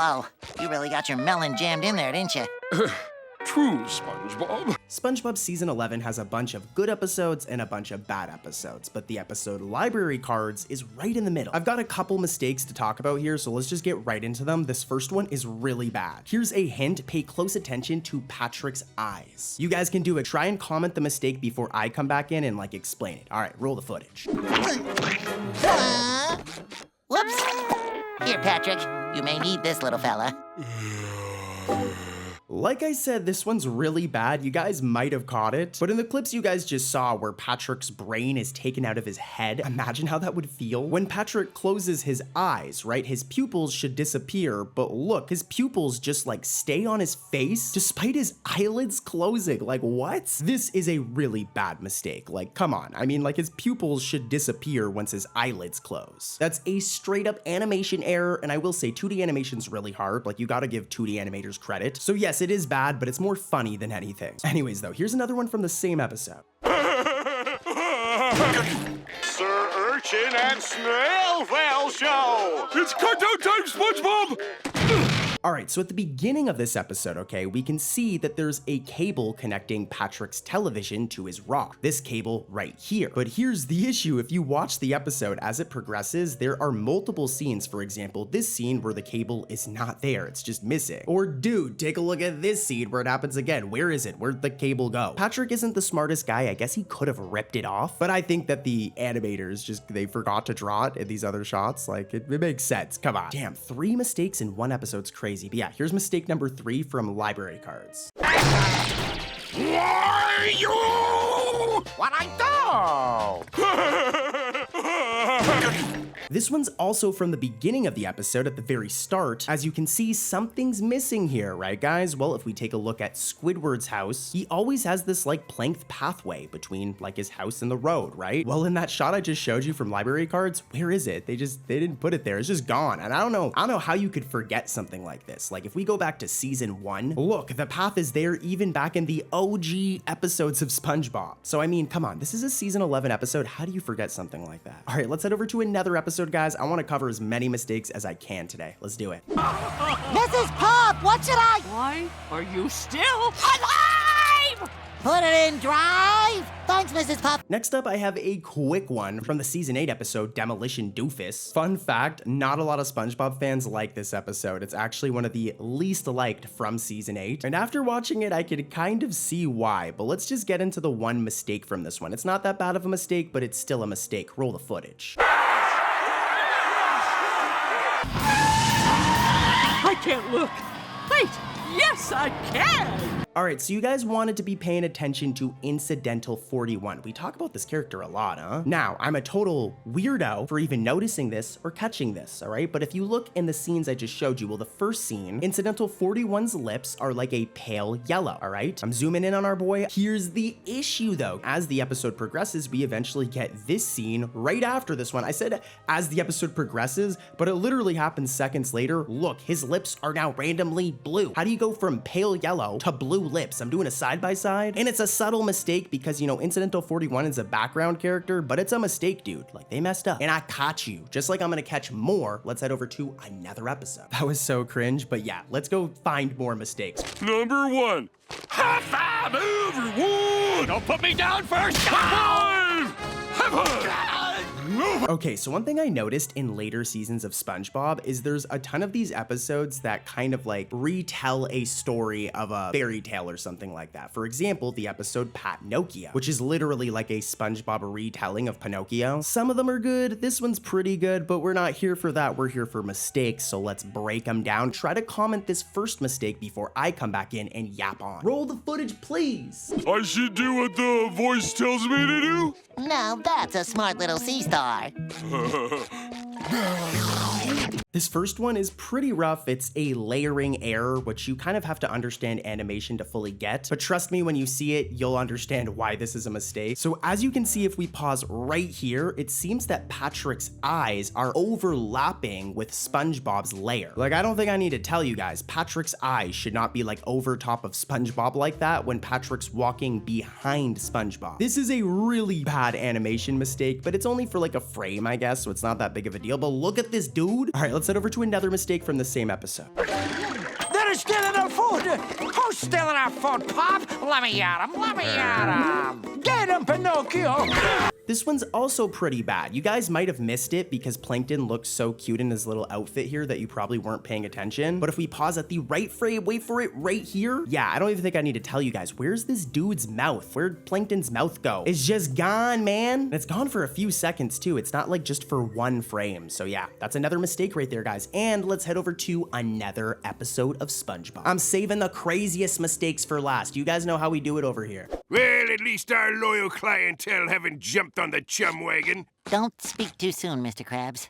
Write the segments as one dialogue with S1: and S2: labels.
S1: Whoa, you really got your melon jammed in there, didn't you?
S2: True, SpongeBob.
S3: SpongeBob Season 11 has a bunch of good episodes and a bunch of bad episodes, but the episode Library Cards is right in the middle. I've got a couple mistakes to talk about here, so let's just get right into them. This first one is really bad. Here's a hint, pay close attention to Patrick's eyes. You guys can do it. Try and comment the mistake before I come back in and explain it. All right, roll the footage.
S1: Whoops. Here, Patrick, you may need this little fella.
S3: Like I said, this one's really bad. You guys might have caught it, but in the clips you guys just saw where Patrick's brain is taken out of his head, imagine how that would feel. When Patrick closes his eyes, right, his pupils should disappear, but look, his pupils just stay on his face despite his eyelids closing. What? This is a really bad mistake. Come on. I mean, his pupils should disappear once his eyelids close. That's a straight up animation error, and I will say 2D animation's really hard. You gotta give 2D animators credit. So yes, it is bad, but it's more funny than anything. Anyways though, here's another one from the same episode.
S4: Sir Urchin and Snail Whale Show!
S2: It's countdown time, SpongeBob!
S3: All right, so at the beginning of this episode, okay, we can see that there's a cable connecting Patrick's television to his rock. This cable right here. But here's the issue. If you watch the episode as it progresses, there are multiple scenes. For example, this scene where the cable is not there. It's just missing. Or dude, take a look at this scene where it happens again. Where is it? Where'd the cable go? Patrick isn't the smartest guy. I guess he could have ripped it off. But I think that the animators they forgot to draw it in these other shots. It makes sense. Come on. Damn, 3 mistakes in one episode's crazy. But yeah, here's mistake number 3 from Library Cards.
S4: Why you?
S1: What I do?
S3: This one's also from the beginning of the episode at the very start. As you can see, something's missing here, right guys? Well, if we take a look at Squidward's house, he always has this planked pathway between his house and the road, right? Well, in that shot I just showed you from Library Cards, where is it? They didn't put it there. It's just gone. And I don't know how you could forget something like this. If we go back to season 1, look, the path is there even back in the OG episodes of SpongeBob. So I mean, come on, this is a season 11 episode. How do you forget something like that? All right, let's head over to another episode, guys. I want to cover as many mistakes as I can today. Let's do it.
S1: Mrs. Pop, what should I?
S5: Why are you still alive?
S1: Put it in drive. Thanks, Mrs. Pop.
S3: Next up, I have a quick one from the season 8 episode, Demolition Doofus. Fun fact, not a lot of SpongeBob fans like this episode. It's actually one of the least liked from season 8. And after watching it, I could kind of see why, but let's just get into the one mistake from this one. It's not that bad of a mistake, but it's still a mistake. Roll the footage.
S5: I can't look. Wait, yes, I can.
S3: All right, so you guys wanted to be paying attention to Incidental 41. We talk about this character a lot, huh? Now, I'm a total weirdo for even noticing this or catching this, all right? But if you look in the scenes I just showed you, well, the first scene, Incidental 41's lips are a pale yellow, all right? I'm zooming in on our boy. Here's the issue, though. As the episode progresses, we eventually get this scene right after this one. I said as the episode progresses, but it literally happens seconds later. Look, his lips are now randomly blue. How do you go from pale yellow to blue lips? I'm doing a side-by-side, and it's a subtle mistake because, Incidental 41 is a background character, but it's a mistake, dude. They messed up, and I caught you. Just like I'm gonna catch more, let's head over to another episode. That was so cringe, but yeah, let's go find more mistakes.
S2: Number 1. High five, everyone! Don't put me down first! High five! High five!
S3: Okay, so one thing I noticed in later seasons of SpongeBob is there's a ton of these episodes that kind of retell a story of a fairy tale or something like that. For example, the episode Patnocchio, which is literally a SpongeBob retelling of Pinocchio. Some of them are good, this one's pretty good, but we're not here for that, we're here for mistakes, so let's break them down. Try to comment this first mistake before I come back in and yap on. Roll the footage, please!
S2: I should do what the voice tells me to do?
S1: Now that's a smart little sea star.
S3: This first one is pretty rough. It's a layering error, which you kind of have to understand animation to fully get. But trust me, when you see it, you'll understand why this is a mistake. So as you can see, if we pause right here, it seems that Patrick's eyes are overlapping with SpongeBob's layer. I don't think I need to tell you guys, Patrick's eyes should not be over top of SpongeBob like that when Patrick's walking behind SpongeBob. This is a really bad animation mistake, but it's only for a frame, I guess, so it's not that big of a deal. But look at this dude. All right, let's let's head over to another mistake from the same episode.
S6: They're stealing our food! Who's stealing our food, Pop? Let me at him, let me at him! Get him, Pinocchio!
S3: This one's also pretty bad. You guys might have missed it because Plankton looks so cute in his little outfit here that you probably weren't paying attention. But if we pause at the right frame, wait for it, right here. Yeah, I don't even think I need to tell you guys. Where's this dude's mouth? Where'd Plankton's mouth go? It's just gone, man. And it's gone for a few seconds too. It's not like just for one frame. So yeah, that's another mistake right there, guys. And let's head over to another episode of SpongeBob. I'm saving the craziest mistakes for last. You guys know how we do it over here.
S2: Well, at least our loyal clientele haven't jumped on the chum wagon.
S1: Don't speak too soon, Mr. Krabs.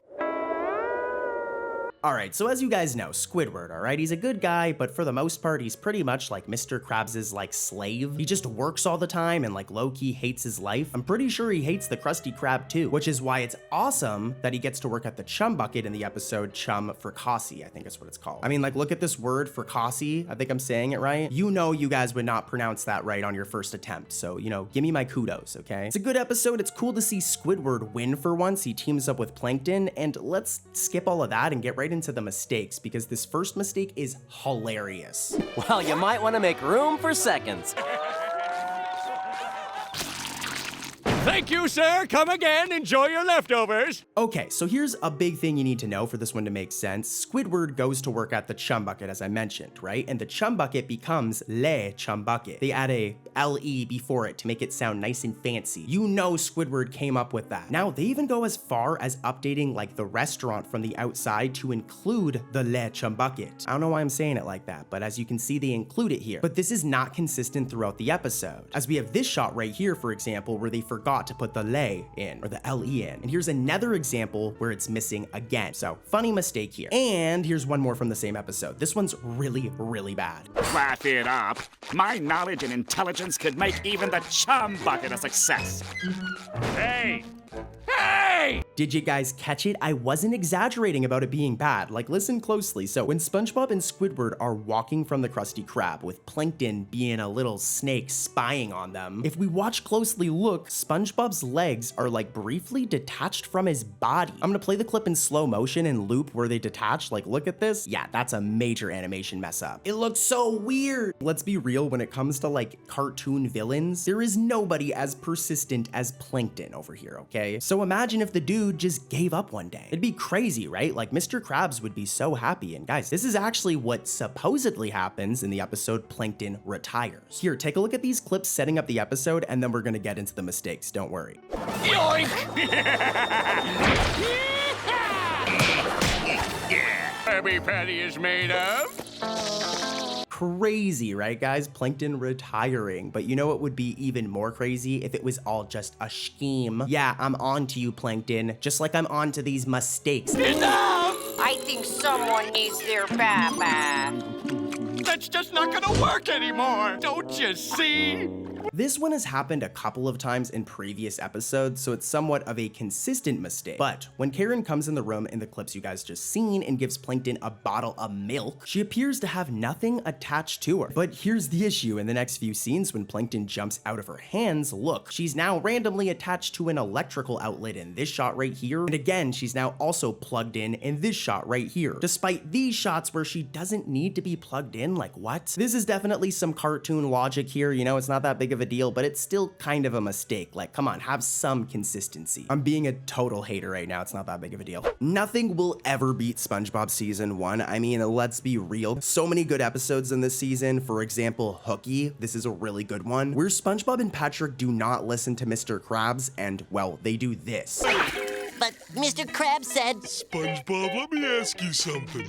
S3: All right, so as you guys know, Squidward, all right, he's a good guy, but for the most part, he's pretty much like Mr. Krabs' like slave. He just works all the time and like low-key hates his life. I'm pretty sure he hates the Krusty Krab too, which is why it's awesome that he gets to work at the Chum Bucket in the episode Chum for Kookie, I think is what it's called. I mean, like, look at this word for Kookie. I think I'm saying it right. You know you guys would not pronounce that right on your first attempt, so, you know, give me my kudos, okay? It's a good episode. It's cool to see Squidward win for once. He teams up with Plankton, and let's skip all of that and get right into the mistakes, because this first mistake is hilarious.
S7: Well, you might want to make room for seconds.
S2: Thank you, sir. Come again. Enjoy your leftovers.
S3: Okay, so here's a big thing you need to know for this one to make sense. Squidward goes to work at the Chum Bucket, as I mentioned, right? And the Chum Bucket becomes Le Chum Bucket. They add a L-E before it to make it sound nice and fancy. You know Squidward came up with that. Now, they even go as far as updating like the restaurant from the outside to include the Le Chum Bucket. I don't know why I'm saying it like that, but as you can see, they include it here. But this is not consistent throughout the episode, as we have this shot right here, for example, where they forgot to put the le in, or the le in. And here's another example where it's missing again. So funny mistake here. And here's one more from the same episode. This one's really, really bad.
S4: Laugh it up. My knowledge and intelligence could make even the Chum Bucket a success. Hey! Hey!
S3: Did you guys catch it? I wasn't exaggerating about it being bad. Like, listen closely. So when SpongeBob and Squidward are walking from the Krusty Krab with Plankton being a little snake spying on them, if we watch closely, look, SpongeBob's legs are like briefly detached from his body. I'm gonna play the clip in slow motion and loop where they detach. Like, look at this. Yeah, that's a major animation mess up. It looks so weird. Let's be real, when it comes to like cartoon villains, there is nobody as persistent as Plankton over here, okay? So imagine if the dude just gave up one day. It'd be crazy, right? Like, Mr. Krabs would be so happy. And guys, this is actually what supposedly happens in the episode Plankton Retires. Here, take a look at these clips setting up the episode, and then we're gonna get into the mistakes, don't worry.
S2: Yoink! Krabby Patty is made of.
S3: Crazy, right guys? Plankton retiring. But you know what would be even more crazy? If it was all just a scheme. Yeah, I'm on to you, Plankton. Just like I'm on to these mistakes.
S2: Enough!
S6: I think someone needs their papa.
S2: That's just not gonna work anymore. Don't you see?
S3: This one has happened a couple of times in previous episodes, so it's somewhat of a consistent mistake. But when Karen comes in the room in the clips you guys just seen and gives Plankton a bottle of milk, she appears to have nothing attached to her. But here's the issue. In the next few scenes, when Plankton jumps out of her hands, look, she's now randomly attached to an electrical outlet in this shot right here. And again, she's now also plugged in this shot right here. Despite these shots where she doesn't need to be plugged in, like what? This is definitely some cartoon logic here, you know, it's not that big of a deal, but it's still kind of a mistake. Like, come on, have some consistency. I'm being a total hater right now. It's not that big of a deal. Nothing will ever beat SpongeBob season 1. I mean, let's be real. So many good episodes in this season. For example, Kookie. This is a really good one, where SpongeBob and Patrick do not listen to Mr. Krabs, and well, they do this.
S1: But Mr. Krabs said...
S8: SpongeBob, let me ask you something.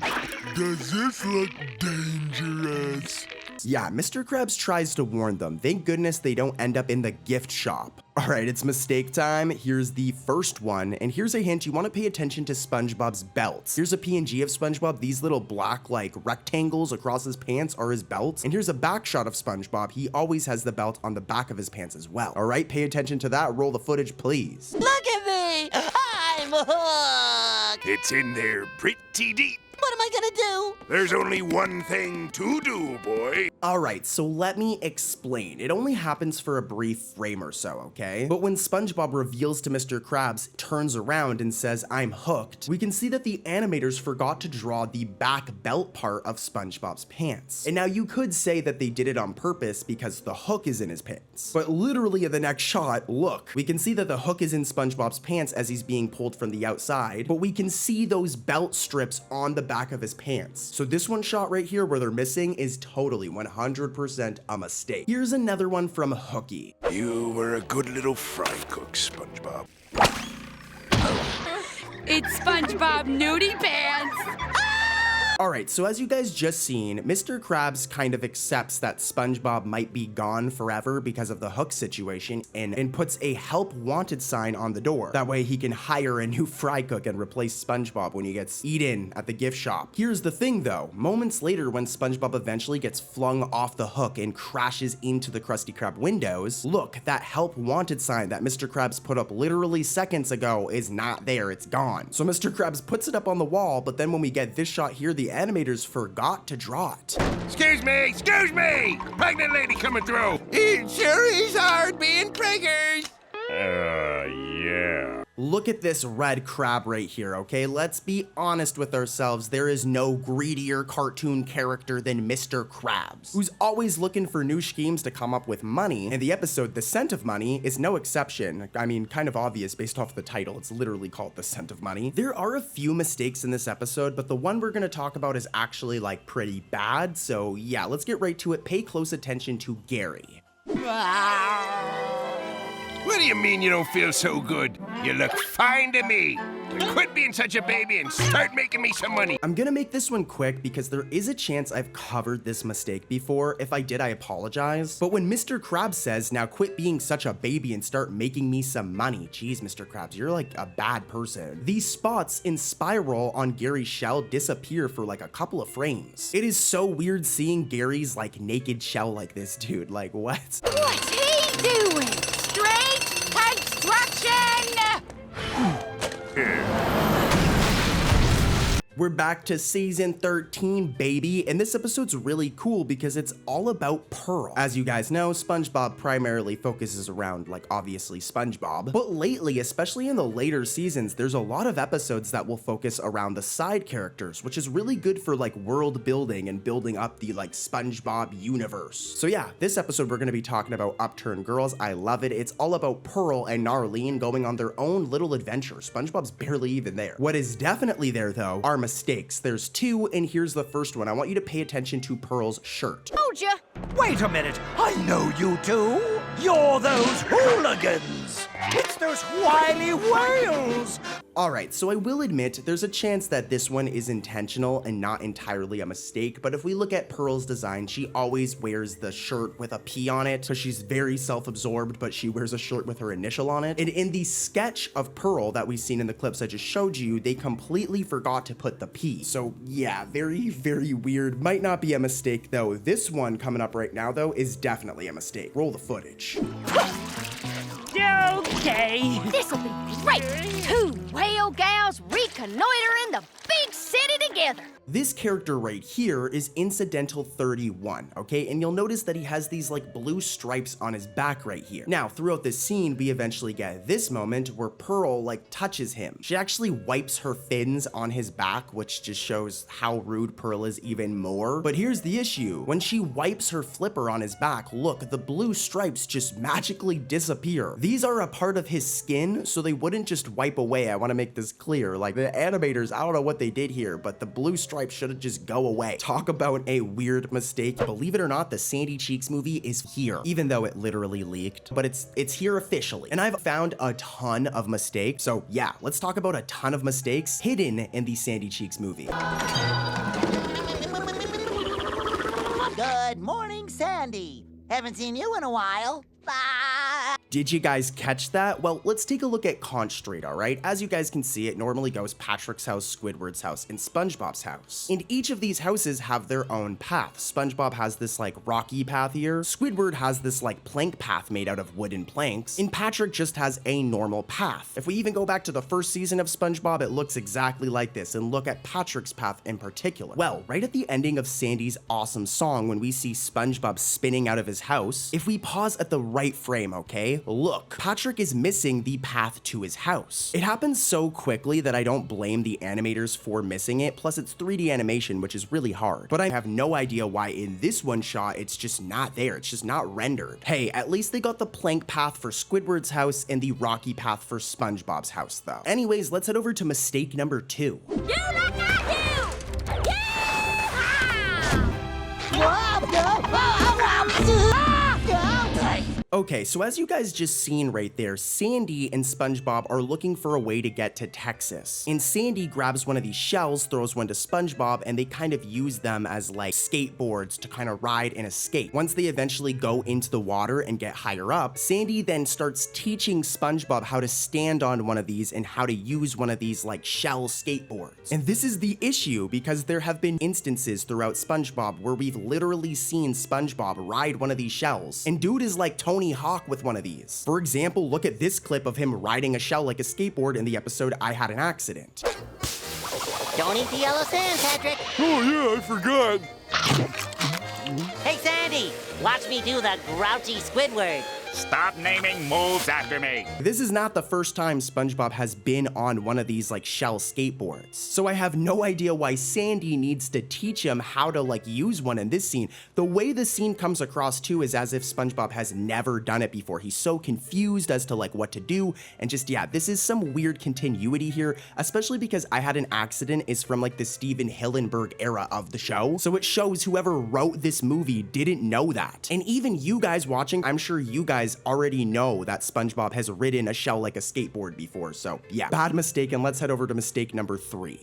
S8: Does this look dangerous?
S3: Yeah, Mr. Krabs tries to warn them. Thank goodness they don't end up in the gift shop. All right, it's mistake time. Here's the first one, and here's a hint. You want to pay attention to SpongeBob's belts. Here's a PNG of SpongeBob. These little black, like, rectangles across his pants are his belts. And here's a back shot of SpongeBob. He always has the belt on the back of his pants as well. All right, pay attention to that. Roll the footage, please.
S1: Look at me! I'm hooked!
S2: It's in there pretty deep.
S1: What am I gonna do?
S2: There's only one thing to do, boy.
S3: Alright, so let me explain. It only happens for a brief frame or so, okay? But when SpongeBob reveals to Mr. Krabs, turns around and says, "I'm hooked," we can see that the animators forgot to draw the back belt part of SpongeBob's pants. And now you could say that they did it on purpose because the hook is in his pants. But literally in the next shot, look, we can see that the hook is in SpongeBob's pants as he's being pulled from the outside, but we can see those belt strips on the back of his pants. So this one shot right here where they're missing is totally 100% a mistake. Here's another one from Kookie.
S8: You were a good little fry cook, SpongeBob.
S9: It's SpongeBob Nudie Pants!
S3: Alright, so as you guys just seen, Mr. Krabs kind of accepts that SpongeBob might be gone forever because of the hook situation and puts a help wanted sign on the door. That way he can hire a new fry cook and replace SpongeBob when he gets eaten at the gift shop. Here's the thing though, moments later when SpongeBob eventually gets flung off the hook and crashes into the Krusty Krab windows, look, that help wanted sign that Mr. Krabs put up literally seconds ago is not there, it's gone. So Mr. Krabs puts it up on the wall, but then when we get this shot here, the animators forgot to draw it.
S2: Excuse me! Pregnant lady coming through!
S6: It sure is hard being preggers.
S2: Yeah.
S3: Look at this red crab right here, okay? Let's be honest with ourselves. There is no greedier cartoon character than Mr. Krabs, who's always looking for new schemes to come up with money. And the episode, The Scent of Money, is no exception. I mean, kind of obvious based off the title. It's literally called The Scent of Money. There are a few mistakes in this episode, but the one we're gonna talk about is actually like pretty bad. So yeah, let's get right to it. Pay close attention to Gary.
S2: What do you mean you don't feel so good? You look fine to me. Quit being such a baby and start making me some money.
S3: I'm gonna make this one quick because there is a chance I've covered this mistake before. If I did, I apologize. But when Mr. Krabs says, "Now quit being such a baby and start making me some money," geez, Mr. Krabs, you're like a bad person. These spots in spiral on Gary's shell disappear for like a couple of frames. It is so weird seeing Gary's like naked shell like this, dude. Like what?
S9: What's he doing? Straight construction!
S3: We're back to season 13, baby, and this episode's really cool because it's all about Pearl. As you guys know, SpongeBob primarily focuses around, like, obviously SpongeBob, but lately, especially in the later seasons, there's a lot of episodes that will focus around the side characters, which is really good for, like, world building and building up the, like, SpongeBob universe. So yeah, this episode we're gonna be talking about Upturned Girls. I love it. It's all about Pearl and Narlene going on their own little adventure. SpongeBob's barely even there. What is definitely there, though, are mistakes. There's two, and here's the first one. I want you to pay attention to Pearl's shirt.
S9: Told ya!
S6: Wait a minute, I know you two. You're those hooligans. It's those wily whales.
S3: Alright, so I will admit there's a chance that this one is intentional and not entirely a mistake, but if we look at Pearl's design, she always wears the shirt with a P on it, so she's very self-absorbed, but she wears a shirt with her initial on it. And in the sketch of Pearl that we've seen in the clips I just showed you, they completely forgot to put the P. So yeah, very, very weird. Might not be a mistake though. This one coming up right now though is definitely a mistake. Roll the footage.
S5: Okay.
S9: This'll be great! Two whale gals reconnoitering the big city together.
S3: This character right here is Incidental 31, okay? And you'll notice that he has these like blue stripes on his back right here. Now, throughout this scene, we eventually get this moment where Pearl like touches him. She actually wipes her fins on his back, which just shows how rude Pearl is even more. But here's the issue. When she wipes her flipper on his back, look, the blue stripes just magically disappear. These are a part of his skin, so they wouldn't just wipe away. I want to make this clear. Like the animators, I don't know what they did here, but the blue stripes should just go away. Talk about a weird mistake. Believe it or not, the Sandy Cheeks movie is here, even though it literally leaked, but it's here officially. And I've found a ton of mistakes. So yeah, let's talk about a ton of mistakes hidden in the Sandy Cheeks movie.
S1: Good morning, Sandy. Haven't seen you in a while.
S3: Did you guys catch that? Well, let's take a look at Conch Street, all right? As you guys can see, it normally goes Patrick's house, Squidward's house, and SpongeBob's house. And each of these houses have their own path. SpongeBob has this like rocky path here. Squidward has this like plank path made out of wooden planks. And Patrick just has a normal path. If we even go back to the first season of SpongeBob, it looks exactly like this. And look at Patrick's path in particular. Well, right at the ending of Sandy's awesome song, when we see SpongeBob spinning out of his house, if we pause at the right frame, okay, look, Patrick is missing the path to his house. It happens so quickly that I don't blame the animators for missing it, plus it's 3D animation, which is really hard. But I have no idea why in this one shot, it's just not there. It's just not rendered. Hey, at least they got the plank path for Squidward's house and the rocky path for SpongeBob's house, though. Anyways, let's head over to mistake number 2.
S9: You look at you!
S3: Okay, so as you guys just seen right there, Sandy and SpongeBob are looking for a way to get to Texas. And Sandy grabs one of these shells, throws one to SpongeBob, and they kind of use them as like skateboards to kind of ride and escape. Once they eventually go into the water and get higher up, Sandy then starts teaching SpongeBob how to stand on one of these and how to use one of these like shell skateboards. And this is the issue, because there have been instances throughout SpongeBob where we've literally seen SpongeBob ride one of these shells, and dude is like Tony Hawk with one of these. For example, look at this clip of him riding a shell like a skateboard in the episode I Had an Accident.
S1: Don't eat the yellow sand, Patrick.
S8: Oh yeah, I forgot.
S1: Hey, Sandy, watch me do the grouchy Squidward.
S4: Stop naming moves after me.
S3: This is not the first time SpongeBob has been on one of these like shell skateboards. So I have no idea why Sandy needs to teach him how to like use one in this scene. The way the scene comes across too is as if SpongeBob has never done it before. He's so confused as to like what to do, and just, yeah, this is some weird continuity here, especially because I Had an Accident is from like the Steven Hillenburg era of the show. So it shows whoever wrote this movie didn't know that. And even you guys watching, I'm sure you guys already know that SpongeBob has ridden a shell like a skateboard before. So yeah, bad mistake, and let's head over to mistake number 3.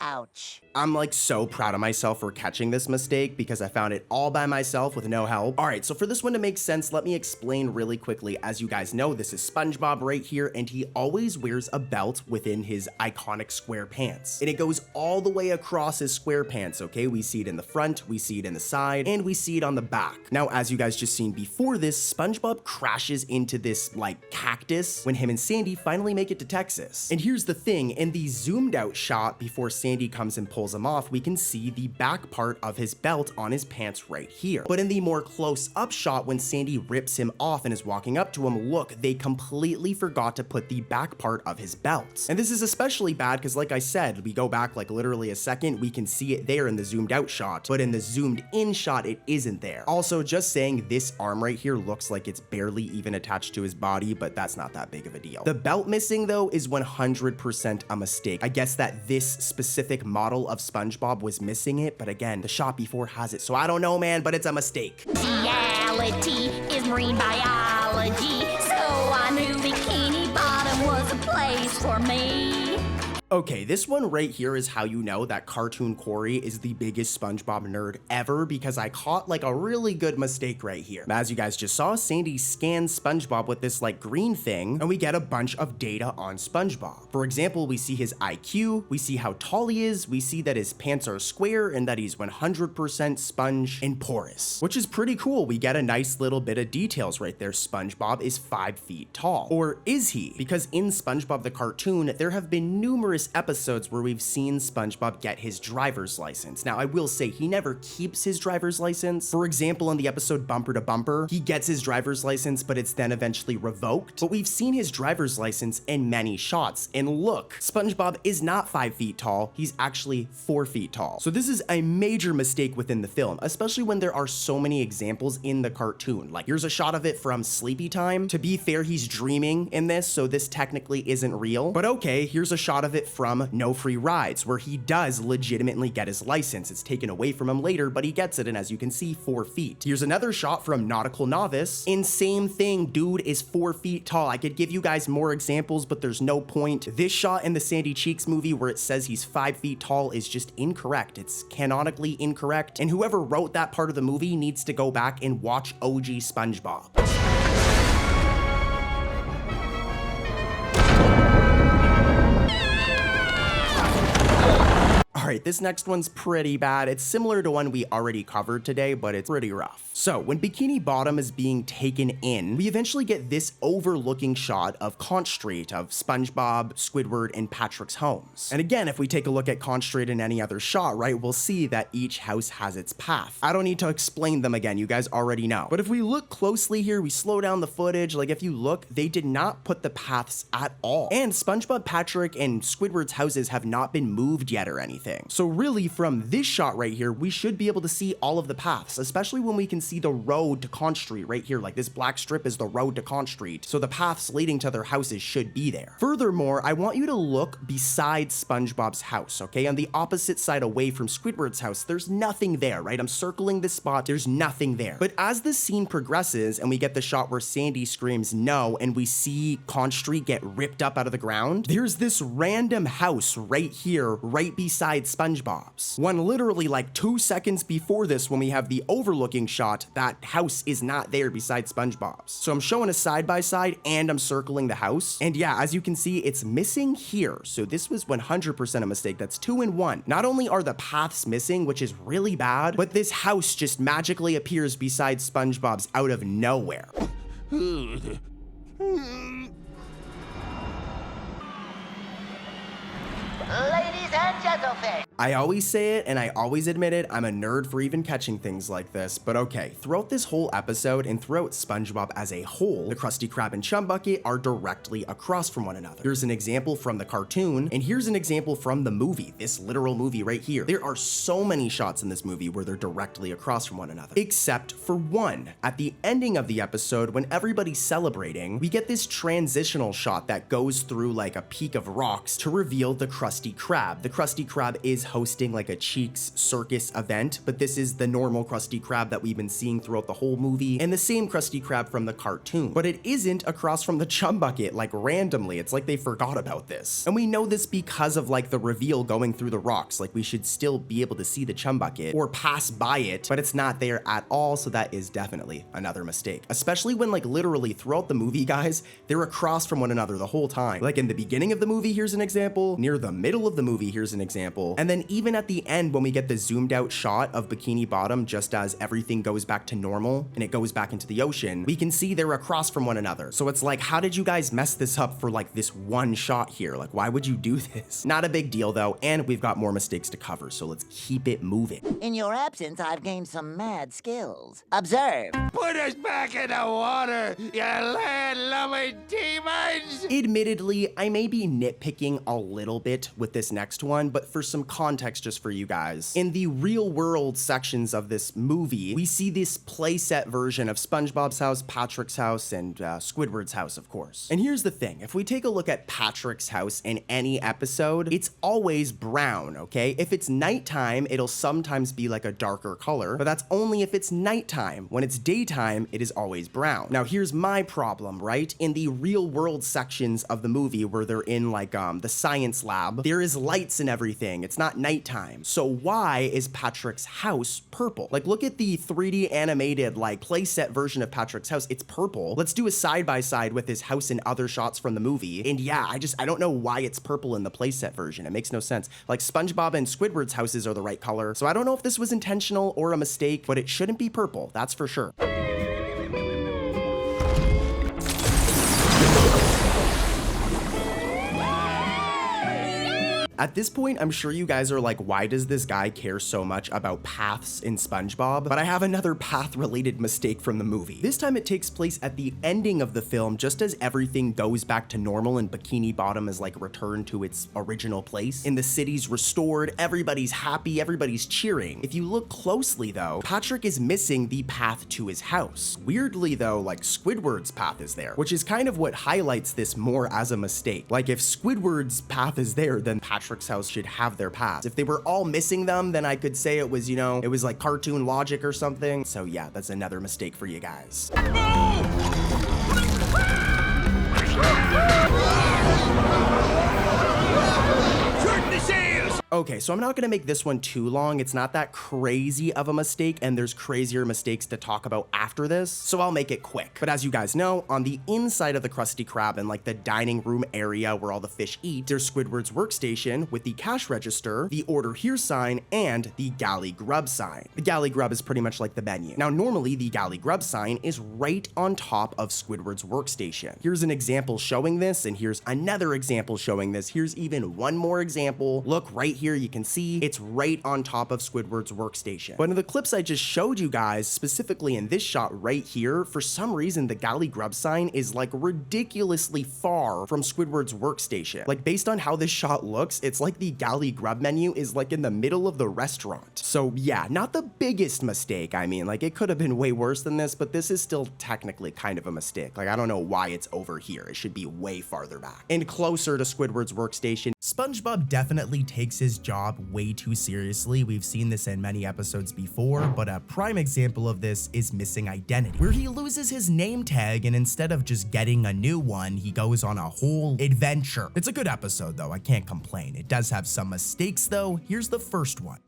S1: Ouch.
S3: I'm like so proud of myself for catching this mistake because I found it all by myself with no help. All right, so for this one to make sense, let me explain really quickly. As you guys know, this is SpongeBob right here, and he always wears a belt within his iconic square pants. And it goes all the way across his square pants, okay? We see it in the front, we see it in the side, and we see it on the back. Now, as you guys just seen before this, SpongeBob crashes into this like cactus when him and Sandy finally make it to Texas. And here's the thing, in the zoomed out shot before Sandy comes and pulls him off, we can see the back part of his belt on his pants right here. But in the more close up shot, when Sandy rips him off and is walking up to him, look, they completely forgot to put the back part of his belt. And this is especially bad because, like I said, we go back like literally a second, we can see it there in the zoomed out shot, but in the zoomed in shot, it isn't there. Also, just saying, this arm right here looks like it's barely even attached to his body, but that's not that big of a deal. The belt missing though is 100% a mistake. I guess that this specific model of SpongeBob was missing it, but again, the shot before has it, so I don't know, man, but it's a mistake.
S9: Reality is marine biology, so I knew Bikini Bottom was a place for me.
S3: Okay, this one right here is how you know that Cartoon Corey is the biggest SpongeBob nerd ever, because I caught like a really good mistake right here. As you guys just saw, Sandy scans SpongeBob with this like green thing, and we get a bunch of data on SpongeBob. For example, we see his IQ, we see how tall he is, we see that his pants are square, and that he's 100% sponge and porous, which is pretty cool. We get a nice little bit of details right there. SpongeBob is 5 feet tall. Or is he? Because in SpongeBob the cartoon, there have been numerous episodes where we've seen SpongeBob get his driver's license. Now, I will say he never keeps his driver's license. For example, in the episode Bumper to Bumper, he gets his driver's license, but it's then eventually revoked. But we've seen his driver's license in many shots. And look, SpongeBob is not 5 feet tall. He's actually 4 feet tall. So this is a major mistake within the film, especially when there are so many examples in the cartoon. Like, here's a shot of it from Sleepy Time. To be fair, he's dreaming in this, so this technically isn't real. But okay, here's a shot of it from No Free Rides, where he does legitimately get his license. It's taken away from him later, but he gets it, and as you can see, 4 feet. Here's another shot from Nautical Novice, and same thing, dude is 4 feet tall. I could give you guys more examples, but there's no point. This shot in the Sandy Cheeks movie where it says he's 5 feet tall is just incorrect. It's canonically incorrect, and whoever wrote that part of the movie needs to go back and watch OG SpongeBob. Alright, this next one's pretty bad. It's similar to one we already covered today, but it's pretty rough. So, when Bikini Bottom is being taken in, we eventually get this overlooking shot of Conch Street, of SpongeBob, Squidward, and Patrick's homes. And again, if we take a look at Conch Street in any other shot, right, we'll see that each house has its path. I don't need to explain them again, you guys already know. But if we look closely here, we slow down the footage, like if you look, they did not put the paths at all. And SpongeBob, Patrick, and Squidward's houses have not been moved yet or anything. So really, from this shot right here, we should be able to see all of the paths, especially when we can see the road to Conch Street right here. Like this black strip is the road to Conch Street, so the paths leading to their houses should be there. Furthermore, I want you to look beside SpongeBob's house, okay? On the opposite side away from Squidward's house, there's nothing there, right? I'm circling this spot, there's nothing there. But as the scene progresses and we get the shot where Sandy screams no and we see Conch Street get ripped up out of the ground, there's this random house right here, right beside SpongeBob's. When literally like 2 seconds before this, when we have the overlooking shot, that house is not there beside SpongeBob's. So I'm showing a side-by-side and I'm circling the house. And yeah, as you can see, it's missing here. So this was 100% a mistake. That's 2 in 1. Not only are the paths missing, which is really bad, but this house just magically appears beside SpongeBob's out of nowhere.
S1: Ladies and gentlemen.
S3: I always say it and I always admit it, I'm a nerd for even catching things like this, but okay, throughout this whole episode and throughout SpongeBob as a whole, the Krusty Krab and Chum Bucket are directly across from one another. Here's an example from the cartoon, and here's an example from the movie, this literal movie right here. There are so many shots in this movie where they're directly across from one another, except for one. At the ending of the episode, when everybody's celebrating, we get this transitional shot that goes through like a peak of rocks to reveal the Krusty Krab. The Krusty Krab is hosting like a Cheeks circus event, but this is the normal Krusty Krab that we've been seeing throughout the whole movie, and the same Krusty Krab from the cartoon. But it isn't across from the Chum Bucket, like randomly. It's like they forgot about this. And we know this because of like the reveal going through the rocks. Like we should still be able to see the Chum Bucket or pass by it, but it's not there at all, so that is definitely another mistake. Especially when like literally throughout the movie, guys, they're across from one another the whole time. Like in the beginning of the movie, here's an example. Near the middle of the movie, here's an example. And then even at the end, when we get the zoomed out shot of Bikini Bottom, just as everything goes back to normal and it goes back into the ocean, we can see they're across from one another. So it's like, how did you guys mess this up for like this one shot here? Like, why would you do this? Not a big deal though, and we've got more mistakes to cover, so let's keep it moving.
S1: In your absence, I've gained some mad skills. Observe.
S2: Put us back in the water, you land-loving demons!
S3: Admittedly, I may be nitpicking a little bit with this next one, but for some context just for you guys, in the real world sections of this movie, we see this playset version of SpongeBob's house, Patrick's house, and Squidward's house, of course. And here's the thing, if we take a look at Patrick's house in any episode, it's always brown, okay? If it's nighttime, it'll sometimes be like a darker color, but that's only if it's nighttime. When it's daytime, it is always brown. Now here's my problem, right? In the real world sections of the movie where they're in like the science lab, there is lights and everything. It's not nighttime. So why is Patrick's house purple? Like look at the 3D animated like playset version of Patrick's house. It's purple. Let's do a side-by-side with his house and other shots from the movie. And yeah, I don't know why it's purple in the playset version. It makes no sense. Like SpongeBob and Squidward's houses are the right color. So I don't know if this was intentional or a mistake, but it shouldn't be purple. That's for sure. At this point, I'm sure you guys are like, why does this guy care so much about paths in SpongeBob? But I have another path-related mistake from the movie. This time it takes place at the ending of the film, just as everything goes back to normal and Bikini Bottom is like returned to its original place. And the city's restored, everybody's happy, everybody's cheering. If you look closely though, Patrick is missing the path to his house. Weirdly though, like Squidward's path is there, which is kind of what highlights this more as a mistake. Like if Squidward's path is there, then Patrick's house should have their path. If they were all missing them, then I could say it was, you know, it was like cartoon logic or something. So yeah, that's another mistake for you guys. Okay, so I'm not gonna make this one too long. It's not that crazy of a mistake, and there's crazier mistakes to talk about after this, so I'll make it quick. But as you guys know, on the inside of the Krusty Krab and like the dining room area where all the fish eat, there's Squidward's workstation with the cash register, the order here sign, and the galley grub sign. The galley grub is pretty much like the menu. Now, normally the galley grub sign is right on top of Squidward's workstation. Here's an example showing this, and here's another example showing this. Here's even one more example. Look right here, you can see it's right on top of Squidward's workstation. But in the clips I just showed you guys, specifically in this shot right here, for some reason the galley grub sign is like ridiculously far from Squidward's workstation. Like based on how this shot looks, it's like the galley grub menu is like in the middle of the restaurant. So yeah, not the biggest mistake. I mean, like it could have been way worse than this, but this is still technically kind of a mistake. Like I don't know why it's over here. It should be way farther back and closer to Squidward's workstation. SpongeBob definitely takes his job way too seriously. We've seen this in many episodes before, but a prime example of this is Missing Identity, where he loses his name tag and instead of just getting a new one, he goes on a whole adventure. It's a good episode though, I can't complain. It does have some mistakes though. Here's the first one.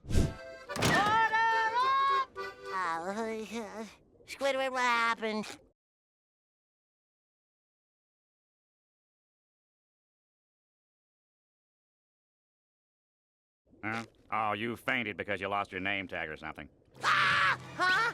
S1: Squidward, what happened?
S4: Huh? Oh, you fainted because you lost your name tag or something.
S1: Ah! Huh?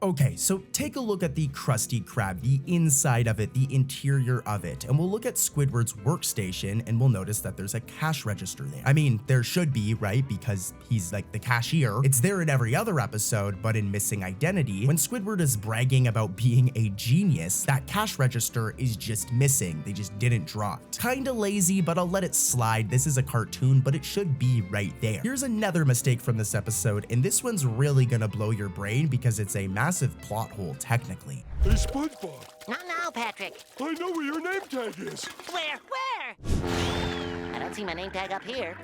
S3: Okay, so take a look at the Krusty Krab, the inside of it, the interior of it, and we'll look at Squidward's workstation and we'll notice that there's a cash register there. I mean, there should be, right? Because he's like the cashier. It's there in every other episode, but in Missing Identity, when Squidward is bragging about being a genius, that cash register is just missing. They just didn't draw it. Kinda lazy, but I'll let it slide. This is a cartoon, but it should be right there. Here's another mistake from this episode, and this one's really gonna blow your brain because it's a massive plot hole technically.
S8: Hey, SpongeBob,
S1: Not now, Patrick.
S8: I know where your name tag is.
S1: Where? I don't see my name tag up here.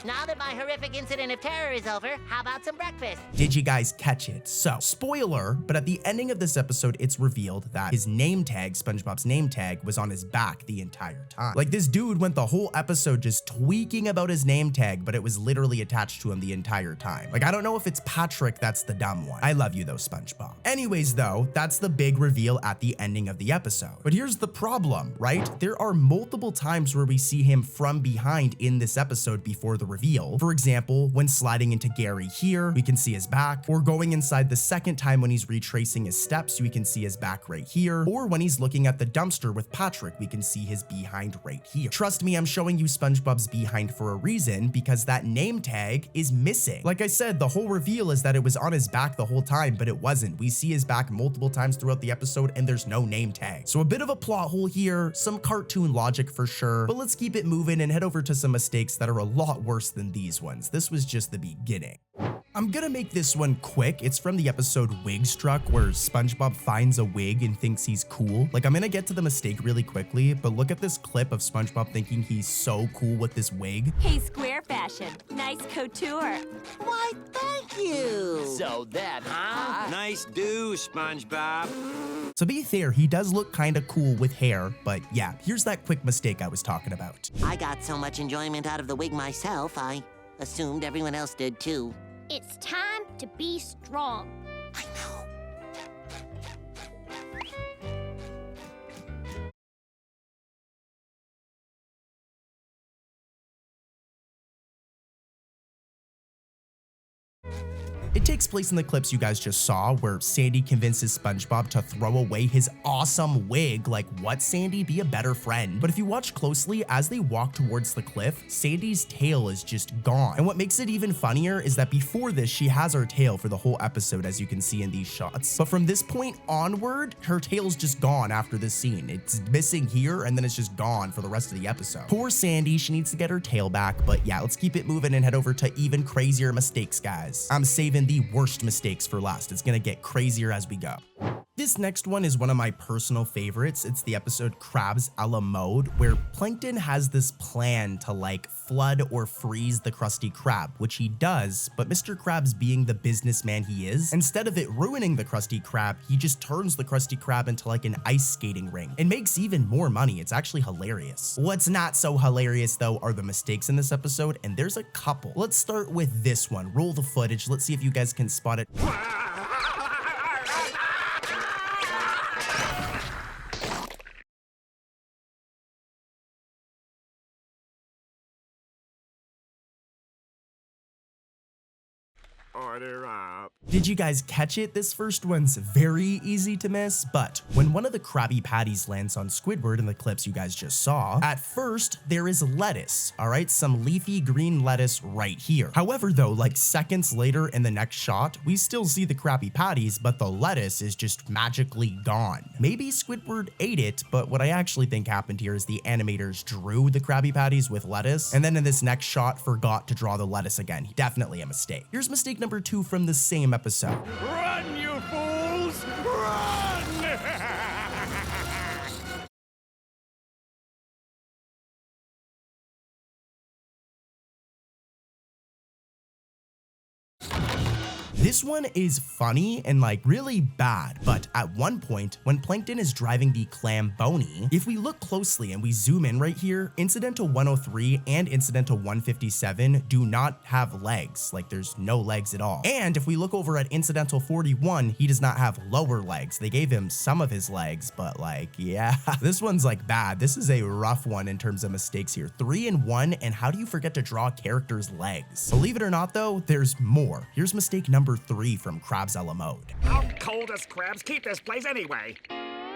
S1: Now that my horrific incident of terror is over, how about some breakfast?
S3: Did you guys catch it? So, spoiler, but at the ending of this episode, it's revealed that his name tag, SpongeBob's name tag, was on his back the entire time. Like, this dude went the whole episode just tweaking about his name tag, but it was literally attached to him the entire time. Like, I don't know if it's Patrick that's the dumb one. I love you though, SpongeBob. Anyways though, that's the big reveal at the ending of the episode. But here's the problem, right? There are multiple times where we see him from behind in this episode before the reveal. For example, when sliding into Gary here, we can see his back, or going inside the second time when he's retracing his steps, we can see his back right here, or when he's looking at the dumpster with Patrick, we can see his behind right here. Trust me, I'm showing you SpongeBob's behind for a reason, because that name tag is missing. Like I said, the whole reveal is that it was on his back the whole time, but it wasn't. We see his back multiple times throughout the episode, and there's no name tag. So a bit of a plot hole here, some cartoon logic for sure, but let's keep it moving and head over to some mistakes that are a lot worse than these ones. This was just the beginning. I'm gonna make this one quick. It's from the episode Wig Struck, where SpongeBob finds a wig and thinks he's cool. Like, I'm gonna get to the mistake really quickly, but look at this clip of SpongeBob thinking he's so cool with this wig.
S10: Hey, Square Fashion. Nice couture.
S1: Why, thank you.
S7: So that, huh?
S6: Nice do, SpongeBob.
S3: To be fair, he does look kinda cool with hair, but yeah, here's that quick mistake I was talking about.
S1: I got so much enjoyment out of the wig myself, I assumed everyone else did too.
S9: It's time to be strong.
S1: I know.
S3: It takes place in the clips you guys just saw, where Sandy convinces SpongeBob to throw away his awesome wig. Like, what, Sandy? Be a better friend. But if you watch closely, as they walk towards the cliff, Sandy's tail is just gone. And what makes it even funnier is that before this, she has her tail for the whole episode, as you can see in these shots. But from this point onward, her tail's just gone after this scene. It's missing here, and then it's just gone for the rest of the episode. Poor Sandy, she needs to get her tail back. But yeah, let's keep it moving and head over to even crazier mistakes, guys. I'm saving the worst mistakes for last. It's gonna get crazier as we go. This next one is one of my personal favorites. It's the episode Krabs a la Mode, where Plankton has this plan to like flood or freeze the Krusty Krab, which he does, but Mr. Krabs, being the businessman he is, instead of it ruining the Krusty Krab, he just turns the Krusty Krab into like an ice skating ring and makes even more money. It's actually hilarious. What's not so hilarious though are the mistakes in this episode, and there's a couple. Let's start with this one. Roll the footage. Let's see if you guys can spot it.
S4: Order up.
S3: Did you guys catch it? This first one's very easy to miss, but when one of the Krabby Patties lands on Squidward in the clips you guys just saw, at first there is lettuce, all right? Some leafy green lettuce right here. However though, like seconds later in the next shot, we still see the Krabby Patties, but the lettuce is just magically gone. Maybe Squidward ate it, but what I actually think happened here is the animators drew the Krabby Patties with lettuce, and then in this next shot forgot to draw the lettuce again. Definitely a mistake. Here's mistake number 2 from the same episode.
S2: Run, you fools! Run!
S3: This one is funny and like really bad, but at one point when Plankton is driving the Clamboni, if we look closely and we zoom in right here, Incidental 103 and Incidental 157 do not have legs. Like there's no legs at all. And if we look over at Incidental 41, he does not have lower legs. They gave him some of his legs, but like, yeah, this one's like bad. This is a rough one in terms of mistakes here. 3 and 1, and how do you forget to draw characters' legs? Believe it or not though, there's more. Here's mistake number 3 from Krabs a la Mode.
S4: How cold does Krabs keep this place anyway?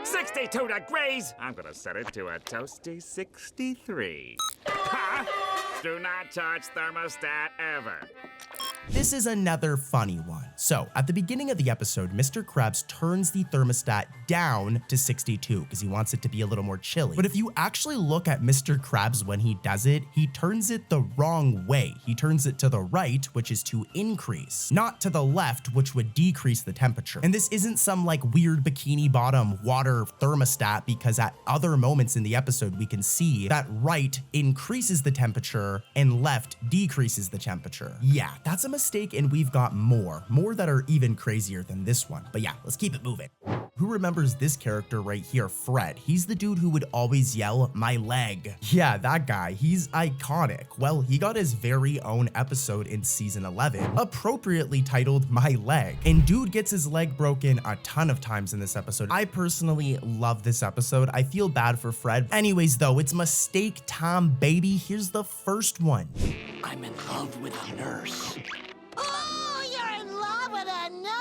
S4: 62 degrees! I'm gonna set it to a toasty 63. Ha! Do not touch thermostat ever.
S3: This is another funny one. So at the beginning of the episode, Mr. Krabs turns the thermostat down to 62 because he wants it to be a little more chilly. But if you actually look at Mr. Krabs when he does it, he turns it the wrong way. He turns it to the right, which is to increase, not to the left, which would decrease the temperature. And this isn't some like weird bikini bottom water thermostat, because at other moments in the episode, we can see that right increases the temperature and left decreases the temperature. Yeah, that's a mistake, and we've got more that are even crazier than this one. But yeah, let's keep it moving. Who remembers this character right here, Fred? He's the dude who would always yell, "My leg." Yeah, that guy, he's iconic. Well, he got his very own episode in season 11, appropriately titled "My Leg." And dude gets his leg broken a ton of times in this episode. I personally love this episode. I feel bad for Fred. Anyways though, it's mistake time, baby. Here's the first one.
S6: I'm in love with a nurse.
S9: Oh, you're in love with a nurse!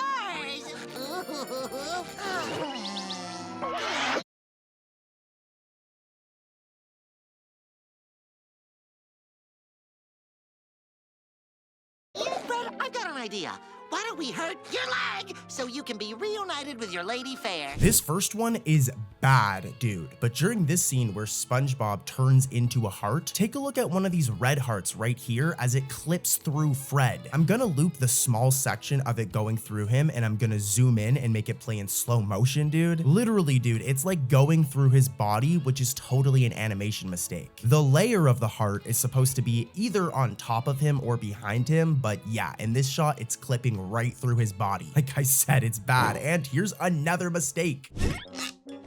S9: Fred, I've got an idea. Why don't we hurt your leg so you can be reunited with your lady fair?
S3: This first one is bad, dude. But during this scene where SpongeBob turns into a heart, take a look at one of these red hearts right here as it clips through Fred. I'm gonna loop the small section of it going through him, and I'm gonna zoom in and make it play in slow motion, dude. Literally, dude, it's like going through his body, which is totally an animation mistake. The layer of the heart is supposed to be either on top of him or behind him, but yeah, in this shot, it's clipping right through his body. Like I said, it's bad. And here's another mistake.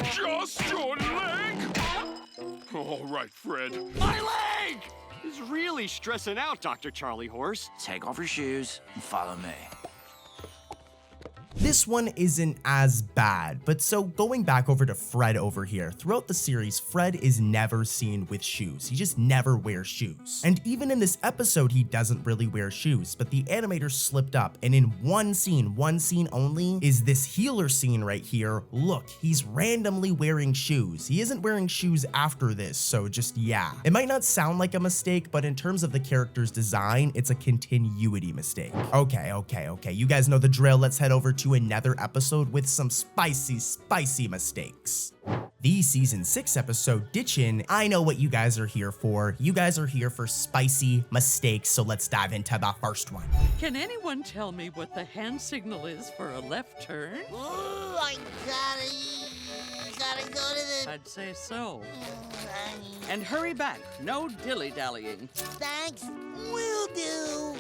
S2: Just your leg? All right, Fred.
S11: My leg! He's really stressing out, Dr. Charlie Horse.
S6: Take off your shoes and follow me.
S3: this one isn't as bad, but so going back over to Fred over here, throughout the series, Fred is never seen with shoes. He just never wears shoes. And even in this episode, he doesn't really wear shoes, but the animator slipped up, and in one scene only, is this healer scene right here. Look, he's randomly wearing shoes. He isn't wearing shoes after this, so just yeah. It might not sound like a mistake, but in terms of the character's design, it's a continuity mistake. Okay. You guys know the drill. Let's head over to another episode with some spicy mistakes. The season 6 episode, Ditchin'. I know what you guys are here for. You guys are here for spicy mistakes, so let's dive into the first one.
S5: Can anyone tell me what the hand signal is for a left turn?
S1: Ooh, I gotta go to the...
S5: I'd say so. And hurry back. No dilly-dallying.
S1: Thanks, will do.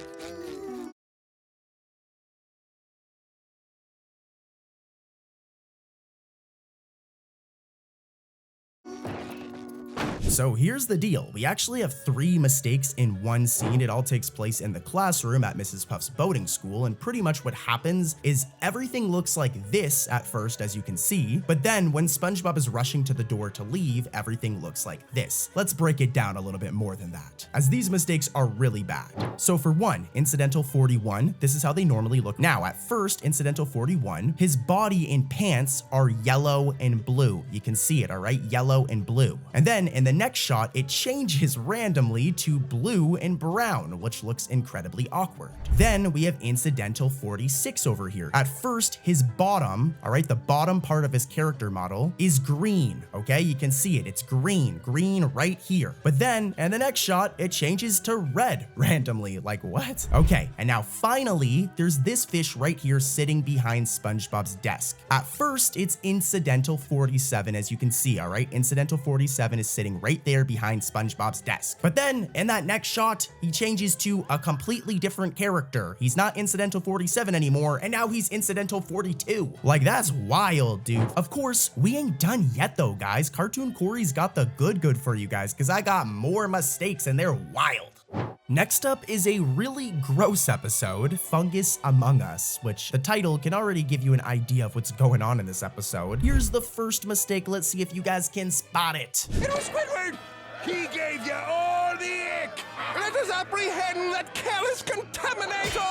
S3: So here's the deal. We actually have 3 mistakes in one scene. It all takes place in the classroom at Mrs. Puff's boating school, and pretty much what happens is everything looks like this at first, as you can see, but then when SpongeBob is rushing to the door to leave, everything looks like this. Let's break it down a little bit more than that, as these mistakes are really bad. So for one, Incidental 41, this is how they normally look. Now, at first, Incidental 41, his body and pants are yellow and blue. You can see it, all right? Yellow and blue. And then in the next shot, it changes randomly to blue and brown, which looks incredibly awkward. Then we have Incidental 46 over here. At first, his bottom, all right, the bottom part of his character model is green, okay? You can see it, it's green right here. But then, in the next shot, it changes to red randomly, like what? Okay, and now finally, there's this fish right here sitting behind SpongeBob's desk. At first, it's Incidental 47, as you can see, all right? Incidental 47 is sitting right there behind SpongeBob's desk. But then, in that next shot, he changes to a completely different character. He's not Incidental 47 anymore, and now he's Incidental 42. Like, that's wild, dude. Of course, we ain't done yet though, guys. Cartoon Corey's got the good for you guys, because I got more mistakes and they're wild. Next up is a really gross episode, Fungus Among Us, which the title can already give you an idea of what's going on in this episode. Here's the first mistake. Let's see if you guys can spot it.
S2: It was Squidward! He gave you all the ick! Let us apprehend that careless contaminator!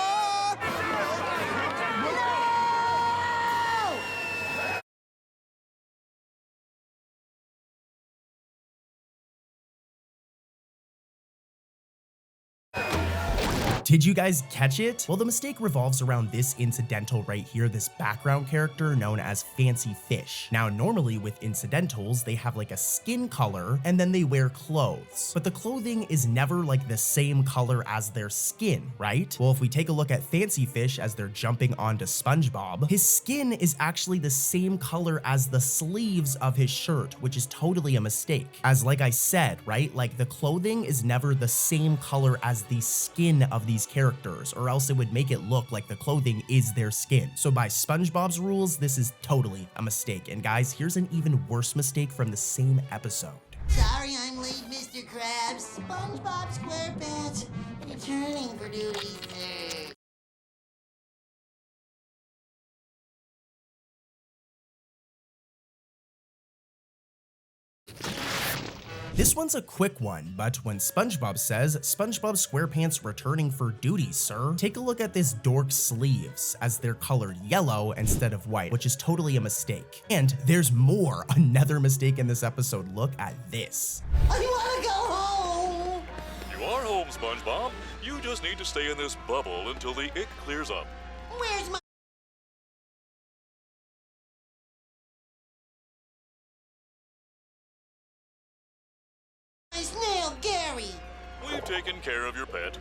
S3: Did you guys catch it? Well, the mistake revolves around this incidental right here, this background character known as Fancy Fish. Now, normally with incidentals, they have like a skin color and then they wear clothes, but the clothing is never like the same color as their skin, right? Well, if we take a look at Fancy Fish as they're jumping onto SpongeBob, his skin is actually the same color as the sleeves of his shirt, which is totally a mistake. As like I said, right? Like the clothing is never the same color as the skin of these characters, or else it would make it look like the clothing is their skin. So by SpongeBob's rules, this is totally a mistake. And guys, here's an even worse mistake from the same episode.
S1: Sorry I'm late, Mr. Krabs. SpongeBob SquarePants returning for duty, sir.
S3: This one's a quick one, but when SpongeBob says, SpongeBob SquarePants returning for duty, sir, take a look at this dork's sleeves as they're colored yellow instead of white, which is totally a mistake. And there's more, another mistake in this episode. Look at this.
S1: I wanna go home!
S12: You are home, SpongeBob. You just need to stay in this bubble until the ick clears up.
S1: Where's my... snail, Gary?
S12: We've taken care of your pet.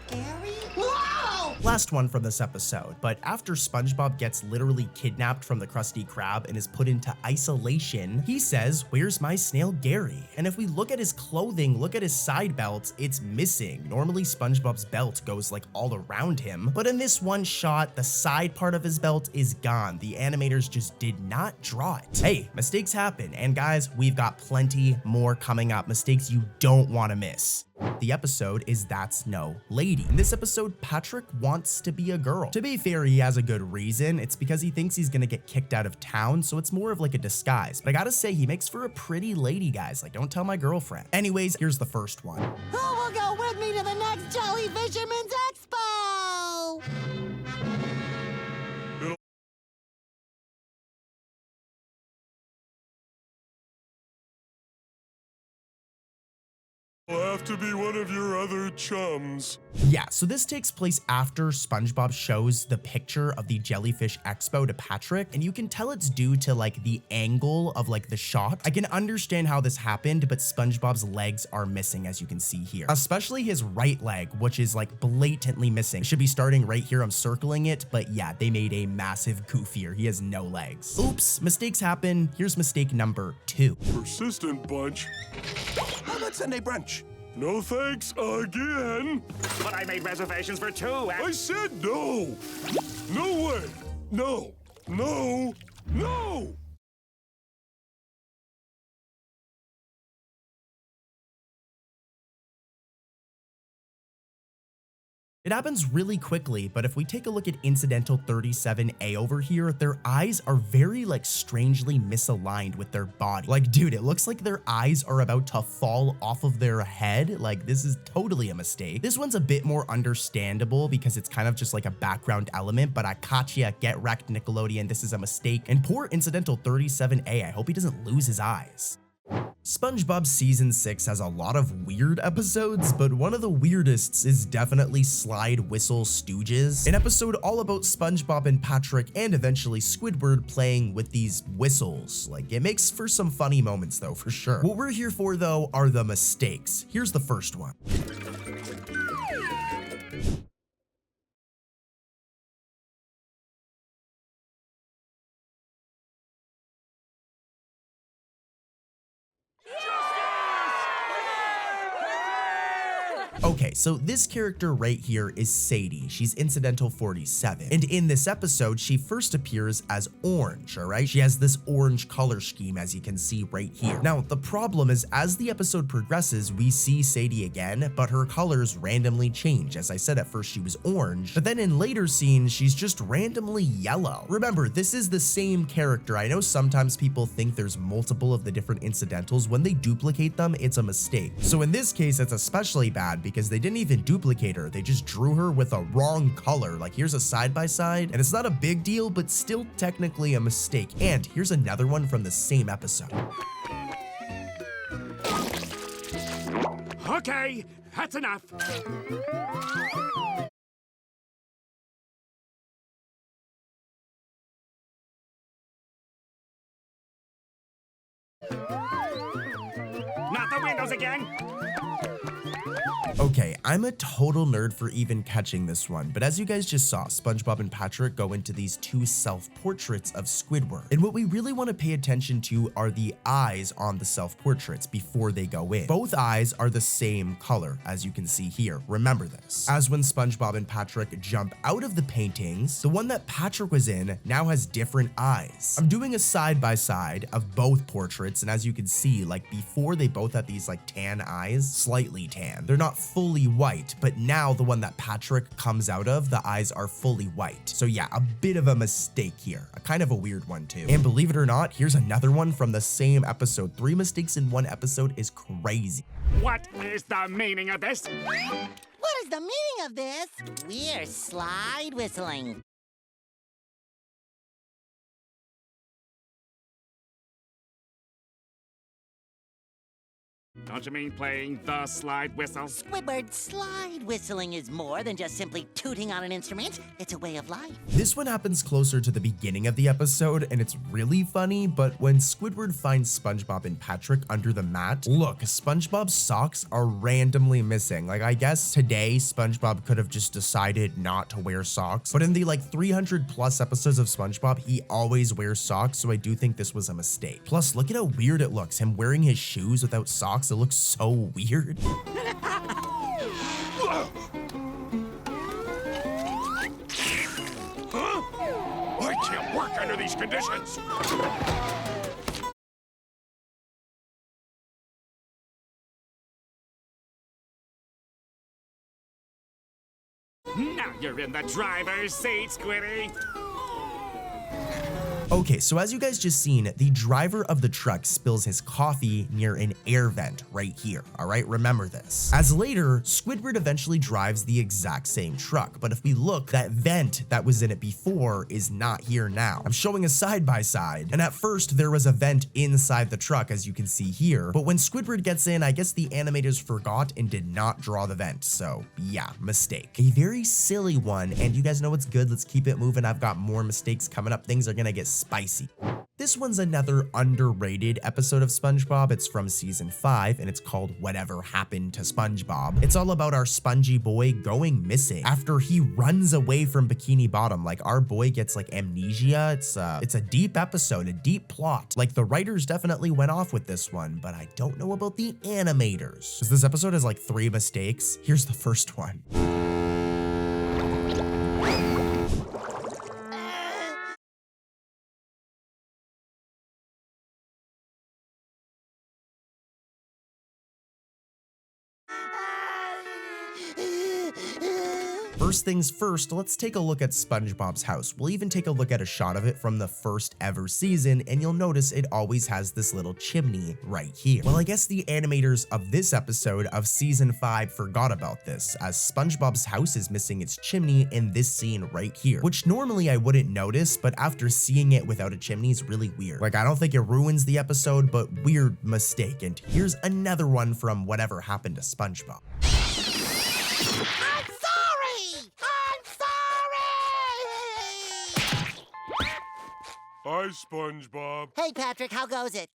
S1: Gary? Whoa!
S3: Last one from this episode, but after SpongeBob gets literally kidnapped from the Krusty Krab and is put into isolation, he says, "Where's my snail Gary?" And if we look at his clothing, look at his side belt, it's missing. Normally SpongeBob's belt goes like all around him, but in this one shot, the side part of his belt is gone. The animators just did not draw it. Hey, mistakes happen, and guys, we've got plenty more coming up, mistakes you don't want to miss. The episode is That's No Lady. In this episode, Patrick wants wants to be a girl. To be fair, he has a good reason. It's because he thinks he's gonna get kicked out of town, so it's more of like a disguise. But I gotta say, he makes for a pretty lady, guys. Like, don't tell my girlfriend. Anyways, here's the first one.
S1: Who will go with me to the next Jolly Fisherman's Expo?
S8: I'll have to be one of your other chums.
S3: Yeah, so this takes place after SpongeBob shows the picture of the Jellyfish Expo to Patrick, and you can tell it's due to like the angle of like the shot. I can understand how this happened, but SpongeBob's legs are missing, as you can see here, especially his right leg, which is like blatantly missing. It should be starting right here. I'm circling it, but yeah, they made a massive goof here. He has no legs. Oops, mistakes happen. Here's mistake number 2.
S8: Persistent bunch.
S11: How about Sunday brunch?
S8: No thanks again.
S4: But I made reservations for 2
S8: I said no. No way. No. No. No.
S3: It happens really quickly, but if we take a look at incidental 37A over here, their eyes are very like strangely misaligned with their body. Like, dude, it looks like their eyes are about to fall off of their head. Like, this is totally a mistake. This one's a bit more understandable because it's kind of just like a background element, but I caught ya, get wrecked, Nickelodeon. This is a mistake. And poor incidental 37A, I hope he doesn't lose his eyes. SpongeBob Season 6 has a lot of weird episodes, but one of the weirdest is definitely Slide Whistle Stooges, an episode all about SpongeBob and Patrick and eventually Squidward playing with these whistles. Like, it makes for some funny moments though, for sure. What we're here for though are the mistakes. Here's the first one. Okay, so this character right here is Sadie. She's incidental 47. And in this episode, she first appears as orange, all right? She has this orange color scheme, as you can see right here. Now, the problem is as the episode progresses, we see Sadie again, but her colors randomly change. As I said, at first she was orange, but then in later scenes, she's just randomly yellow. Remember, this is the same character. I know sometimes people think there's multiple of the different incidentals. When they duplicate them, it's a mistake. So in this case, it's especially bad because they didn't even duplicate her. They just drew her with a wrong color. Like, here's a side-by-side, and it's not a big deal, but still technically a mistake. And here's another one from the same episode.
S4: Okay, that's enough. Not the windows again.
S3: Okay, I'm a total nerd for even catching this one, but as you guys just saw, SpongeBob and Patrick go into these 2 self-portraits of Squidward. And what we really want to pay attention to are the eyes on the self-portraits before they go in. Both eyes are the same color, as you can see here. Remember this. As when SpongeBob and Patrick jump out of the paintings, the one that Patrick was in now has different eyes. I'm doing a side-by-side of both portraits, and as you can see, like before they both had these like tan eyes, slightly tan. They're not fully white, but now the one that Patrick comes out of, the eyes are fully white. So yeah, a bit of a mistake here, a kind of a weird one too. And believe it or not, here's another one from the same episode. 3 mistakes in one episode is crazy.
S4: What is the meaning of this?
S1: What is the meaning of this? We're slide whistling.
S4: Don't you mean playing the slide whistle?
S1: Squidward, slide whistling is more than just simply tooting on an instrument. It's a way of life.
S3: This one happens closer to the beginning of the episode, and it's really funny, but when Squidward finds SpongeBob and Patrick under the mat, look, SpongeBob's socks are randomly missing. Like, I guess today SpongeBob could have just decided not to wear socks, but in the like 300 plus episodes of SpongeBob, he always wears socks, so I do think this was a mistake. Plus, look at how weird it looks, him wearing his shoes without socks. It looks so weird.
S2: I can't work under these conditions.
S4: Now you're in the driver's seat, Squiddy.
S3: Okay, so as you guys just seen, the driver of the truck spills his coffee near an air vent right here, all right? Remember this. As later, Squidward eventually drives the exact same truck, but if we look, that vent that was in it before is not here now. I'm showing a side by side, and at first there was a vent inside the truck, as you can see here, but when Squidward gets in, I guess the animators forgot and did not draw the vent, so yeah, mistake. A very silly one, and you guys know what's good, let's keep it moving. I've got more mistakes coming up, things are gonna get spicy. This one's another underrated episode of SpongeBob. It's from season 5 and it's called Whatever Happened to SpongeBob. It's all about our spongy boy going missing after he runs away from Bikini Bottom. Like our boy gets like amnesia. It's a deep episode, a deep plot. Like the writers definitely went off with this one, but I don't know about the animators. Because this episode has like 3 mistakes. Here's the first one. First things first, let's take a look at SpongeBob's house. We'll even take a look at a shot of it from the first ever season, and you'll notice it always has this little chimney right here. Well, I guess the animators of this episode of season 5 forgot about this, as SpongeBob's house is missing its chimney in this scene right here, which normally I wouldn't notice, but after seeing it without a chimney is really weird. Like, I don't think it ruins the episode, but weird mistake. And here's another one from Whatever Happened to SpongeBob.
S8: Hi, SpongeBob.
S1: Hey, Patrick, how goes it?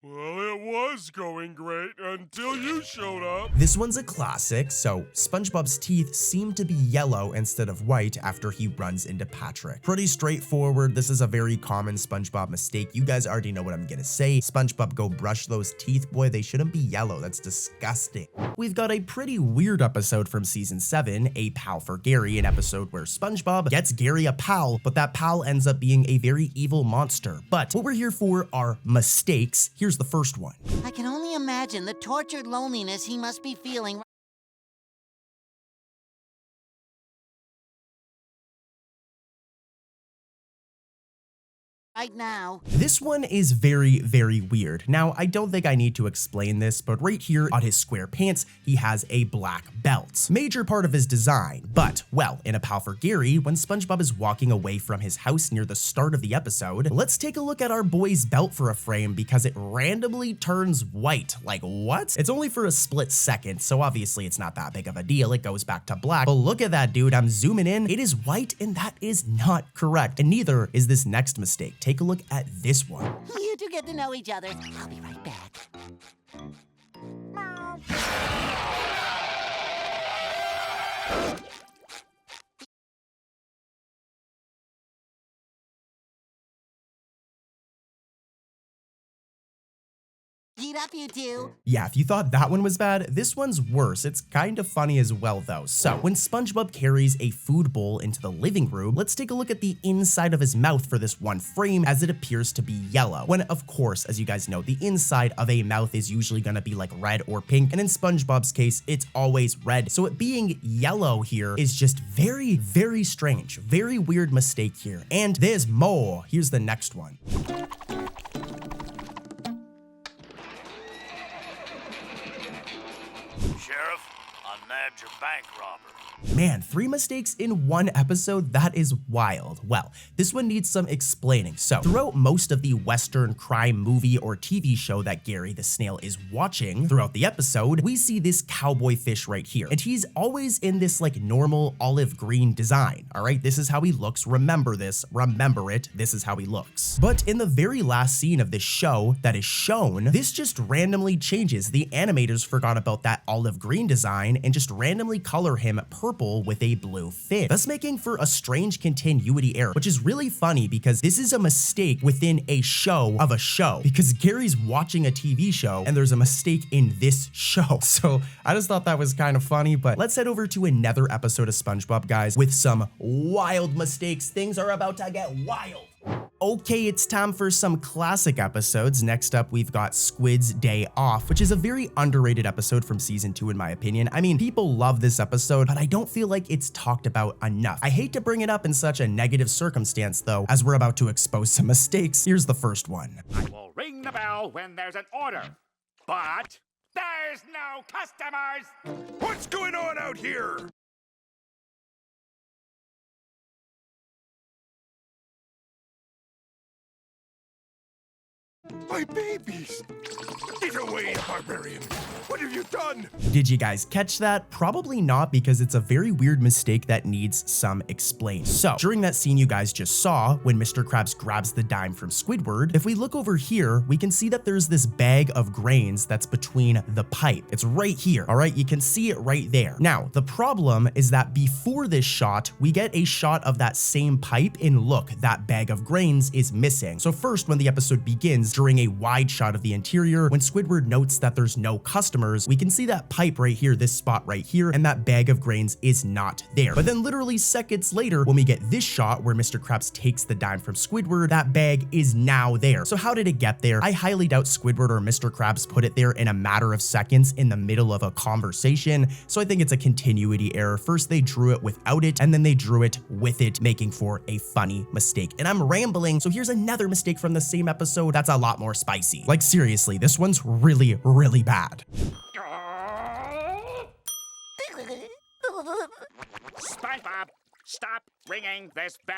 S8: Well, it was going great until you showed up.
S3: This one's a classic. So SpongeBob's teeth seem to be yellow instead of white after he runs into Patrick. Pretty straightforward. This is a very common SpongeBob mistake. You guys already know what I'm gonna say. SpongeBob, go brush those teeth, boy. They shouldn't be yellow. That's disgusting. We've got a pretty weird episode from season 7, A Pal for Gary, an episode where SpongeBob gets Gary a pal, but that pal ends up being a very evil monster. But what we're here for are mistakes. Here's the first one.
S1: I can only imagine the tortured loneliness he must be feeling right now.
S3: This one is very, very weird. Now, I don't think I need to explain this, but right here on his square pants, he has a black belt. Major part of his design, but, well, in A Pal for Gary, when SpongeBob is walking away from his house near the start of the episode, let's take a look at our boy's belt for a frame because it randomly turns white. Like, what? It's only for a split second, so obviously it's not that big of a deal. It goes back to black, but look at that, dude. I'm zooming in. It is white, and that is not correct, and neither is this next mistake. Take a look at this one.
S1: You two get to know each other. I'll be right back. Eat up, you two.
S3: Yeah, if you thought that one was bad, this one's worse. It's kind of funny as well, though. So, when SpongeBob carries a food bowl into the living room, let's take a look at the inside of his mouth for this one frame, as it appears to be yellow. When, of course, as you guys know, the inside of a mouth is usually gonna be like red or pink, and in SpongeBob's case, it's always red. So it being yellow here is just very, very strange. Very weird mistake here. And there's more. Here's the next one.
S13: Sheriff, I nabbed your bank robber.
S3: Man, 3 mistakes in one episode? That is wild. Well, this one needs some explaining. So, throughout most of the Western crime movie or TV show that Gary the Snail is watching, throughout the episode, we see this cowboy fish right here. And he's always in this like normal olive green design, all right? This is how he looks. Remember this, remember it. This is how he looks. But in the very last scene of this show that is shown, this just randomly changes. The animators forgot about that olive green design and just randomly color him purple with a blue fin, thus making for a strange continuity error, which is really funny because this is a mistake within a show of a show, because Gary's watching a TV show and there's a mistake in this show. So I just thought that was kind of funny, but let's head over to another episode of SpongeBob, guys, with some wild mistakes. Things are about to get wild. Okay, it's time for some classic episodes. Next up, we've got Squid's Day Off, which is a very underrated episode from season 2 in my opinion. I mean, people love this episode, but I don't feel like it's talked about enough. I hate to bring it up in such a negative circumstance though, as we're about to expose some mistakes. Here's the first one.
S4: I will ring the bell when there's an order, but there's no customers!
S11: What's going on out here? My babies! Get away, barbarian! What have you done?
S3: Did you guys catch that? Probably not, because it's a very weird mistake that needs some explained. So, during that scene you guys just saw, when Mr. Krabs grabs the dime from Squidward, if we look over here, we can see that there's this bag of grains that's between the pipe. It's right here, all right? You can see it right there. Now, the problem is that before this shot, we get a shot of that same pipe, and look, that bag of grains is missing. So first, when the episode begins, during a wide shot of the interior, when Squidward notes that there's no customers, we can see that pipe right here, this spot right here, and that bag of grains is not there. But then literally seconds later, when we get this shot where Mr. Krabs takes the dime from Squidward, that bag is now there. So how did it get there? I highly doubt Squidward or Mr. Krabs put it there in a matter of seconds in the middle of a conversation. So I think it's a continuity error. First they drew it without it, and then they drew it with it, making for a funny mistake. And I'm rambling, so here's another mistake from the same episode that's a lot more spicy. Like seriously, this one's really, really bad.
S4: SpongeBob, stop ringing this bell.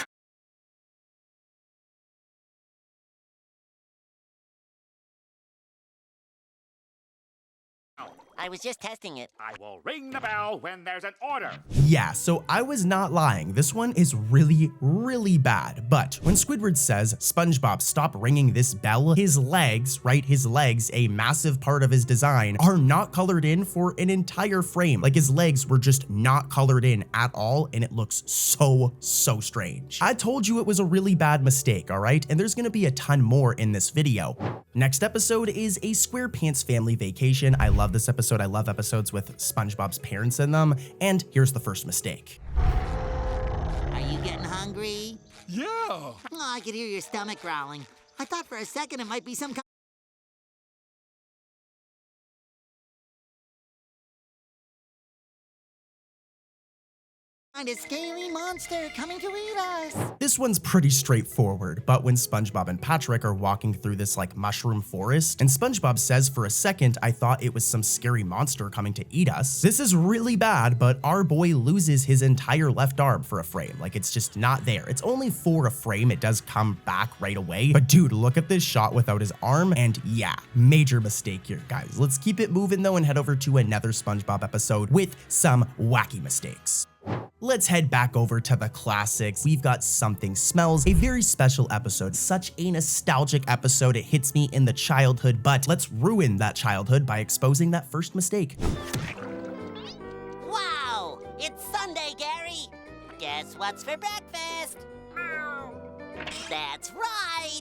S1: I was just testing it.
S4: I will ring the bell when there's an order.
S3: Yeah, so I was not lying. This one is really, really bad. But when Squidward says, SpongeBob, stop ringing this bell, his legs, right, his legs, a massive part of his design, are not colored in for an entire frame. Like his legs were just not colored in at all, and it looks so strange. I told you it was a really bad mistake, all right? And there's gonna be a ton more in this video. Next episode is a SquarePants family vacation. I love this episode. I love episodes with SpongeBob's parents in them. And here's the first mistake.
S1: Are you getting hungry?
S8: Yeah.
S1: Oh, I could hear your stomach growling. I thought for a second it might be some kind of scaly monster coming to eat us.
S3: This one's pretty straightforward, but when SpongeBob and Patrick are walking through this like mushroom forest, and SpongeBob says, for a second, I thought it was some scary monster coming to eat us. This is really bad, but our boy loses his entire left arm for a frame. Like it's just not there. It's only for a frame. It does come back right away. But dude, look at this shot without his arm. And yeah, major mistake here, guys. Let's keep it moving though and head over to another SpongeBob episode with some wacky mistakes. Let's head back over to the classics. We've got Something Smells, a very special episode, such a nostalgic episode. It hits me in the childhood, but let's ruin that childhood by exposing that first mistake.
S1: Wow, it's Sunday, Gary. Guess what's for breakfast? That's right.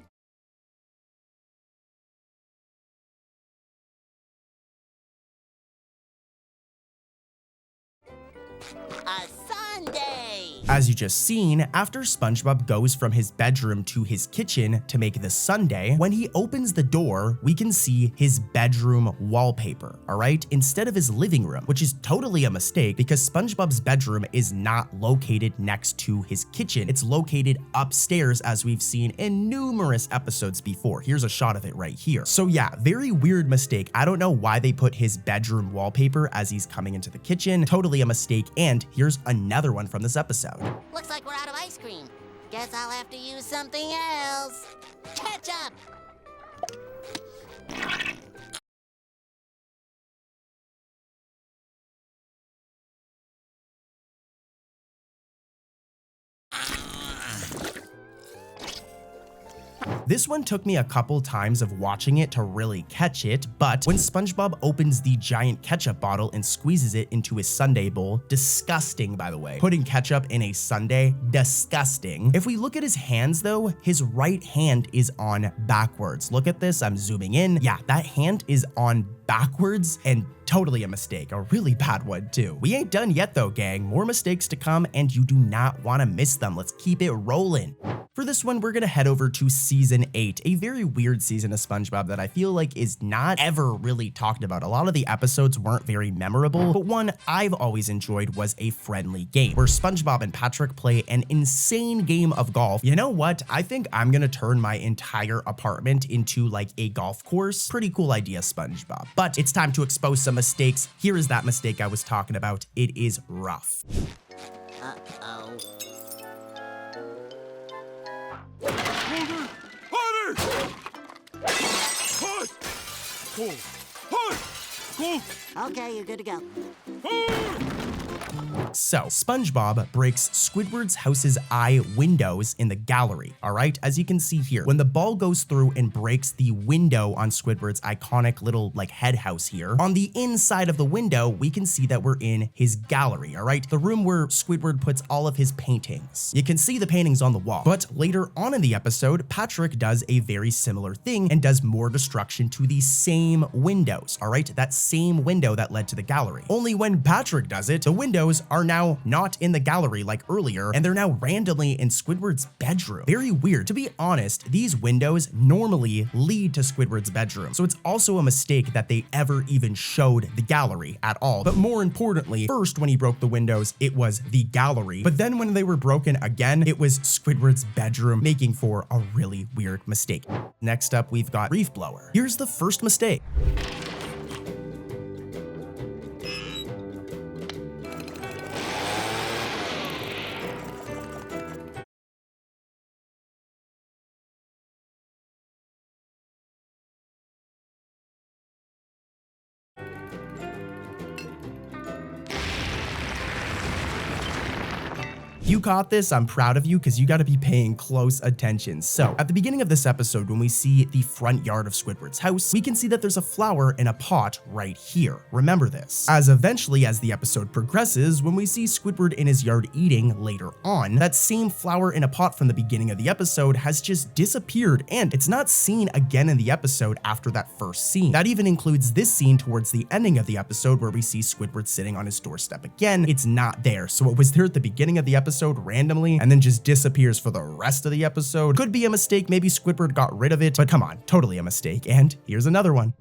S1: A Sunday!
S3: As you just seen, after SpongeBob goes from his bedroom to his kitchen to make the sundae, when he opens the door, we can see his bedroom wallpaper, all right? Instead of his living room, which is totally a mistake because SpongeBob's bedroom is not located next to his kitchen. It's located upstairs, as we've seen in numerous episodes before. Here's a shot of it right here. So yeah, very weird mistake. I don't know why they put his bedroom wallpaper as he's coming into the kitchen. Totally a mistake. And here's another one from this episode.
S1: Looks like we're out of ice cream. Guess I'll have to use something else. Ketchup!
S3: This one took me a couple times of watching it to really catch it, but when SpongeBob opens the giant ketchup bottle and squeezes it into his sundae bowl, disgusting by the way. Putting ketchup in a sundae, disgusting. If we look at his hands though, his right hand is on backwards. Look at this, I'm zooming in. Yeah, that hand is on backwards, and Totally a mistake, a really bad one too. We ain't done yet though, gang. More mistakes to come and you do not want to miss them. Let's keep it rolling. For this one, we're gonna head over to season 8, a very weird season of SpongeBob that I feel like is not ever really talked about. A lot of the episodes weren't very memorable, but one I've always enjoyed was a friendly game where SpongeBob and Patrick play an insane game of golf. You know what? I think I'm gonna turn my entire apartment into like a golf course. Pretty cool idea, SpongeBob. But it's time to expose some mistakes. Here is that mistake I was talking about. It is rough.
S1: Uh-oh. Okay, you're good to go.
S3: So, SpongeBob breaks Squidward's house's eye windows in the gallery, all right? As you can see here, when the ball goes through and breaks the window on Squidward's iconic little like head house here, on the inside of the window, we can see that we're in his gallery, all right? The room where Squidward puts all of his paintings. You can see the paintings on the wall, but later on in the episode, Patrick does a very similar thing and does more destruction to the same windows, all right? That same window that led to the gallery. Only when Patrick does it, the windows are now not in the gallery like earlier, and they're now randomly in Squidward's bedroom. Very weird. To be honest, these windows normally lead to Squidward's bedroom, so it's also a mistake that they ever even showed the gallery at all. But more importantly, first when he broke the windows, it was the gallery, but then when they were broken again, it was Squidward's bedroom, making for a really weird mistake. Next up, we've got Reef Blower. Here's the first mistake. You caught this, I'm proud of you because you got to be paying close attention. So at the beginning of this episode, when we see the front yard of Squidward's house, we can see that there's a flower in a pot right here. Remember this. As eventually as the episode progresses, when we see Squidward in his yard eating later on, that same flower in a pot from the beginning of the episode has just disappeared and it's not seen again in the episode after that first scene. That even includes this scene towards the ending of the episode where we see Squidward sitting on his doorstep again. It's not there. So it was there at the beginning of the episode randomly and then just disappears for the rest of the episode. Could be a mistake, maybe Squidward got rid of it, but come on, totally a mistake. And here's another one.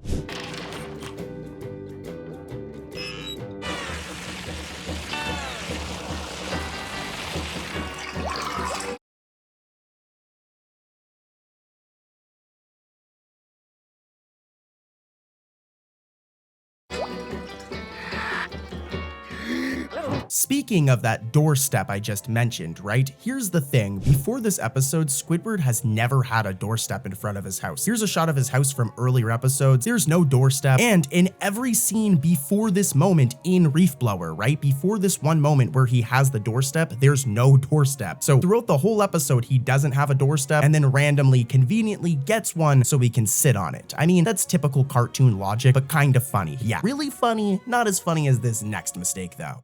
S3: Speaking of that doorstep I just mentioned, right? Here's the thing. Before this episode, Squidward has never had a doorstep in front of his house. Here's a shot of his house from earlier episodes. There's no doorstep. And in every scene before this moment in Reef Blower, right? Before this one moment where he has the doorstep, there's no doorstep. So throughout the whole episode, he doesn't have a doorstep and then randomly, conveniently gets one so he can sit on it. I mean, that's typical cartoon logic, but kind of funny. Yeah, really funny. Not as funny as this next mistake though.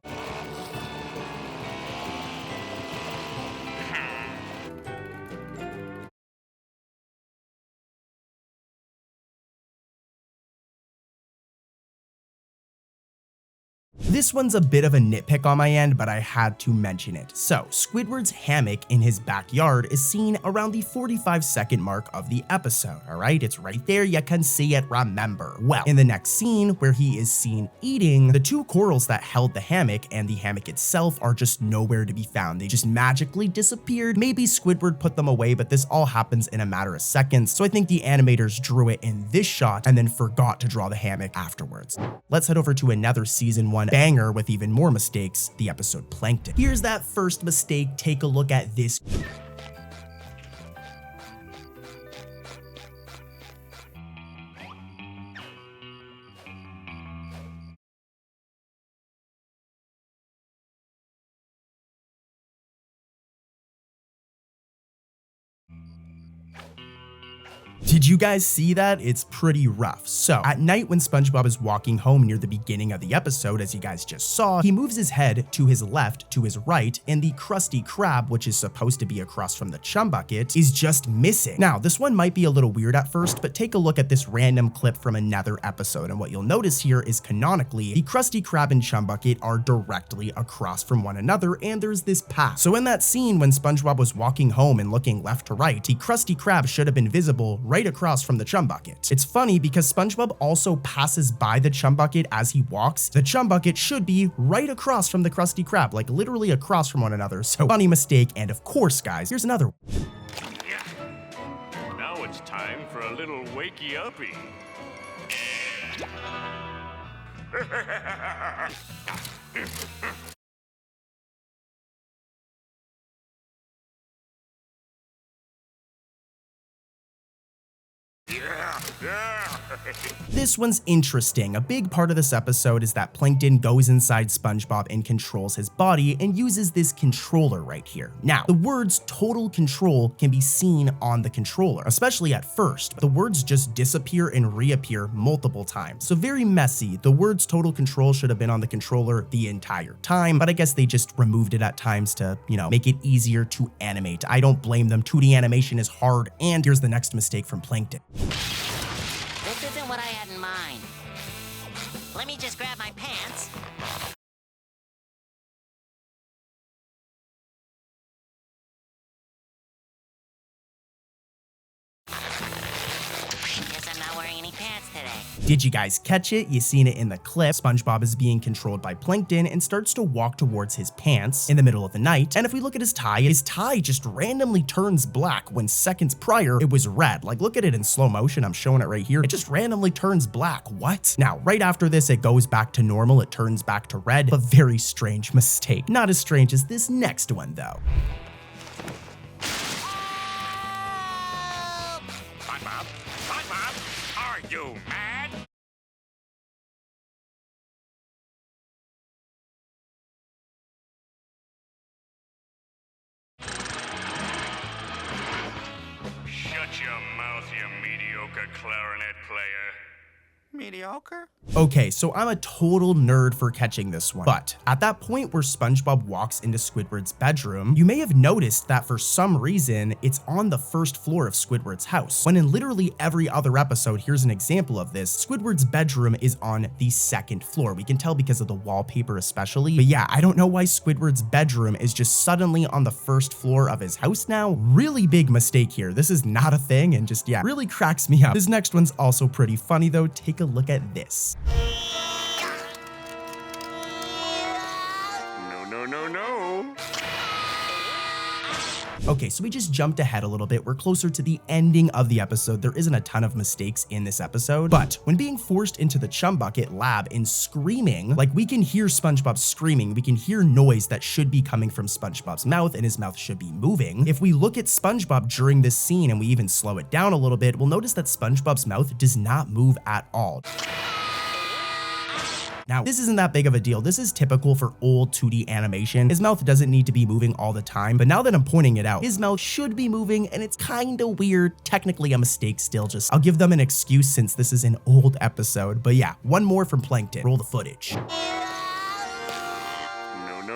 S3: This one's a bit of a nitpick on my end, but I had to mention it. So, Squidward's hammock in his backyard is seen around the 45-second mark of the episode, alright? It's right there, you can see it, remember. Well, in the next scene, where he is seen eating, the two corals that held the hammock and the hammock itself are just nowhere to be found. They just magically disappeared. Maybe Squidward put them away, but this all happens in a matter of seconds, so I think the animators drew it in this shot and then forgot to draw the hammock afterwards. Let's head over to another season 1 banger with even more mistakes, the episode Plankton. Here's that first mistake. Take a look at this. Did you guys see that? It's pretty rough. So at night when SpongeBob is walking home near the beginning of the episode, as you guys just saw, he moves his head to his left, to his right, and the Krusty Krab, which is supposed to be across from the chum bucket, is just missing. Now, this one might be a little weird at first, but take a look at this random clip from another episode, and what you'll notice here is canonically, the Krusty Krab and chum bucket are directly across from one another, and there's this path. So in that scene when SpongeBob was walking home and looking left to right, the Krusty Krab should have been visible right across from the chum bucket. It's funny because SpongeBob also passes by the chum bucket as he walks. The chum bucket should be right across from the Krusty Krab, like literally across from one another. So funny mistake. And of course, guys, here's another one.
S13: Now it's time for a little wakey uppy.
S3: This one's interesting. A big part of this episode is that Plankton goes inside SpongeBob and controls his body and uses this controller right here. Now, the words total control can be seen on the controller, especially at first. The words just disappear and reappear multiple times. So very messy. The words total control should have been on the controller the entire time, but I guess they just removed it at times to, make it easier to animate. I don't blame them. 2D animation is hard, and here's the next mistake from Plankton.
S1: This isn't what I had in mind. Let me just grab my pants. Guess I'm not wearing any pants today.
S3: Did you guys catch it? You seen it in the clip. SpongeBob is being controlled by Plankton and starts to walk towards his pants in the middle of the night. And if we look at his tie just randomly turns black when seconds prior it was red. Like, look at it in slow motion. I'm showing it right here. It just randomly turns black. What? Now, right after this, it goes back to normal. It turns back to red. But very strange mistake. Not as strange as this next one, though.
S4: SpongeBob, are you mad?
S13: Shut your mouth, you mediocre clarinet player.
S6: Mediocre?
S3: Okay, so I'm a total nerd for catching this one. But at that point where SpongeBob walks into Squidward's bedroom, you may have noticed that for some reason, it's on the first floor of Squidward's house. When in literally every other episode, here's an example of this, Squidward's bedroom is on the second floor. We can tell because of the wallpaper especially. But yeah, I don't know why Squidward's bedroom is just suddenly on the first floor of his house now. Really big mistake here. This is not a thing and just, yeah, really cracks me up. This next one's also pretty funny though. Take a look at this.
S13: No.
S3: Okay, so we just jumped ahead a little bit. We're closer to the ending of the episode. There isn't a ton of mistakes in this episode, but when being forced into the chum bucket lab and screaming, like we can hear SpongeBob screaming, we can hear noise that should be coming from SpongeBob's mouth and his mouth should be moving. If we look at SpongeBob during this scene and we even slow it down a little bit, we'll notice that SpongeBob's mouth does not move at all. Now, this isn't that big of a deal. This is typical for old 2D animation. His mouth doesn't need to be moving all the time, but now that I'm pointing it out, his mouth should be moving and it's kind of weird. Technically a mistake still, just I'll give them an excuse since this is an old episode. But yeah, one more from Plankton. Roll the footage.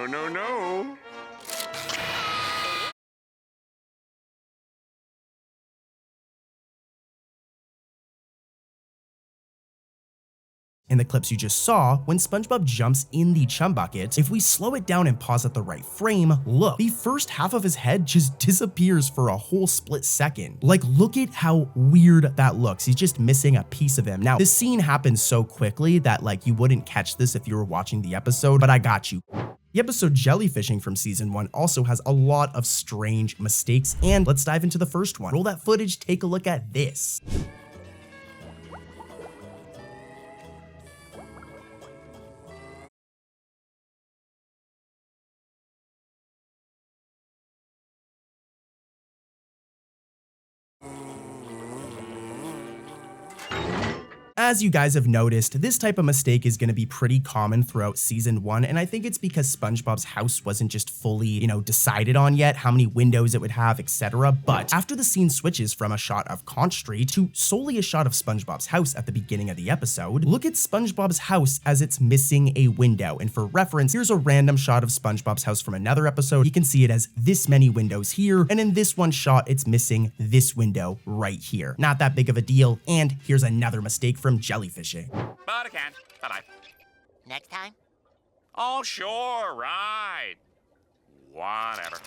S13: No.
S3: In the clips you just saw, when SpongeBob jumps in the chum bucket, if we slow it down and pause at the right frame, look, the first half of his head just disappears for a whole split second. Like, look at how weird that looks. He's just missing a piece of him. Now, this scene happens so quickly that like you wouldn't catch this if you were watching the episode, but I got you. The episode Jellyfishing from season 1 also has a lot of strange mistakes, and let's dive into the first one. Roll that footage, take a look at this. As you guys have noticed, this type of mistake is going to be pretty common throughout season 1, and I think it's because SpongeBob's house wasn't just fully, decided on yet, how many windows it would have, etc. But after the scene switches from a shot of Conch Street to solely a shot of SpongeBob's house at the beginning of the episode, look at SpongeBob's house as it's missing a window. And for reference, here's a random shot of SpongeBob's house from another episode. You can see it as this many windows here, and in this one shot, it's missing this window right here. Not that big of a deal, and here's another mistake from jellyfishing.
S4: But I can't. Bye-bye.
S1: Next time?
S4: Oh, sure, right. Whatever.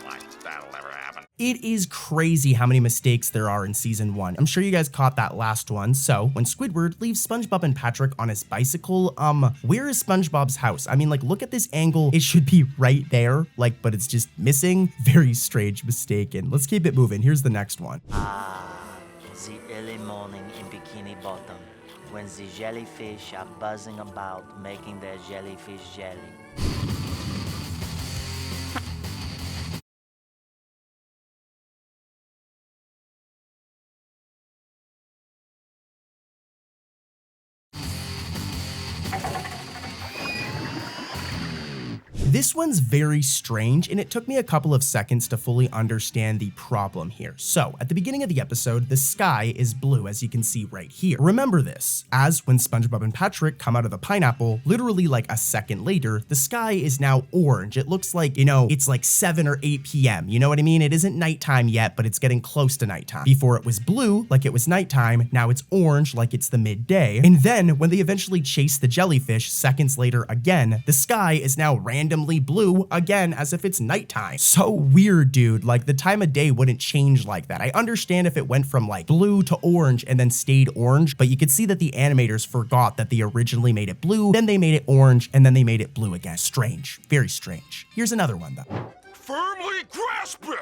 S4: Like that'll never happen.
S3: It is crazy how many mistakes there are in season 1. I'm sure you guys caught that last one. So when Squidward leaves SpongeBob and Patrick on his bicycle, where is SpongeBob's house? I mean, like, look at this angle. It should be right there, but it's just missing. Very strange mistake. And let's keep it moving. Here's the next one.
S14: The early morning in Bikini Bottom, when the jellyfish are buzzing about making their jellyfish jelly.
S3: This one's very strange, and it took me a couple of seconds to fully understand the problem here. So, at the beginning of the episode, the sky is blue, as you can see right here. Remember this, as when SpongeBob and Patrick come out of the pineapple, literally like a second later, the sky is now orange. It looks like, it's like 7 or 8 p.m. You know what I mean? It isn't nighttime yet, but it's getting close to nighttime. Before it was blue, like it was nighttime, now it's orange, like it's the midday. And then, when they eventually chase the jellyfish, seconds later again, the sky is now randomly blue again, as if it's nighttime. So weird, dude. Like, the time of day wouldn't change like that. I understand if it went from like blue to orange and then stayed orange, but you could see that the animators forgot that they originally made it blue, then they made it orange, and then they made it blue again. Strange. Very strange. Here's another one though.
S11: Firmly grasp it!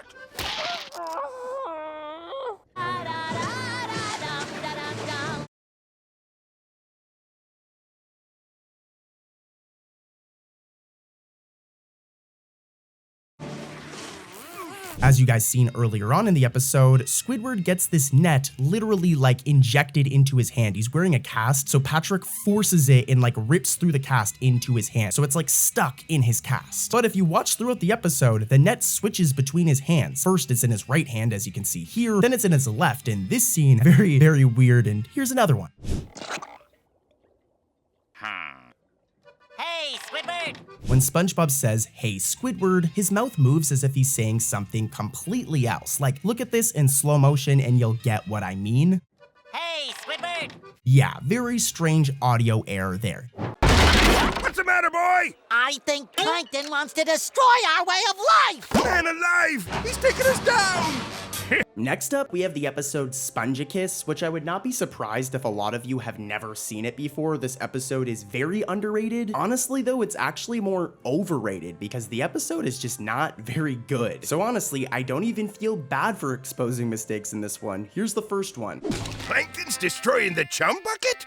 S3: As you guys seen earlier on in the episode, Squidward gets this net literally like injected into his hand. He's wearing a cast, so Patrick forces it and like rips through the cast into his hand. So it's like stuck in his cast. But if you watch throughout the episode, the net switches between his hands. First it's in his right hand, as you can see here, then it's in his left. In this scene, very, very weird. And here's another one.
S1: Hey, Squidward!
S3: When SpongeBob says, "Hey, Squidward," his mouth moves as if he's saying something completely else. Like, look at this in slow motion and you'll get what I mean.
S1: Hey, Squidward!
S3: Yeah, very strange audio error there.
S11: What's the matter, boy?
S1: I think Plankton wants to destroy our way of life!
S11: Man alive! He's taking us down!
S3: Next up, we have the episode Spongekiss, which I would not be surprised if a lot of you have never seen it before. This episode is very underrated. Honestly, though, it's actually more overrated because the episode is just not very good. So honestly, I don't even feel bad for exposing mistakes in this one. Here's the first one.
S11: Plankton's destroying the chum bucket?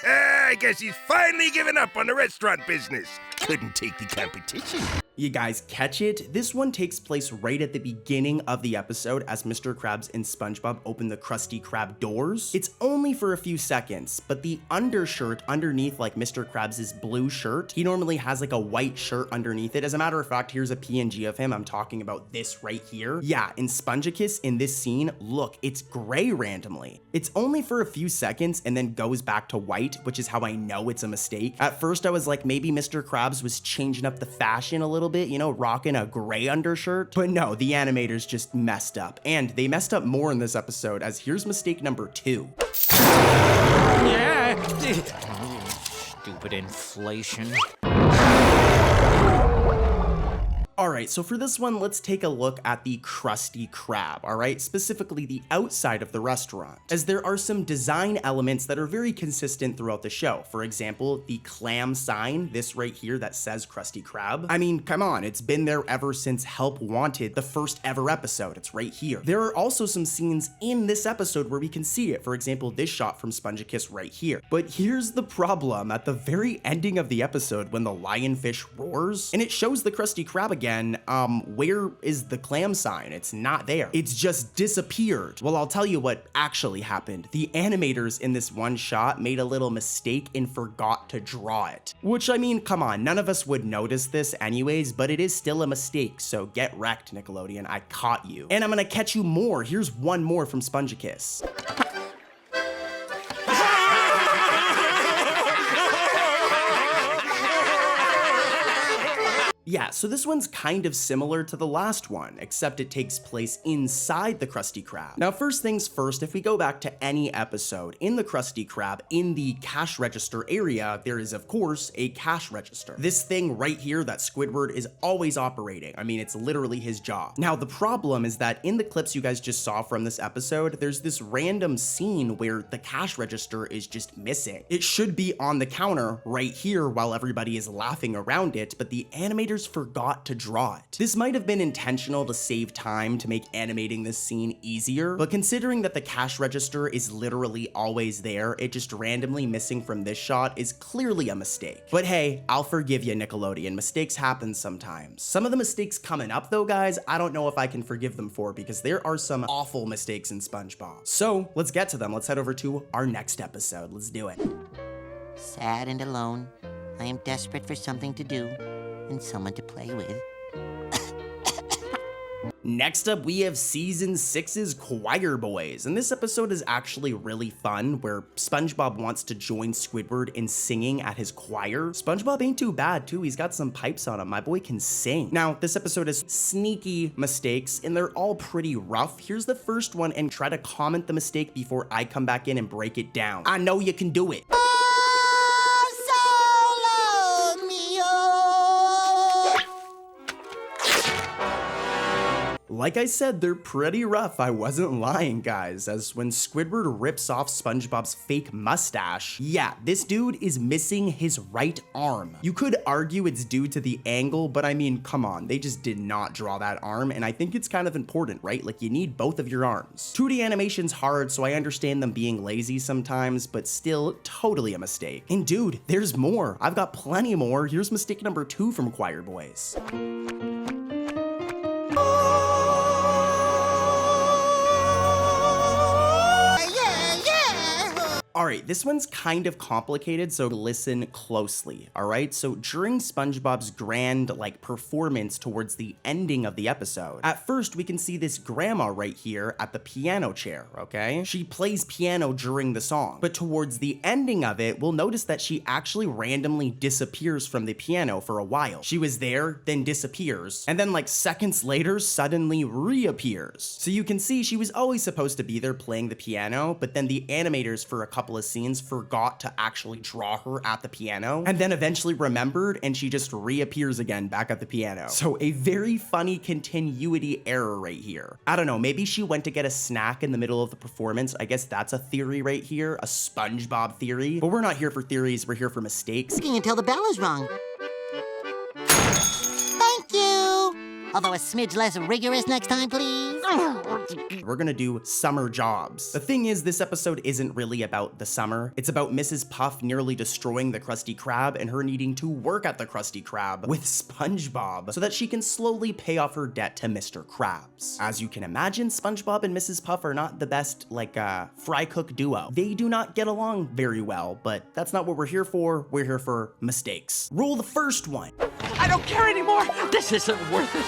S11: I guess he's finally given up on the restaurant business. Couldn't take the competition.
S3: You guys catch it? This one takes place right at the beginning of the episode as Mr. Krabs and SpongeBob open the Krusty Krab doors. It's only for a few seconds, but the undershirt underneath like Mr. Krabs' blue shirt, he normally has like a white shirt underneath it. As a matter of fact, here's a PNG of him. I'm talking about this right here. Yeah, in Spongekiss in this scene, look, it's gray randomly. It's only for a few seconds and then goes back to white, which is how I know it's a mistake. At first I was like, maybe Mr. Krabs was changing up the fashion a little bit, rocking a gray undershirt. But no, the animators just messed up. And they messed up more in this episode, as here's mistake number 2.
S6: Yeah. Stupid inflation.
S3: Alright, so for this one, let's take a look at the Krusty Krab, alright? Specifically the outside of the restaurant, as there are some design elements that are very consistent throughout the show. For example, the clam sign, this right here that says Krusty Krab. I mean, come on, it's been there ever since Help Wanted, the first ever episode. It's right here. There are also some scenes in this episode where we can see it. For example, this shot from Spongekiss right here. But here's the problem. At the very ending of the episode, when the lionfish roars, and it shows the Krusty Krab again, again, where is the clam sign? It's not there. It's just disappeared. Well, I'll tell you what actually happened. The animators in this one shot made a little mistake and forgot to draw it. Which, I mean, come on, none of us would notice this anyways, but it is still a mistake, so get wrecked, Nickelodeon. I caught you. And I'm gonna catch you more. Here's one more from Spongekiss. Yeah, so this one's kind of similar to the last one, except it takes place inside the Krusty Krab. Now, first things first, if we go back to any episode, in the Krusty Krab, in the cash register area, there is, of course, a cash register. This thing right here that Squidward is always operating. I mean, it's literally his job. Now, the problem is that in the clips you guys just saw from this episode, there's this random scene where the cash register is just missing. It should be on the counter right here while everybody is laughing around it, but the animators forgot to draw it. This might have been intentional to save time to make animating this scene easier, but considering that the cash register is literally always there, it just randomly missing from this shot is clearly a mistake. But hey, I'll forgive you, Nickelodeon. Mistakes happen sometimes. Some of the mistakes coming up though, guys, I don't know if I can forgive them for, because there are some awful mistakes in SpongeBob. So let's get to them. Let's head over to our next episode. Let's do it.
S1: Sad and alone, I am desperate for something to do and someone to play with.
S3: Next up, we have Season 6's Choir Boys, and this episode is actually really fun, where SpongeBob wants to join Squidward in singing at his choir. SpongeBob ain't too bad, too. He's got some pipes on him. My boy can sing. Now, this episode has sneaky mistakes, and they're all pretty rough. Here's the first one, and try to comment the mistake before I come back in and break it down. I know you can do it. Like I said, they're pretty rough. I wasn't lying, guys, as when Squidward rips off SpongeBob's fake mustache, yeah, this dude is missing his right arm. You could argue it's due to the angle, but I mean, come on, they just did not draw that arm, and I think it's kind of important, right? Like, you need both of your arms. 2D animation's hard, so I understand them being lazy sometimes, but still totally a mistake. And dude, there's more. I've got plenty more. Here's mistake number 2 from Choir Boys. Alright, this one's kind of complicated, so listen closely, alright? So during SpongeBob's grand, performance towards the ending of the episode, at first we can see this grandma right here at the piano chair, okay? She plays piano during the song, but towards the ending of it, we'll notice that she actually randomly disappears from the piano for a while. She was there, then disappears, and then seconds later, suddenly reappears. So you can see she was always supposed to be there playing the piano, but then the animators for a couple of scenes forgot to actually draw her at the piano, and then eventually remembered, and she just reappears again back at the piano. So a very funny continuity error right here. I don't know, maybe she went to get a snack in the middle of the performance. I guess that's a theory right here, a SpongeBob theory. But we're not here for theories, we're here for mistakes.
S1: Until the bell is rung. Thank you! Although a smidge less rigorous next time, please.
S3: We're gonna do summer jobs. The thing is, this episode isn't really about the summer. It's about Mrs. Puff nearly destroying the Krusty Krab and her needing to work at the Krusty Krab with SpongeBob so that she can slowly pay off her debt to Mr. Krabs. As you can imagine, SpongeBob and Mrs. Puff are not the best, fry cook duo. They do not get along very well, but that's not what we're here for. We're here for mistakes. Roll the first one.
S5: I don't care anymore. This isn't worth it.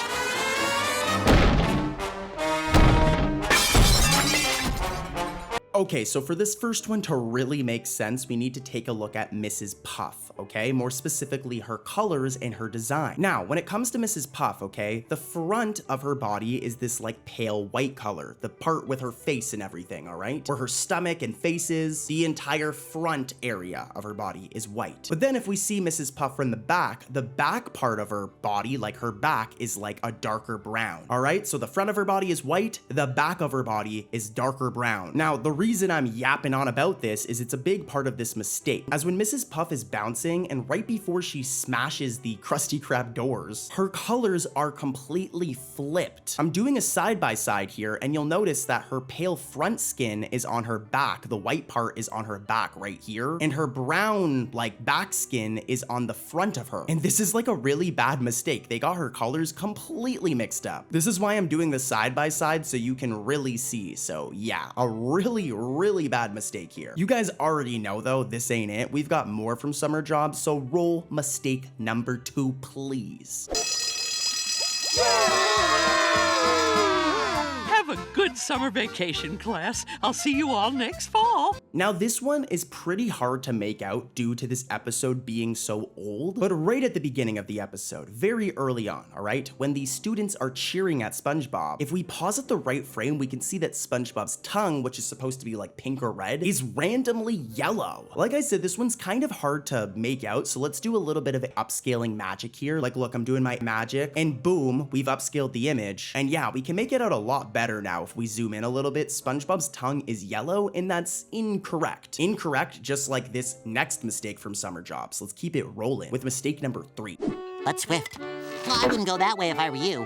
S3: Okay, so for this first one to really make sense, we need to take a look at Mrs. Puff, okay? More specifically, her colors and her design. Now, when it comes to Mrs. Puff, okay, the front of her body is this pale white color, the part with her face and everything, all right? Where her stomach and face is, the entire front area of her body is white. But then if we see Mrs. Puff from the back part of her body, her back, is a darker brown, all right? So the front of her body is white, the back of her body is darker brown. Now, the reason reason I'm yapping on about this is it's a big part of this mistake, as when Mrs. Puff is bouncing and right before she smashes the Krusty Krab doors, her colors are completely flipped. I'm doing a side-by-side here, and you'll notice that her pale front skin is on her back, the white part is on her back right here, and her brown, like, back skin is on the front of her. And this is like a really bad mistake. They got her colors completely mixed up. This is why I'm doing the side-by-side so you can really see. So yeah, a really bad mistake here. You guys already know though, this ain't it. We've got more from Summer Jobs, so roll mistake number 2, please.
S5: Have a good summer vacation, class. I'll see you all next fall.
S3: Now this one is pretty hard to make out due to this episode being so old, but right at the beginning of the episode, very early on, all right, when the students are cheering at SpongeBob, if we pause at the right frame, we can see that SpongeBob's tongue, which is supposed to be like pink or red, is randomly yellow. Like I said, this one's kind of hard to make out, so let's do a little bit of upscaling magic here. Like, look, I'm doing my magic, and boom, we've upscaled the image. And yeah, we can make it out a lot better now if we zoom in a little bit. SpongeBob's tongue is yellow, and that's incorrect. Incorrect, just like this next mistake from Summer Jobs. Let's keep it rolling with mistake number 3.
S1: Let's Swift. Well, I wouldn't go that way if I were you.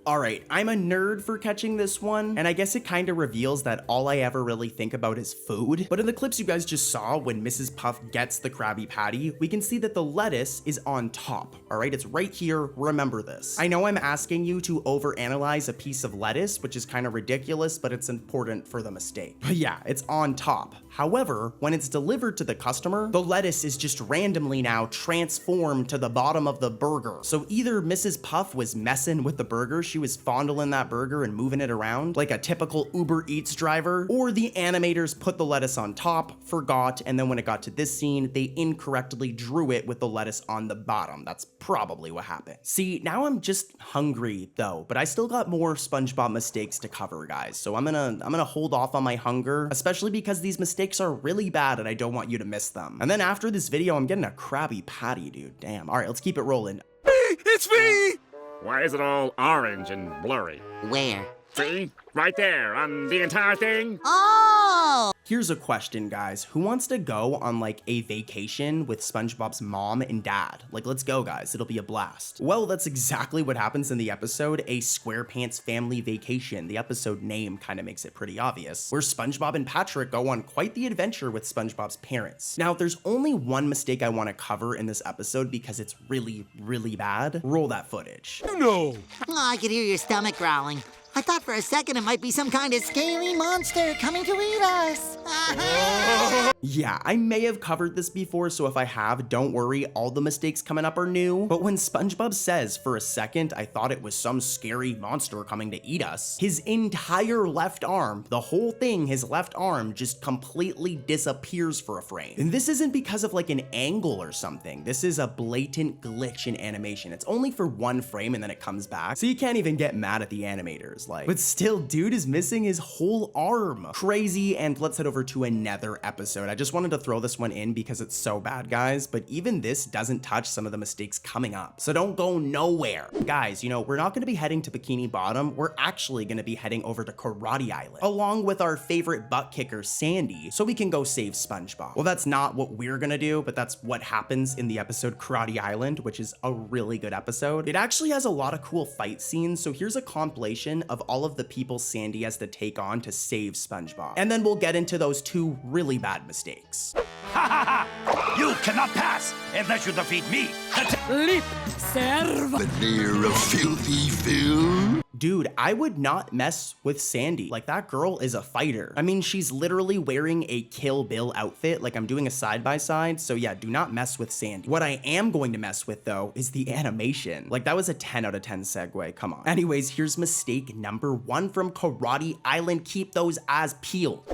S3: All right, I'm a nerd for catching this one, and I guess it kind of reveals that all I ever really think about is food. But in the clips you guys just saw, when Mrs. Puff gets the Krabby Patty, we can see that the lettuce is on top, all right? It's right here, remember this. I know I'm asking you to overanalyze a piece of lettuce, which is kind of ridiculous, but it's important for the mistake. But yeah, it's on top. However, when it's delivered to the customer, the lettuce is just randomly now transformed to the bottom of the burger. So either Mrs. Puff was messing with the burger, she was fondling that burger and moving it around like a typical Uber Eats driver, or the animators put the lettuce on top, forgot, and then when it got to this scene, they incorrectly drew it with the lettuce on the bottom. That's probably what happened. See, now I'm just hungry though, but I still got more SpongeBob mistakes to cover, guys. So I'm gonna hold off on my hunger, especially because these mistakes are really bad and I don't want you to miss them. And then after this video, I'm getting a Krabby Patty, dude. Damn. All right, let's keep it rolling.
S11: It's me!
S4: Why is it all orange and blurry?
S1: Where?
S4: See? Right there, on the entire thing?
S1: Oh!
S3: Here's a question, guys. Who wants to go on like a vacation with SpongeBob's mom and dad? Like, let's go, guys. It'll be a blast. Well, that's exactly what happens in the episode, A SquarePants Family Vacation. The episode name kind of makes it pretty obvious, where SpongeBob and Patrick go on quite the adventure with SpongeBob's parents. Now, there's only one mistake I want to cover in this episode because it's really bad. Roll that footage.
S11: No!
S1: Oh, I could hear your stomach growling. I thought for a second it might be some kind of scaly monster coming to eat us.
S3: Yeah, I may have covered this before, so if I have, don't worry, all the mistakes coming up are new. But when SpongeBob says, for a second, I thought it was some scary monster coming to eat us, his entire left arm, the whole thing, his left arm just completely disappears for a frame. And this isn't because of like an angle or something. This is a blatant glitch in animation. It's only for one frame and then it comes back. So you can't even get mad at the animators. Like, but still, dude is missing his whole arm. Crazy. And let's head over to another episode. I just wanted to throw this one in because it's so bad, guys, but even this doesn't touch some of the mistakes coming up. So don't go nowhere. Guys, you know, we're not gonna be heading to Bikini Bottom. We're actually gonna be heading over to Karate Island, along with our favorite butt kicker, Sandy, so we can go save SpongeBob. Well, that's not what we're gonna do, but that's what happens in the episode Karate Island, which is a really good episode. It actually has a lot of cool fight scenes, so here's a compilation of all of the people Sandy has to take on to save SpongeBob. And then we'll get into those 2 really bad mistakes.
S6: Ha ha ha! You cannot pass unless you defeat me.
S5: Leap, serve.
S8: The lair of filthy Phil.
S3: Dude, I would not mess with Sandy. Like, that girl is a fighter. I mean, she's literally wearing a Kill Bill outfit. Like, I'm doing a side-by-side. So yeah, do not mess with Sandy. What I am going to mess with, though, is the animation. Like, that was a 10 out of 10 segue. Come on. Anyways, here's mistake number 1 from Karate Island. Keep those eyes peeled.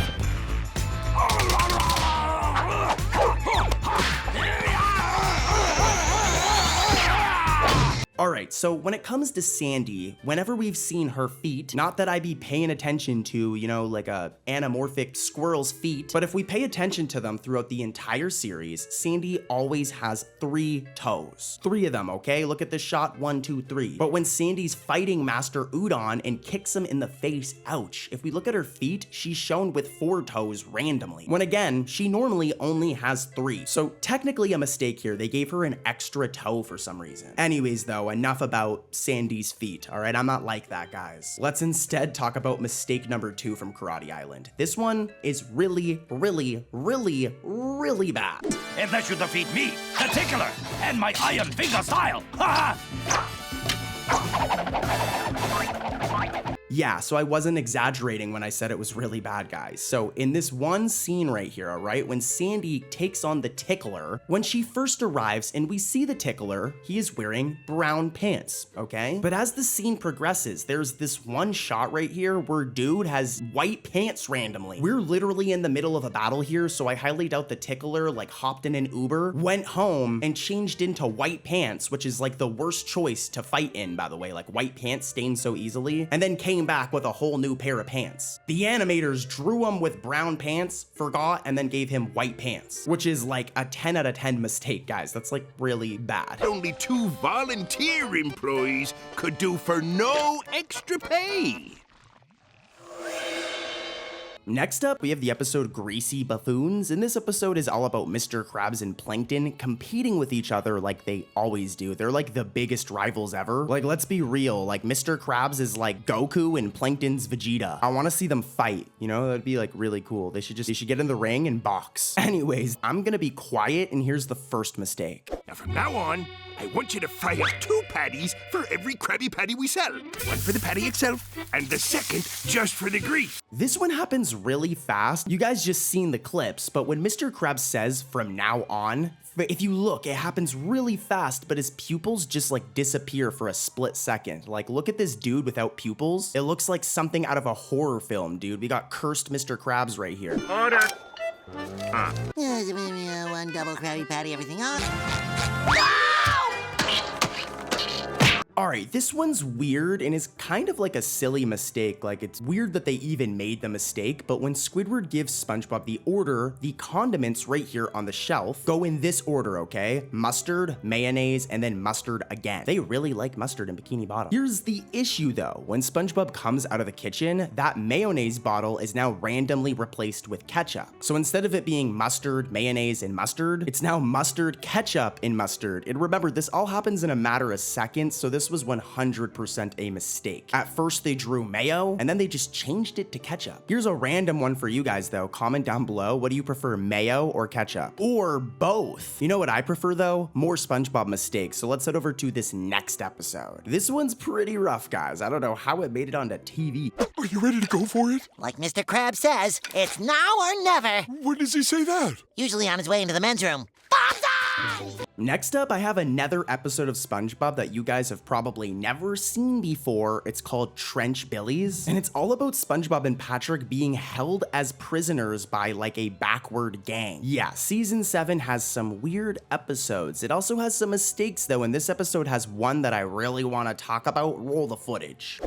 S3: All right, right, so when it comes to Sandy, whenever we've seen her feet, not that I be paying attention to, you know, like a anamorphic squirrel's feet, but if we pay attention to them throughout the entire series, Sandy always has 3 toes. 3 of them, okay? Look at this shot, 1, 2, 3. But when Sandy's fighting Master Udon and kicks him in the face, ouch. If we look at her feet, she's shown with 4 toes randomly, when again, she normally only has 3. So technically a mistake here. They gave her an extra toe for some reason. Anyways though, enough about Sandy's feet, all right? I'm not like that, guys. Let's instead talk about mistake number 2 from Karate Island. This one is really bad.
S2: Unless you defeat me, the Tickler, and my iron finger style. Ha
S3: Yeah, so I wasn't exaggerating when I said it was really bad, guys. So in this one scene right here, all right, when Sandy takes on the Tickler, when she first arrives and we see the Tickler, he is wearing brown pants, okay? But as the scene progresses, there's this one shot right here where dude has white pants randomly. We're literally in the middle of a battle here, so I highly doubt the Tickler like hopped in an Uber, went home, and changed into white pants, which is like the worst choice to fight in, by the way. Like white pants stain so easily, and then came back with a whole new pair of pants. The animators drew him with brown pants, forgot, and then gave him white pants, which is like a 10 out of 10 mistake, guys. That's like really bad.
S11: Only 2 volunteer employees could do for no extra pay.
S3: Next up, we have the episode Greasy Buffoons, and this episode is all about Mr. Krabs and Plankton competing with each other like they always do. They're like the biggest rivals ever. Like, let's be real, like Mr. Krabs is like Goku and Plankton's Vegeta. I want to see them fight, you know, that'd be like really cool. They should get in the ring and box. Anyways, I'm gonna be quiet, and here's the first mistake.
S11: Now from now on, I want you to fry up 2 patties for every Krabby Patty we sell. 1 for the patty itself, and the second just for the grease.
S3: This one happens really fast. You guys just seen the clips, but when Mr. Krabs says from now on, if you look, it happens really fast, but his pupils just like disappear for a split second. Like, look at this dude without pupils. It looks like something out of a horror film, dude. We got cursed Mr. Krabs right here.
S4: Order.
S1: 1 double Krabby Patty, everything on.
S3: All right, this one's weird and is kind of like a silly mistake. Like, it's weird that they even made the mistake, but when Squidward gives SpongeBob the order, the condiments right here on the shelf go in this order, okay? Mustard, mayonnaise, and then mustard again. They really like mustard in Bikini Bottom. Here's the issue though. When SpongeBob comes out of the kitchen, that mayonnaise bottle is now randomly replaced with ketchup. So instead of it being mustard, mayonnaise, and mustard, it's now mustard, ketchup, and mustard. And remember, this all happens in a matter of seconds, so this was 100% a mistake. At first they drew mayo, and then they just changed it to ketchup. Here's a random one for you guys though. Comment down below, what do you prefer, mayo or ketchup? Or both? You know what I prefer though? More SpongeBob mistakes. So let's head over to this next episode. This one's pretty rough, guys. I don't know how it made it onto TV.
S8: Are you ready to go for it?
S1: Like Mr. Krabs says, it's now or never.
S8: When does he say that?
S1: Usually on his way into the men's room.
S3: Next up, I have another episode of SpongeBob that you guys have probably never seen before. It's called Trench Billies, and it's all about SpongeBob and Patrick being held as prisoners by like a backward gang. Yeah, season 7 has some weird episodes. It also has some mistakes though, and this episode has one that I really want to talk about. Roll the footage.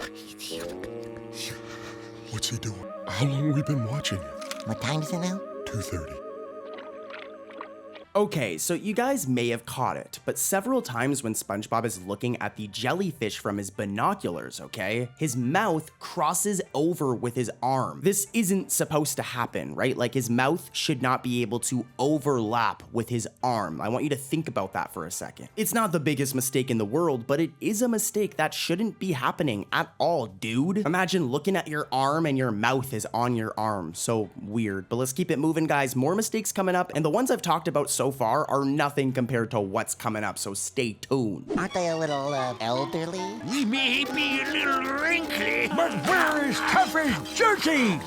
S8: What's he doing? How long have we been watching it?
S1: What time is it now?
S8: 2:30.
S3: Okay, so you guys may have caught it, but several times when SpongeBob is looking at the jellyfish from his binoculars, okay, his mouth crosses over with his arm. This isn't supposed to happen, right? Like, his mouth should not be able to overlap with his arm. I want you to think about that for a second. It's not the biggest mistake in the world, but it is a mistake that shouldn't be happening at all, dude. Imagine looking at your arm and your mouth is on your arm. So weird, but let's keep it moving, guys. More mistakes coming up, and the ones I've talked about so far are nothing compared to what's coming up, so stay tuned.
S1: Aren't they a little, elderly?
S11: We may be a little wrinkly,
S6: But where is Tuffy's jerky?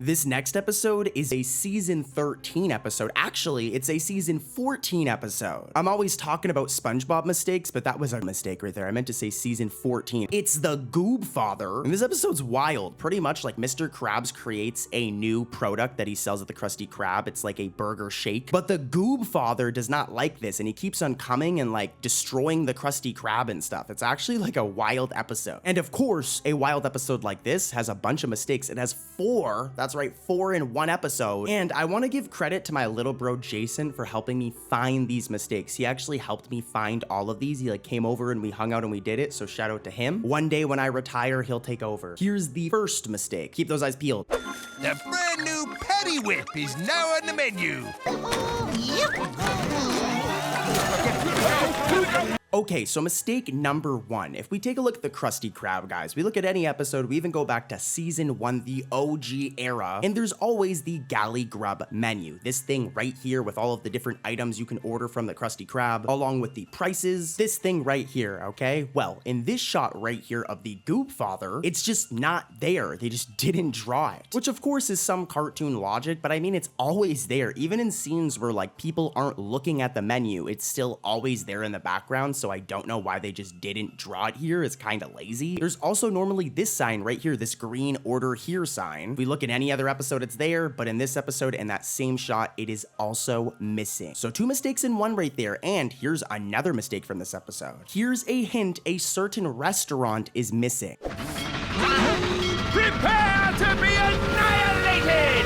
S3: This next episode is a season 13 episode. Actually, it's a season 14 episode. I'm always talking about SpongeBob mistakes, but that was a mistake right there. I meant to say season 14. It's the Goob Father. And this episode's wild. Pretty much like Mr. Krabs creates a new product that he sells at the Krusty Krab. It's like a burger shake. But the Goob Father does not like this, and he keeps on coming and like destroying the Krusty Krab and stuff. It's actually like a wild episode. And of course, a wild episode like this has a bunch of mistakes. It has 4, that's right, 4 in one episode. And I want to give credit to my little bro Jason for helping me find these mistakes. He actually helped me find all of these. He like came over and we hung out and we did it, so shout out to him. One day when I retire, he'll take over. Here's the first mistake. Keep those eyes peeled.
S11: The brand new Patty Whip is now on the menu.
S3: Okay, so mistake number 1. If we take a look at the Krusty Krab, guys, we look at any episode, we even go back to season 1, the OG era, and there's always the Galley Grub menu. This thing right here with all of the different items you can order from the Krusty Krab, along with the prices. This thing right here, okay? Well, in this shot right here of the Goob Father, it's just not there. They just didn't draw it, which of course is some cartoon logic, but I mean, it's always there. Even in scenes where like people aren't looking at the menu, it's still always there in the background. So I don't know why they just didn't draw it here. It's kind of lazy. There's also normally this sign right here, this green order here sign. If we look at any other episode, it's there, but in this episode, in that same shot, it is also missing. So 2 mistakes in one right there. And here's another mistake from this episode. Here's a hint, a certain restaurant is missing.
S2: Prepare to be annihilated!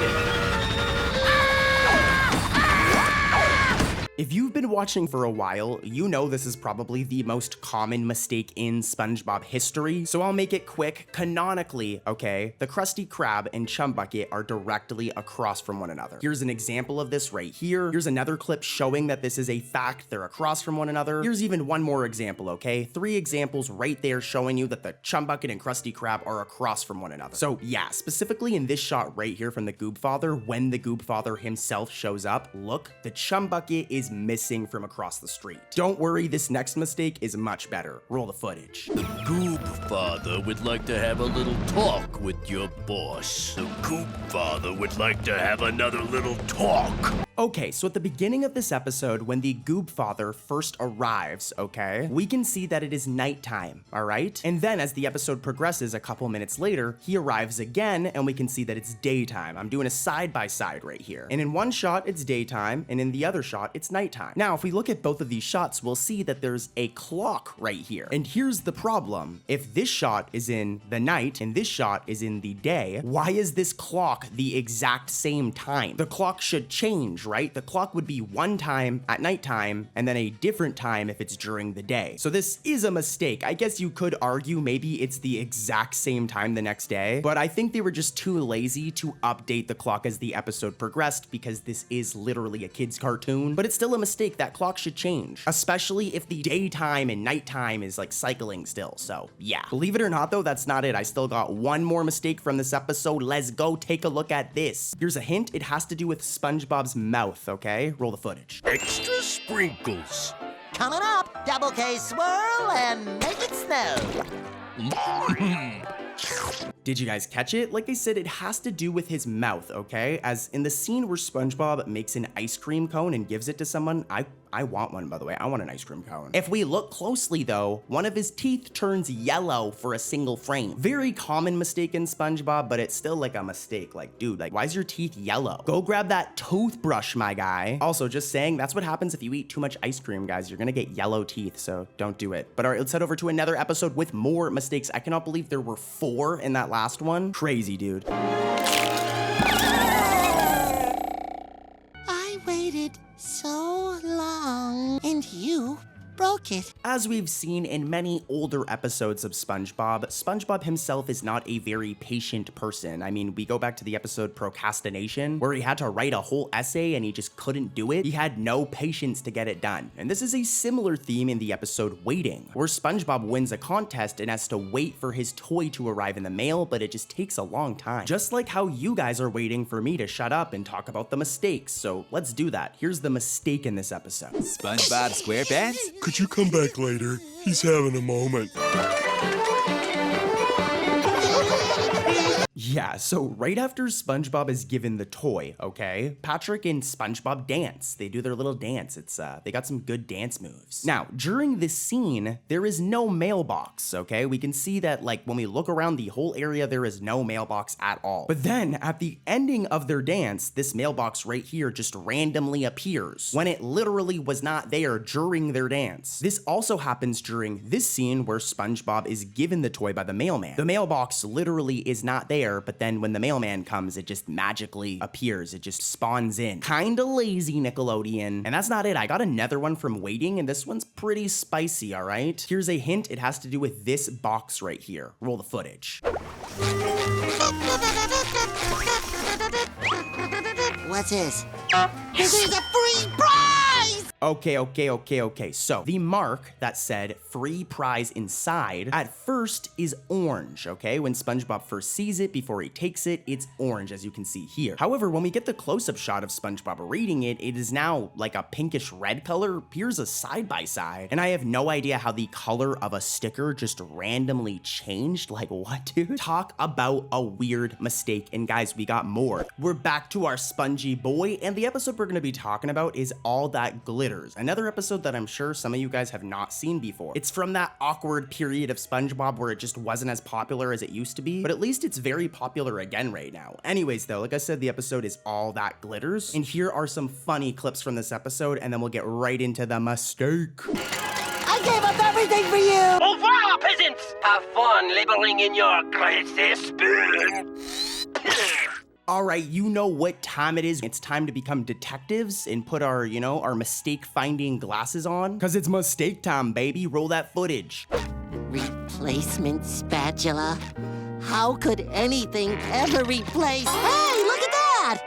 S3: If you've been watching for a while, you know this is probably the most common mistake in SpongeBob history, so I'll make it quick. Canonically, okay, the Krusty Krab and Chum Bucket are directly across from one another. Here's an example of this right here. Here's another clip showing that this is a fact. They're across from one another. Here's even one more example, okay? 3 examples right there showing you that the Chum Bucket and Krusty Krab are across from one another. So yeah, specifically in this shot right here from the Goob Father, when the Goob Father himself shows up, look, the Chum Bucket is missing from across the street. Don't worry, this next mistake is much better. Roll the footage.
S15: The Goob Father would like to have a little talk with your boss. The Goob Father would like to have another little talk.
S3: Okay, so at the beginning of this episode, when the Goob Father first arrives, okay, we can see that it is nighttime, all right? And then as the episode progresses a couple minutes later, he arrives again and we can see that it's daytime. I'm doing a side-by-side right here. And in one shot, it's daytime, and in the other shot, it's nighttime. Now, if we look at both of these shots, we'll see that there's a clock right here. And here's the problem. If this shot is in the night and this shot is in the day, why is this clock the exact same time? The clock should change, right? The clock would be one time at nighttime and then a different time if it's during the day. So this is a mistake. I guess you could argue maybe it's the exact same time the next day, but I think they were just too lazy to update the clock as the episode progressed because this is literally a kid's cartoon, but it's still a mistake. That clock should change, especially if the daytime and nighttime is like cycling still. So yeah, believe it or not though, that's not it. I still got one more mistake from this episode. Let's go take a look at this. Here's a hint. It has to do with SpongeBob's mouth, okay? Roll the footage.
S15: Extra sprinkles.
S1: Coming up, double K swirl and make it snow.
S3: Did you guys catch it? Like I said, it has to do with his mouth, okay? As in the scene where SpongeBob makes an ice cream cone and gives it to someone, I want one, by the way. I want an ice cream cone. If we look closely though, one of his teeth turns yellow for a single frame. Very common mistake in SpongeBob, but it's still like a mistake. Like, dude, like, why is your teeth yellow? Go grab that toothbrush, my guy. Also, just saying, that's what happens if you eat too much ice cream, guys. You're gonna get yellow teeth, so don't do it. But all right, let's head over to another episode with more mistakes. I cannot believe there were 4 in that last one. Crazy, dude.
S1: I waited so long, and you broke it.
S3: As we've seen in many older episodes of SpongeBob, SpongeBob himself is not a very patient person. I mean, we go back to the episode Procrastination, where he had to write a whole essay and he just couldn't do it. He had no patience to get it done. And this is a similar theme in the episode Waiting, where SpongeBob wins a contest and has to wait for his toy to arrive in the mail, but it just takes a long time. Just like how you guys are waiting for me to shut up and talk about the mistakes. So let's do that. Here's the mistake in this episode.
S16: SpongeBob SquarePants?
S8: Could you come back later? He's having a moment.
S3: Yeah, so right after SpongeBob is given the toy, okay, Patrick and SpongeBob dance. They do their little dance. They got some good dance moves. Now, during this scene, there is no mailbox, okay? We can see that, like, when we look around the whole area, there is no mailbox at all. But then, at the ending of their dance, this mailbox right here just randomly appears, when it literally was not there during their dance. This also happens during this scene where SpongeBob is given the toy by the mailman. The mailbox literally is not there, but then when the mailman comes, it just magically appears. It just spawns in. Kinda lazy, Nickelodeon. And that's not it. I got another one from Waiting, and this one's pretty spicy, all right? Here's a hint. It has to do with this box right here. Roll the footage.
S1: What's this? This is a free prize!
S3: Okay. So the mark that said free prize inside at first is orange, okay? When SpongeBob first sees it before he takes it, it's orange, as you can see here. However, when we get the close-up shot of SpongeBob reading it, it is now like a pinkish red color. Here's a side-by-side, and I have no idea how the color of a sticker just randomly changed. Like, what, dude? Talk about a weird mistake. And guys, we got more. We're back to our spongy boy, and the episode we're gonna be talking about is All That Glitters. Another episode that I'm sure some of you guys have not seen before. It's from that awkward period of SpongeBob where it just wasn't as popular as it used to be, but at least it's very popular again right now. Anyways though, like I said, the episode is All That Glitters, and here are some funny clips from this episode, and then we'll get right into the mistake.
S1: I gave up everything for you!
S17: Au revoir, peasants! Have fun laboring in your greasy spoon!
S3: All right, you know what time it is. It's time to become detectives and put our, our mistake-finding glasses on. Cause it's mistake time, baby. Roll that footage.
S1: Replacement spatula? How could anything ever replace? Hey, look at that!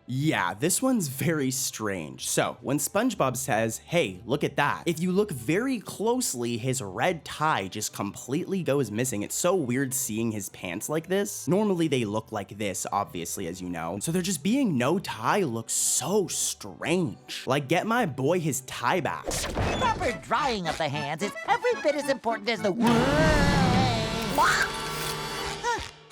S3: Yeah, this one's very strange. So, when SpongeBob says, hey, look at that, if you look very closely, his red tie just completely goes missing. It's so weird seeing his pants like this. Normally they look like this, obviously, as you know. So there just being no tie looks so strange. Like, get my boy his tie back.
S6: Proper drying of the hands is every bit as important as the...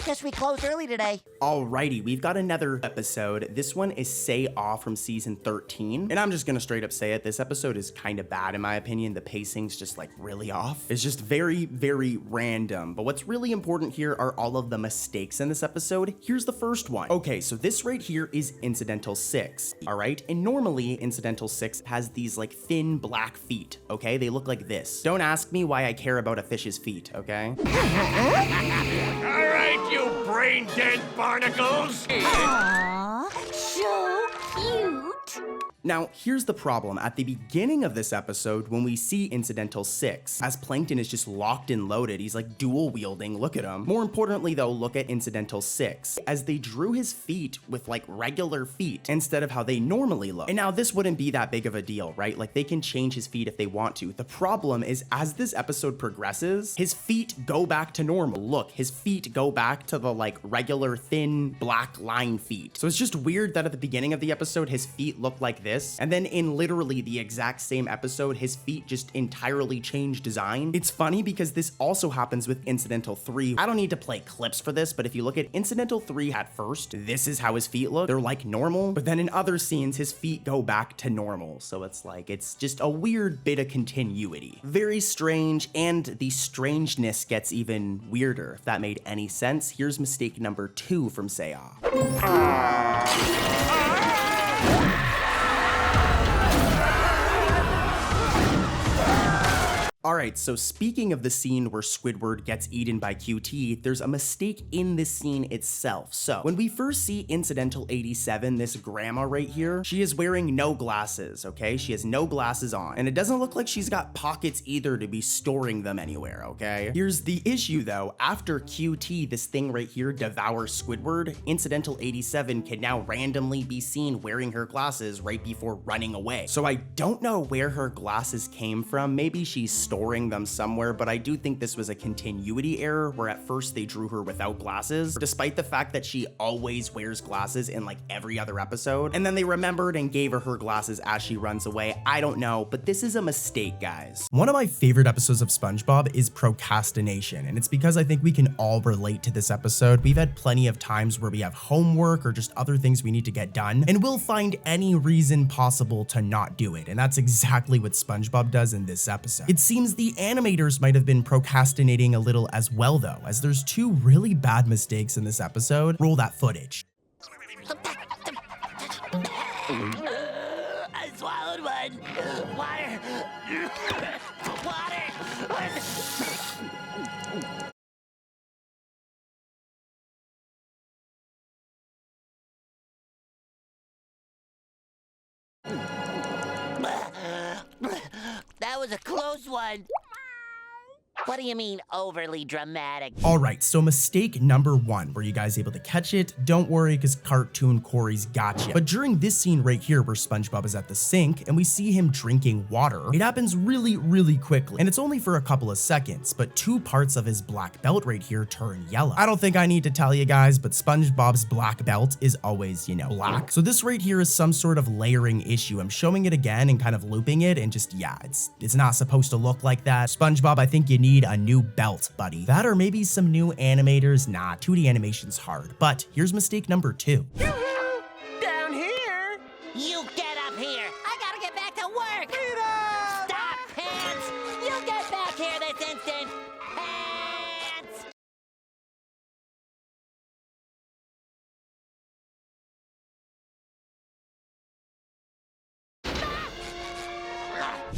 S1: Guess we closed early today.
S3: Alrighty, we've got another episode. This one is Say Aw from season 13. And I'm just gonna straight up say it. This episode is kind of bad in my opinion. The pacing's just like really off. It's just very, very random. But what's really important here are all of the mistakes in this episode. Here's the first one. Okay, so this right here is Incidental 6, all right? And normally Incidental 6 has these like thin black feet, okay? They look like this. Don't ask me why I care about a fish's feet, okay?
S17: All right, you brain-dead barnacles!
S9: Aww, so cute.
S3: Now, here's the problem. At the beginning of this episode, when we see Incidental 6, as Plankton is just locked and loaded, he's like dual wielding, look at him. More importantly though, look at Incidental 6, as they drew his feet with like regular feet instead of how they normally look. And now this wouldn't be that big of a deal, right? Like they can change his feet if they want to. The problem is as this episode progresses, his feet go back to normal. Look, his feet go back to the like regular thin black line feet. So it's just weird that at the beginning of the episode, his feet look like this. And then in literally the exact same episode, his feet just entirely change design. It's funny because this also happens with Incidental 3. I don't need to play clips for this, but if you look at Incidental 3 at first, this is how his feet look. They're like normal, but then in other scenes, his feet go back to normal. So it's like, it's just a weird bit of continuity. Very strange, and the strangeness gets even weirder, if that made any sense. Here's mistake number 2 from Say Aw. Alright, so speaking of the scene where Squidward gets eaten by QT, there's a mistake in this scene itself. So, when we first see Incidental 87, this grandma right here, she is wearing no glasses, okay? She has no glasses on, and it doesn't look like she's got pockets either to be storing them anywhere, okay? Here's the issue though, after QT, this thing right here, devours Squidward, Incidental 87 can now randomly be seen wearing her glasses right before running away. So I don't know where her glasses came from. Maybe she stored storing them somewhere, but I do think this was a continuity error where at first they drew her without glasses, despite the fact that she always wears glasses in like every other episode. And then they remembered and gave her glasses as she runs away. I don't know, but this is a mistake, guys. One of my favorite episodes of SpongeBob is procrastination, and it's because I think we can all relate to this episode. We've had plenty of times where we have homework or just other things we need to get done, and we'll find any reason possible to not do it, and that's exactly what SpongeBob does in this episode. It seems the animators might have been procrastinating a little as well though, as there's two really bad mistakes in this episode. Roll that footage.
S9: I swallowed one. Water. Water. That was a close one. What do you mean overly dramatic?
S3: All right, so mistake number 1. Were you guys able to catch it? Don't worry, because Cartoon Corey's got you. But during this scene right here where SpongeBob is at the sink and we see him drinking water, it happens really quickly. And it's only for a couple of seconds, but 2 parts of his black belt right here turn yellow. I don't think I need to tell you guys, but SpongeBob's black belt is always, you know, black. So this right here is some sort of layering issue. I'm showing it again and kind of looping it, and just, yeah, it's not supposed to look like that. SpongeBob, I think you need a new belt, buddy. That or maybe some new animators. Nah, 2D animation's hard. But here's mistake number 2.
S9: Down here. You get up here. I gotta get back to work. Peter! Stop, Pants. You get back here this instant. Pants!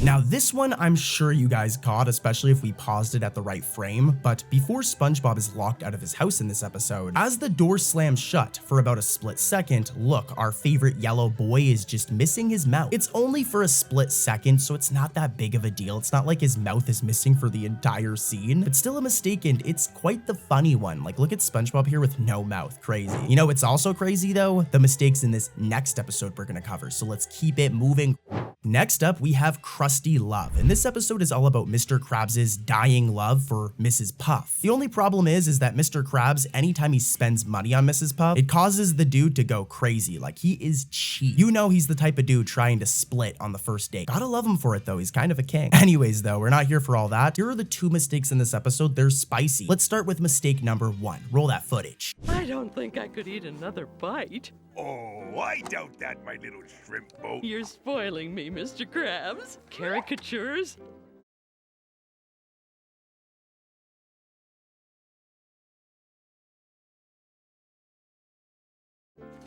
S3: Now this one I'm sure you guys caught, especially if we paused it at the right frame, but before SpongeBob is locked out of his house in this episode, as the door slams shut for about a split second, look, our favorite yellow boy is just missing his mouth. It's only for a split second, so it's not that big of a deal. It's not like his mouth is missing for the entire scene, but still a mistake, and it's quite the funny one. Like, look at SpongeBob here with no mouth. Crazy. You know, it's also crazy though, the mistakes in this next episode we're gonna cover, so let's keep it moving. Next up, we have Krusty Love, and this episode is all about Mr. Krabs' dying love for Mrs. Puff. The only problem is that Mr. Krabs, anytime he spends money on Mrs. Puff, it causes the dude to go crazy. Like, he is cheap. You know he's the type of dude trying to split on the first date. Gotta love him for it though, he's kind of a king. Anyways though, we're not here for all that. Here are the 2 mistakes in this episode. They're spicy. Let's start with mistake number 1. Roll that footage.
S5: I don't think I could eat another bite.
S11: Oh, I doubt that, my little shrimp boat.
S5: You're spoiling me, Mr. Krabs. Caricatures?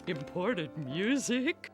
S5: Imported music?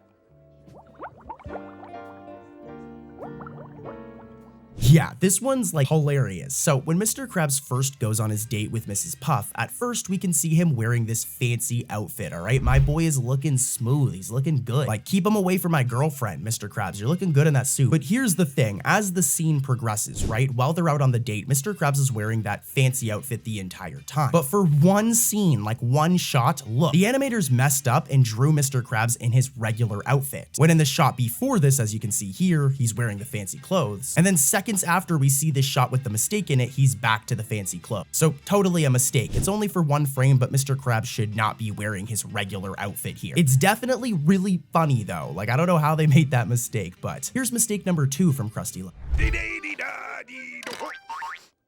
S3: Yeah, this one's like hilarious. So when Mr. Krabs first goes on his date with Mrs. Puff, at first we can see him wearing this fancy outfit, all right? My boy is looking smooth, he's looking good. Like, keep him away from my girlfriend, Mr. Krabs, you're looking good in that suit. But here's the thing, as the scene progresses, right? While they're out on the date, Mr. Krabs is wearing that fancy outfit the entire time. But for one scene, like one shot, look, the animators messed up and drew Mr. Krabs in his regular outfit. When in the shot before this, as you can see here, he's wearing the fancy clothes. And then seconds after we see this shot with the mistake in it, he's back to the fancy clothes. So totally a mistake. It's only for one frame, but Mr. Krabs should not be wearing his regular outfit here. It's definitely really funny though. Like, I don't know how they made that mistake, but here's mistake number 2 from Krusty Love.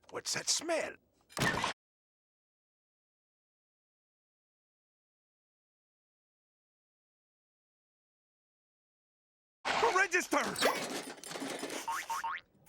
S11: What's that smell? Register!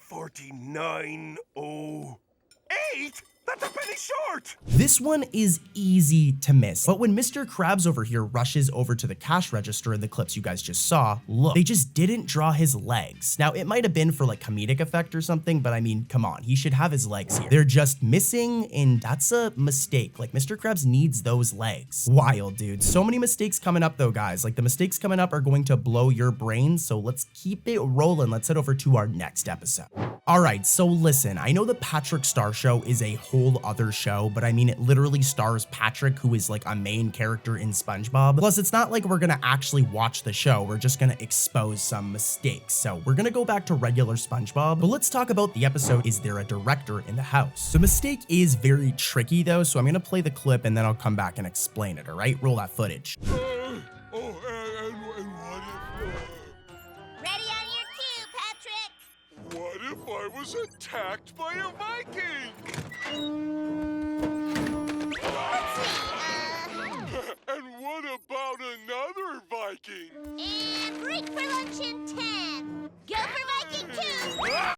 S11: 4908? That's a penny short!
S3: This one is easy to miss, but when Mr. Krabs over here rushes over to the cash register in the clips you guys just saw, look, they just didn't draw his legs. Now, it might have been for like comedic effect or something, but I mean, come on, he should have his legs here. They're just missing, and that's a mistake. Like, Mr. Krabs needs those legs. Wild, dude. So many mistakes coming up though, guys. Like, the mistakes coming up are going to blow your brain, so let's keep it rolling. Let's head over to our next episode. All right, so listen, I know the Patrick Star Show is a whole other show, but I mean, it literally stars Patrick, who is like a main character in SpongeBob. Plus, it's not like we're gonna actually watch the show. We're just gonna expose some mistakes. So we're gonna go back to regular SpongeBob, but let's talk about the episode, Is There a Director in the House? The mistake is very tricky though, so I'm gonna play the clip and then I'll come back and explain it, all right? Roll that footage.
S8: What if I was attacked by a Viking? And what about another Viking?
S9: And break for lunch in 10. Go for Viking 2.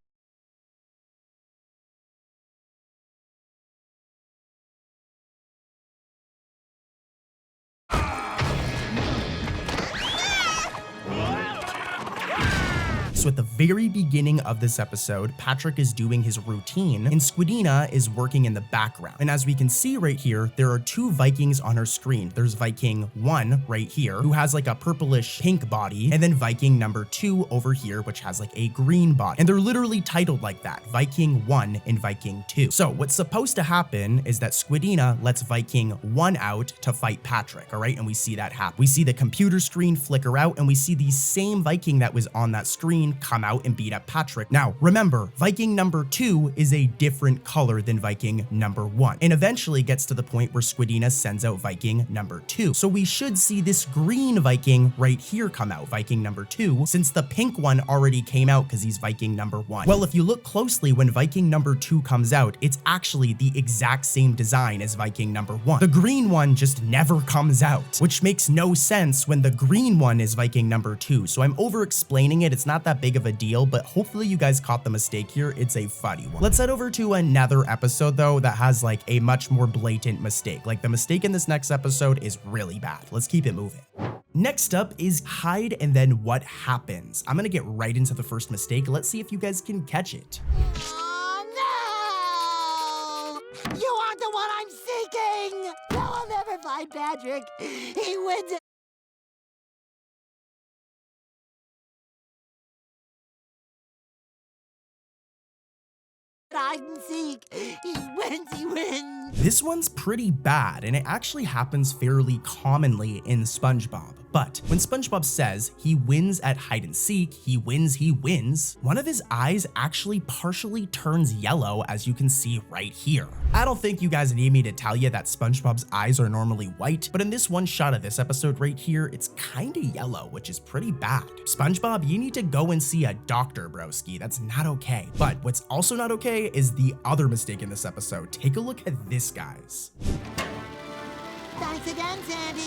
S3: So at the very beginning of this episode, Patrick is doing his routine and Squidina is working in the background. And as we can see right here, there are two Vikings on her screen. There's Viking 1 right here, who has like a purplish pink body, and then Viking number 2 over here, which has like a green body. And they're literally titled like that, Viking 1 and Viking 2. So what's supposed to happen is that Squidina lets Viking 1 out to fight Patrick, all right? And we see that happen. We see the computer screen flicker out and we see the same Viking that was on that screen come out and beat up Patrick. Now, remember, Viking number 2 is a different color than Viking number 1, and eventually gets to the point where Squidina sends out Viking number 2. So we should see this green Viking right here come out, Viking number 2, since the pink one already came out because he's Viking number 1. Well, if you look closely, when Viking number 2 comes out, it's actually the exact same design as Viking number 1. The green one just never comes out, which makes no sense when the green one is Viking number 2. So I'm over explaining it. It's not that big of a deal, but hopefully you guys caught the mistake here. It's a funny one. Let's head over to another episode though that has like a much more blatant mistake. Like the mistake in this next episode is really bad. Let's keep it moving. Next up is Hide and Then What Happens. I'm gonna get right into the first mistake. Let's see if you guys can catch it.
S1: Oh, no! You aren't the one I'm seeking! No, I'll never find Patrick. He wins it. Hide and seek. He wins, he wins.
S3: This one's pretty bad, and it actually happens fairly commonly in SpongeBob. But when SpongeBob says he wins at hide and seek, he wins, one of his eyes actually partially turns yellow, as you can see right here. I don't think you guys need me to tell you that SpongeBob's eyes are normally white, but in this one shot of this episode right here, it's kinda yellow, which is pretty bad. SpongeBob, you need to go and see a doctor, broski. That's not okay. But what's also not okay is the other mistake in this episode. Take a look at this, guys.
S1: Thanks again, Sandy.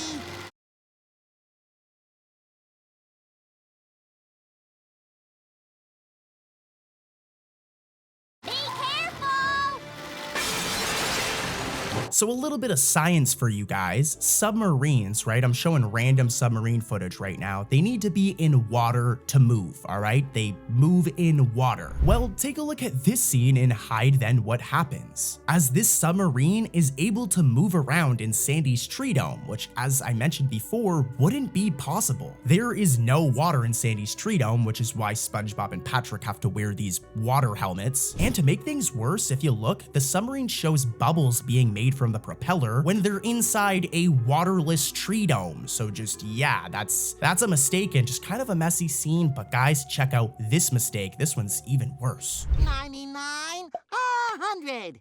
S3: So a little bit of science for you guys. Submarines, right? I'm showing random submarine footage right now. They need to be in water to move, all right? They move in water. Well, take a look at this scene in Hide Then What Happens. As this submarine is able to move around in Sandy's tree dome, which, as I mentioned before, wouldn't be possible. There is no water in Sandy's tree dome, which is why SpongeBob and Patrick have to wear these water helmets. And to make things worse, if you look, the submarine shows bubbles being made from the propeller when they're inside a waterless tree dome. So just, yeah, that's a mistake and just kind of a messy scene. But guys, check out this mistake. This one's even worse.
S1: 99, 100.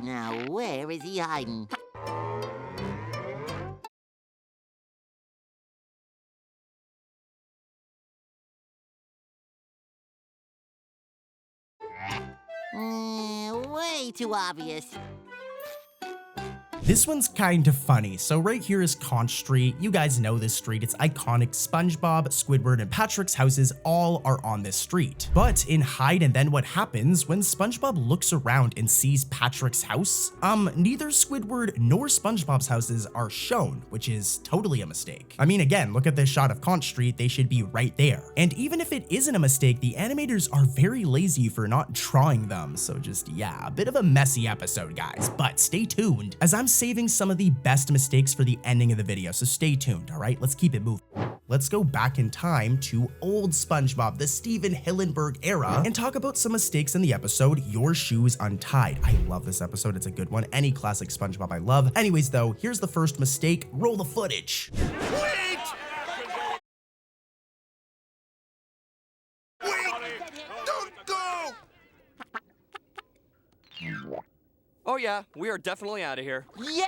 S1: Now, where is he hiding? Way too obvious.
S3: This one's kind of funny. So right here is Conch Street. You guys know this street. It's iconic. SpongeBob, Squidward, and Patrick's houses all are on this street. But in Hide and Then What Happens, when SpongeBob looks around and sees Patrick's house, neither Squidward nor SpongeBob's houses are shown, which is totally a mistake. I mean, again, look at this shot of Conch Street. They should be right there. And even if it isn't a mistake, the animators are very lazy for not drawing them. So just, yeah, a bit of a messy episode, guys. But stay tuned, as I'm saving some of the best mistakes for the ending of the video, so stay tuned, all right? Let's keep it moving. let's go back in time to old SpongeBob, the Steven Hillenburg era, and talk about some mistakes in the episode, Your Shoes Untied. I love this episode, it's a good one. Any classic SpongeBob I love. Anyways though, here's the first mistake, roll the footage.
S11: Wait! Don't go!
S7: Oh yeah, we are definitely out of here.
S9: Yes!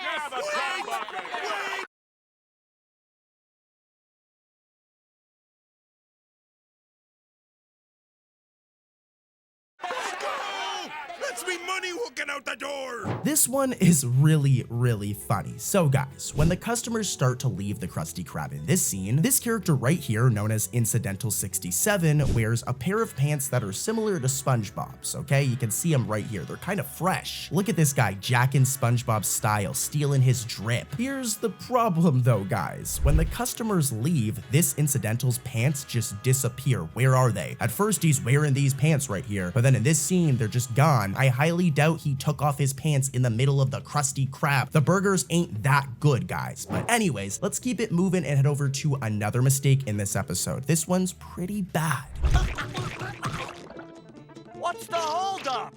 S11: That's me money hooking out the door!
S3: This one is really, really funny. So guys, when the customers start to leave the Krusty Krab in this scene, this character right here, known as Incidental 67, wears a pair of pants that are similar to SpongeBob's, okay? You can see them right here. They're kind of fresh. Look at this guy, jacking SpongeBob's style, stealing his drip. Here's the problem though, guys. When the customers leave, this Incidental's pants just disappear. Where are they? At first, he's wearing these pants right here, but then in this scene, they're just gone. I highly doubt he took off his pants in the middle of the Krusty Krab. The burgers ain't that good, guys. But anyways, let's keep it moving and head over to another mistake in this episode. This one's pretty bad.
S6: What's the holdup?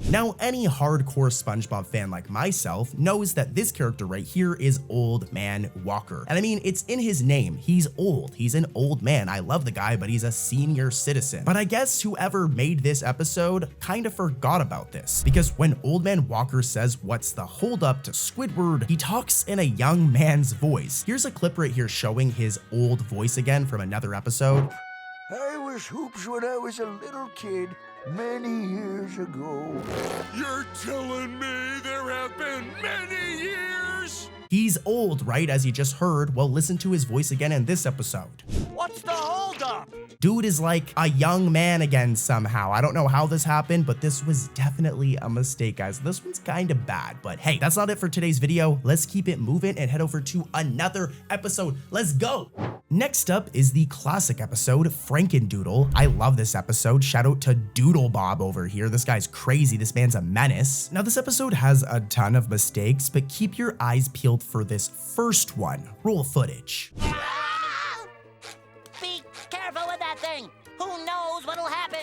S3: Now, any hardcore SpongeBob fan like myself knows that this character right here is Old Man Walker. And I mean, it's in his name. He's old. He's an old man. I love the guy, but he's a senior citizen. But I guess whoever made this episode kind of forgot about this, because when Old Man Walker says what's the holdup to Squidward, he talks in a young man's voice. Here's a clip right here showing his old voice again from another episode.
S6: I was hoops when I was a little kid, many years ago.
S8: You're telling me there have been many years?
S3: He's old, right? As you just heard. Well, listen to his voice again in this episode.
S6: What's the holdup?
S3: Dude is like a young man again somehow. I don't know how this happened, but this was definitely a mistake, guys. This one's kind of bad, but hey, that's not it for today's video. Let's keep it moving and head over to another episode. Let's go. Next up is the classic episode, Frankendoodle. I love this episode. Shout out to Doodle Bob over here. This guy's crazy. This man's a menace. Now, this episode has a ton of mistakes, but keep your eyes peeled for this first one. Roll footage.
S9: Be careful with that thing. Who knows what'll happen?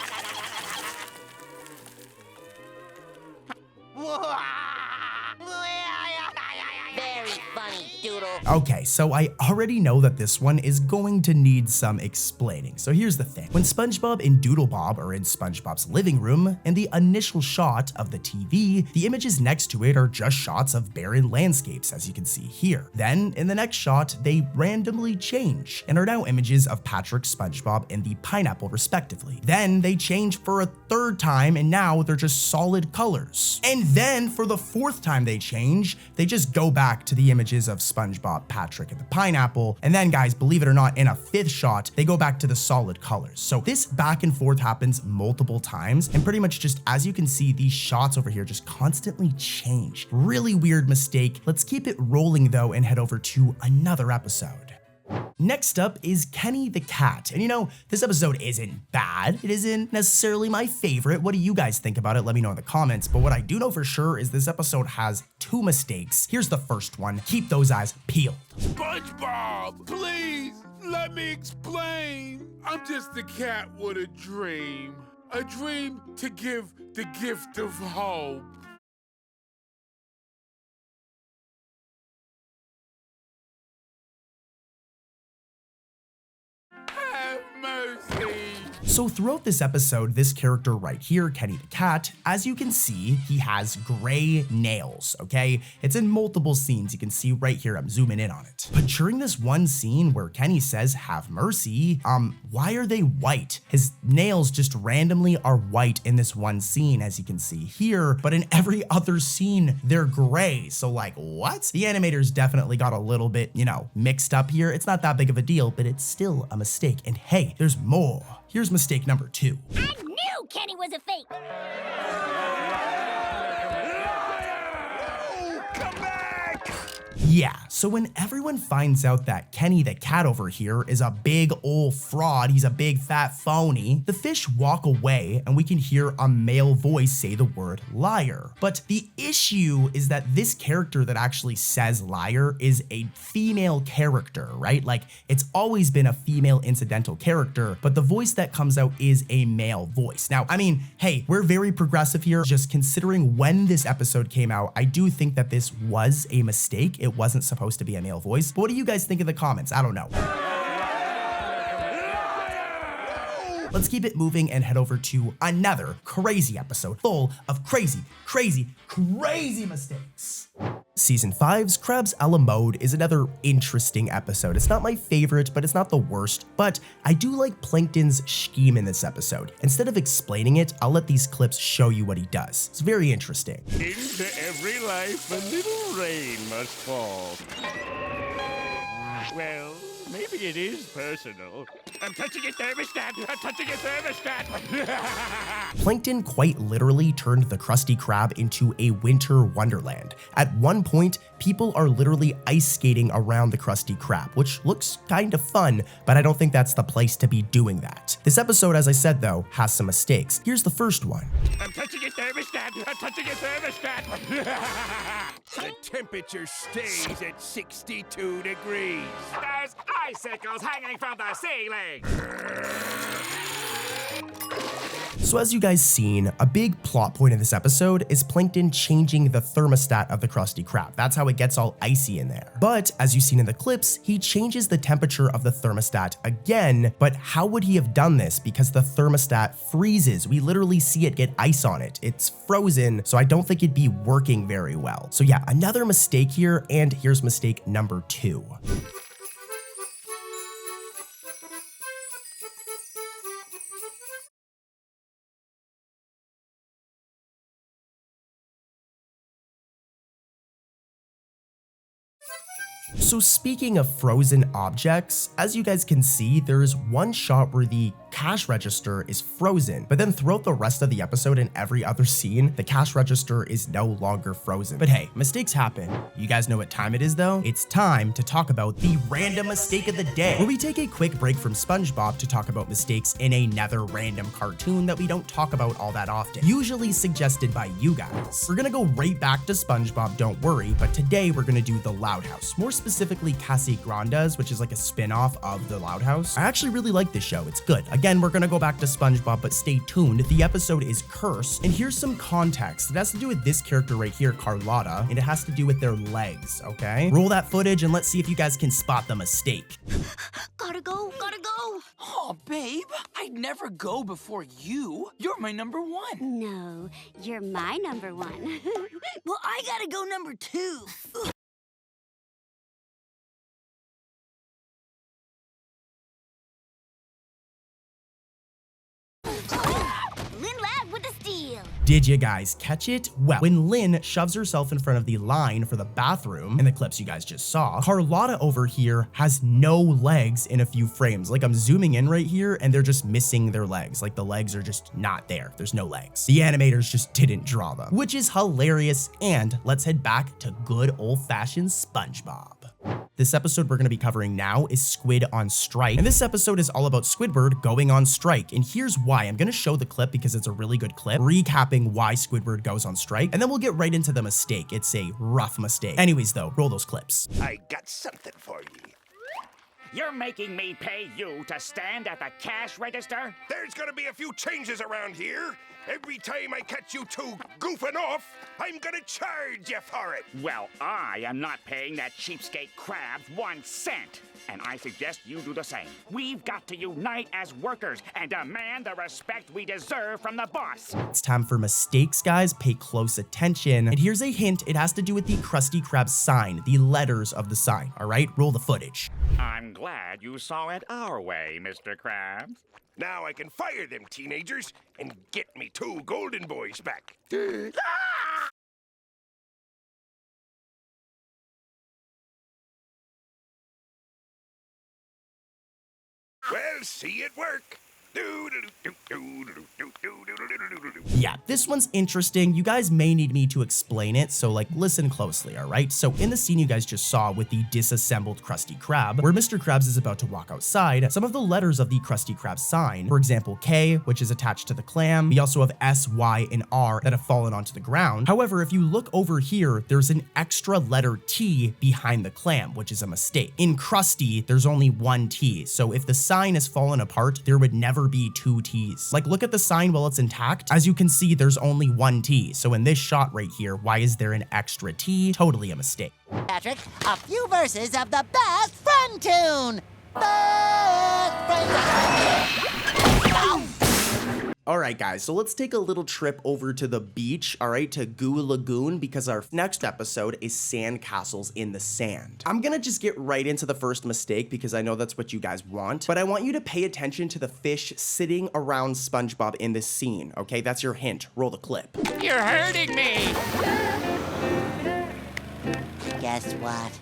S9: Very funny, Doodle.
S3: Okay, so I already know that this one is going to need some explaining. So here's the thing. When SpongeBob and Doodle Bob are in SpongeBob's living room, in the initial shot of the TV, the images next to it are just shots of barren landscapes, as you can see here. Then, in the next shot, they randomly change and are now images of Patrick, SpongeBob, and the pineapple, respectively. Then they change for a third time, and now they're just solid colors. And then, for the fourth time they change, they just go back to the images of SpongeBob, Patrick, and the pineapple. And then, guys, believe it or not, in a fifth shot, they go back to the solid colors. So this back and forth happens multiple times, and pretty much just as you can see, these shots over here just constantly change. Really weird mistake. Let's keep it rolling though and head over to another episode. Next up is Kenny the Cat. And you know, this episode isn't bad. It isn't necessarily my favorite. What do you guys think about it? Let me know in the comments. But what I do know for sure is this episode has two mistakes. Here's the first one. Keep those eyes peeled.
S8: SpongeBob, please let me explain. I'm just a cat with a dream. A dream to give the gift of hope. Have mercy.
S3: So throughout this episode, this character right here, Kenny the Cat, as you can see, he has gray nails, okay? It's in multiple scenes. You can see right here, I'm zooming in on it. But during this one scene where Kenny says, have mercy, why are they white? His nails just randomly are white in this one scene, as you can see here, but in every other scene, they're gray. So like, what? The animators definitely got a little bit, you know, mixed up here. It's not that big of a deal, but it's still a mistake. And hey, there's more. Here's mistake number 2.
S18: I knew Kenny was a fake.
S3: Yeah, so when everyone finds out that Kenny the cat over here is a big old fraud, he's a big fat phony, the fish walk away and we can hear a male voice say the word liar. But the issue is that this character that actually says liar is a female character, right? Like, it's always been a female incidental character, but the voice that comes out is a male voice. Now, I mean, hey, we're very progressive here. Just considering when this episode came out, I do think that this was a mistake. It wasn't supposed to be a male voice. But what do you guys think in the comments? I don't know. Let's keep it moving and head over to another crazy episode full of crazy mistakes. Season 5's Crabs a la mode is another interesting episode. It's not my favorite, but it's not the worst. But I do like Plankton's scheme in this episode. Instead of explaining it, I'll let these clips show you what he does. It's very interesting.
S2: Into every life a little rain must fall. Well, maybe it is personal. I'm touching your thermostat! I'm touching your thermostat!
S3: Plankton quite literally turned the Krusty Krab into a winter wonderland. At one point, people are literally ice skating around the Krusty Krab, which looks kind of fun, but I don't think that's the place to be doing that. This episode, as I said though, has some mistakes. Here's the first one.
S2: I'm touching your thermostat! I'm touching your thermostat!
S11: The temperature stays at 62 degrees.
S4: There's icicles hanging from the ceiling!
S3: So as you guys seen, a big plot point in this episode is Plankton changing the thermostat of the Krusty Krab. That's how it gets all icy in there. But as you've seen in the clips, he changes the temperature of the thermostat again, but how would he have done this? Because the thermostat freezes. We literally see it get ice on it. It's frozen, so I don't think it'd be working very well. So yeah, another mistake here, and here's mistake number 2. So speaking of frozen objects, as you guys can see, there is one shot where the cash register is frozen, but then throughout the rest of the episode and every other scene, the cash register is no longer frozen. But hey, mistakes happen. You guys know what time it is though? It's time to talk about the random mistake of the day, where we take a quick break from SpongeBob to talk about mistakes in another random cartoon that we don't talk about all that often, usually suggested by you guys. We're gonna go right back to SpongeBob, don't worry, but today we're gonna do the Loud House, more specifically Casa Grandes, which is like a spin-off of the Loud House. I actually really like this show, it's good. Again, we're gonna go back to SpongeBob, but stay tuned. The episode is cursed, and here's some context. It has to do with this character right here, Carlotta, and it has to do with their legs, okay? Roll that footage and let's see if you guys can spot the mistake.
S18: Gotta go, gotta go.
S6: Oh, babe, I'd never go before you. You're my number 1.
S18: No, you're my number 1. Well, I gotta go number 2. Lynn Lad with the steal.
S3: Did you guys catch it? Well, when Lynn shoves herself in front of the line for the bathroom in the clips you guys just saw, Carlotta over here has no legs in a few frames. Like, I'm zooming in right here and they're just missing their legs. Like, the legs are just not there. There's no legs. The animators just didn't draw them, which is hilarious. And let's head back to good old-fashioned SpongeBob. This episode we're going to be covering now is Squid on Strike, and this episode is all about Squidward going on strike, and here's why. I'm going to show the clip because it's a really good clip, recapping why Squidward goes on strike, and then we'll get right into the mistake. It's a rough mistake. Anyways though, roll those clips.
S11: I got something for you.
S4: You're making me pay you to stand at the cash register?
S11: There's gonna be a few changes around here. Every time I catch you two goofing off, I'm gonna charge you for it.
S4: Well, I am not paying that cheapskate crab 1 cent. And I suggest you do the same. We've got to unite as workers and demand the respect we deserve from the boss.
S3: It's time for mistakes, guys. Pay close attention. And here's a hint. It has to do with the Krusty Krab sign, the letters of the sign. All right, roll the footage.
S4: I'm glad you saw it our way, Mr. Krabs.
S11: Now I can fire them teenagers and get me 2 golden boys back. Well, see it work.
S3: Yeah, this one's interesting. You guys may need me to explain it, so like listen closely, all right? So in the scene you guys just saw with the disassembled Krusty Krab, where Mr. Krabs is about to walk outside, some of the letters of the Krusty Krab sign, for example, K, which is attached to the clam, we also have S, Y, and R that have fallen onto the ground. However, if you look over here, there's an extra letter T behind the clam, which is a mistake. In Krusty, there's only one T, so if the sign has fallen apart, there would never be two T's. Like look at the sign while it's intact. As you can see, there's only one T. So in this shot right here, why is there an extra T? Totally a mistake.
S1: Patrick, a few verses of the best friend tune. Best friend. Ow.
S3: All right, guys, so let's take a little trip over to the beach, all right, to Goo Lagoon, because our next episode is sandcastles in the sand. I'm gonna just get right into the first mistake because I know that's what you guys want, but I want you to pay attention to the fish sitting around SpongeBob in this scene, okay? That's your hint. Roll the clip.
S6: You're hurting me.
S1: Guess what?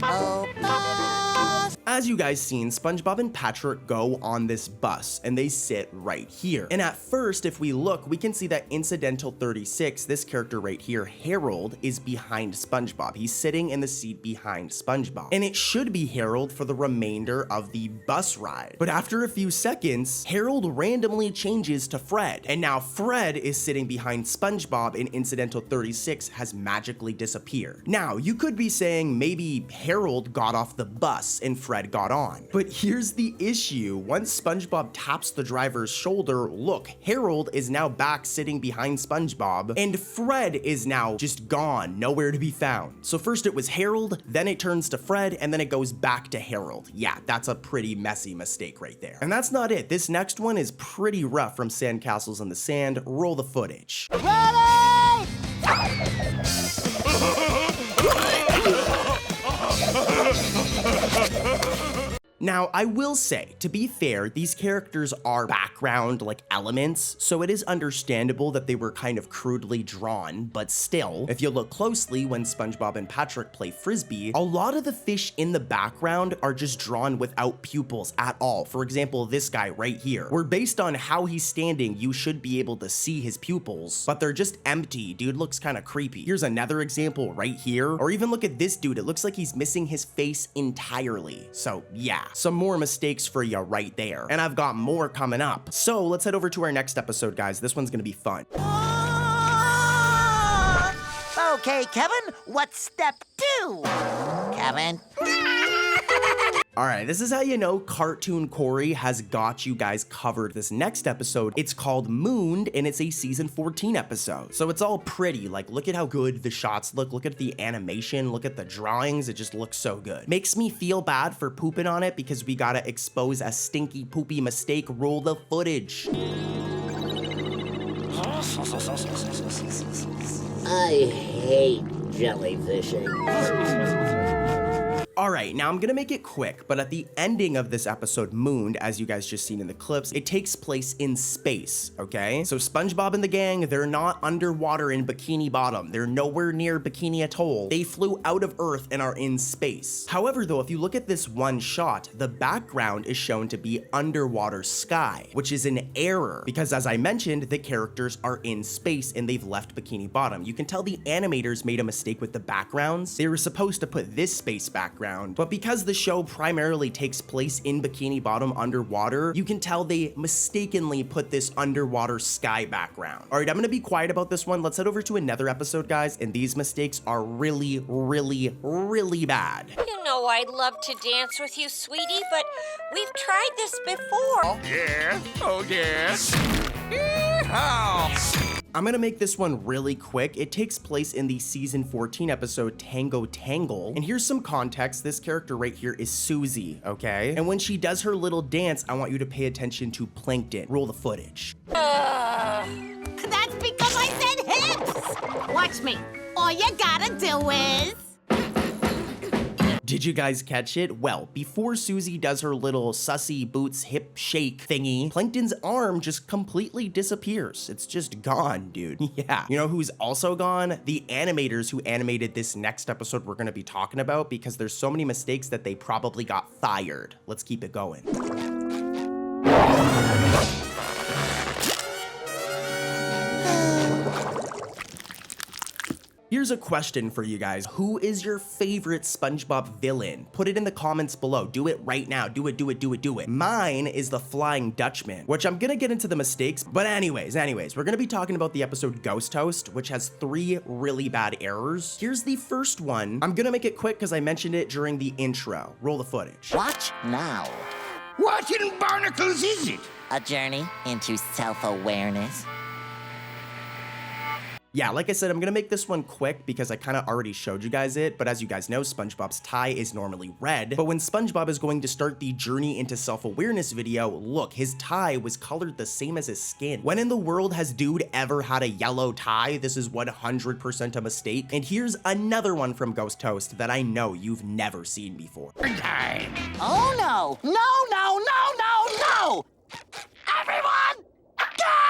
S1: Oh, boss.
S3: As you guys seen, SpongeBob and Patrick go on this bus and they sit right here. And at first, if we look, we can see that Incidental 36, this character right here, Harold, is behind SpongeBob. He's sitting in the seat behind SpongeBob. And it should be Harold for the remainder of the bus ride. But after a few seconds, Harold randomly changes to Fred. And now Fred is sitting behind SpongeBob and Incidental 36 has magically disappeared. Now, you could be saying maybe Harold got off the bus and Fred got on. But here's the issue. Once SpongeBob taps the driver's shoulder, look, Harold is now back sitting behind SpongeBob, and Fred is now just gone, nowhere to be found. So first it was Harold, then it turns to Fred, and then it goes back to Harold. Yeah, that's a pretty messy mistake right there. And that's not it. This next one is pretty rough from Sandcastles in the Sand. Roll the footage.
S1: Ready?
S3: Now, I will say, to be fair, these characters are background, like, elements, so it is understandable that they were kind of crudely drawn, but still, if you look closely when SpongeBob and Patrick play Frisbee, a lot of the fish in the background are just drawn without pupils at all. For example, this guy right here, where based on how he's standing, you should be able to see his pupils, but they're just empty. Dude looks kind of creepy. Here's another example right here, or even look at this dude. It looks like he's missing his face entirely. So yeah. Some more mistakes for you right there. And I've got more coming up. So let's head over to our next episode, guys. This one's gonna be fun.
S1: Okay, Kevin, what's step 2? Kevin?
S3: All right, this is how you know Cartoon Corey has got you guys covered. This next episode, it's called Mooned, and it's a season 14 episode. So it's all pretty. Like, look at how good the shots look. Look at the animation. Look at the drawings. It just looks so good. Makes me feel bad for pooping on it because we gotta expose a stinky, poopy mistake. Roll the footage.
S9: I hate jellyfishing.
S3: All right, now I'm gonna make it quick, but at the ending of this episode, Mooned, as you guys just seen in the clips, it takes place in space, okay? So SpongeBob and the gang, they're not underwater in Bikini Bottom. They're nowhere near Bikini Atoll. They flew out of Earth and are in space. However, though, if you look at this one shot, the background is shown to be underwater sky, which is an error because, as I mentioned, the characters are in space and they've left Bikini Bottom. You can tell the animators made a mistake with the backgrounds. They were supposed to put this space background, but because the show primarily takes place in Bikini Bottom underwater, you can tell they mistakenly put this underwater sky background. All right, I'm gonna be quiet about this one. Let's head over to another episode, guys, and these mistakes are really, really, really bad.
S19: You know I'd love to dance with you, sweetie, but we've tried this before.
S6: Yeah? Oh, yes. Yeehaw!
S3: I'm gonna make this one really quick. It takes place in the season 14 episode Tango Tangle. And here's some context. This character right here is Susie, okay? And when she does her little dance, I want you to pay attention to Plankton. Roll the footage.
S20: That's because I said hips! Watch me. All you gotta do is...
S3: Did you guys catch it? Well, before Susie does her little sussy boots hip shake thingy, Plankton's arm just completely disappears. It's just gone, dude. Yeah. You know who's also gone? The animators who animated this next episode we're gonna be talking about, because there's so many mistakes that they probably got fired. Let's keep it going. Here's a question for you guys. Who is your favorite SpongeBob villain? Put it in the comments below. Do it right now. Do it, do it, do it, do it. Mine is the Flying Dutchman, which I'm gonna get into the mistakes, but anyways, we're gonna be talking about the episode Ghost Toast, which has 3 really bad errors. Here's the first one. I'm gonna make it quick because I mentioned it during the intro. Roll the footage.
S1: Watch now.
S11: What in barnacles is it?
S1: A journey into self-awareness.
S3: Yeah, like I said, I'm gonna make this one quick because I kind of already showed you guys it, but as you guys know, SpongeBob's tie is normally red, but when SpongeBob is going to start the journey into self-awareness video, look, his tie was colored the same as his skin. When in the world has dude ever had a yellow tie? This is 100% a mistake. And here's another one from Ghost Toast that I know you've never seen before.
S1: Oh no! No, no, no, no, no! Everyone, get out!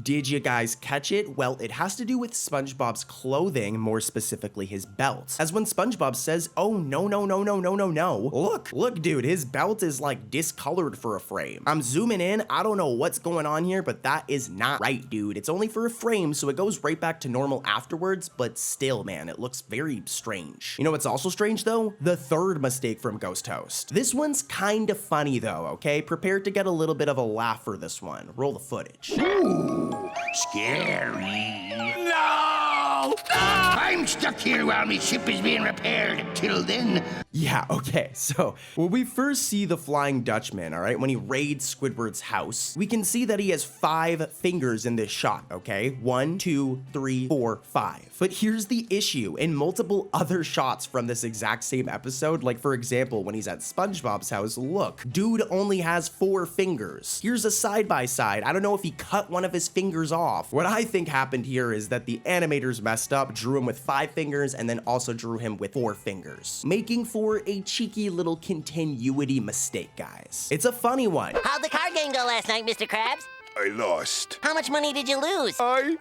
S3: Did you guys catch it? Well, it has to do with SpongeBob's clothing, more specifically his belt. As when SpongeBob says, oh no, no, no, no, no, no, no. Look, dude, his belt is like discolored for a frame. I'm zooming in, I don't know what's going on here, but that is not right, dude. It's only for a frame, so it goes right back to normal afterwards, but still, man, it looks very strange. You know what's also strange though? The third mistake from Ghost Toast. This one's kind of funny though, okay? Prepare to get a little bit of a laugh for this one. Roll the footage.
S11: Ooh, scary. No! I'm stuck here while my ship is being repaired. Till then.
S3: Yeah, okay, so when we first see the Flying Dutchman, all right, when he raids Squidward's house, we can see that he has 5 fingers in this shot, okay? 1, 2, 3, 4, 5. But here's the issue. In multiple other shots from this exact same episode, like for example, when he's at SpongeBob's house, look, dude only has 4 fingers. Here's a side-by-side. I don't know if he cut one of his fingers off. What I think happened here is that the animators messed up, drew him with 5 fingers, and then also drew him with 4 fingers, making for a cheeky little continuity mistake, guys. It's a funny one.
S1: How'd the card game go last night, Mr. Krabs?
S11: I lost.
S1: How much money did you lose?
S11: I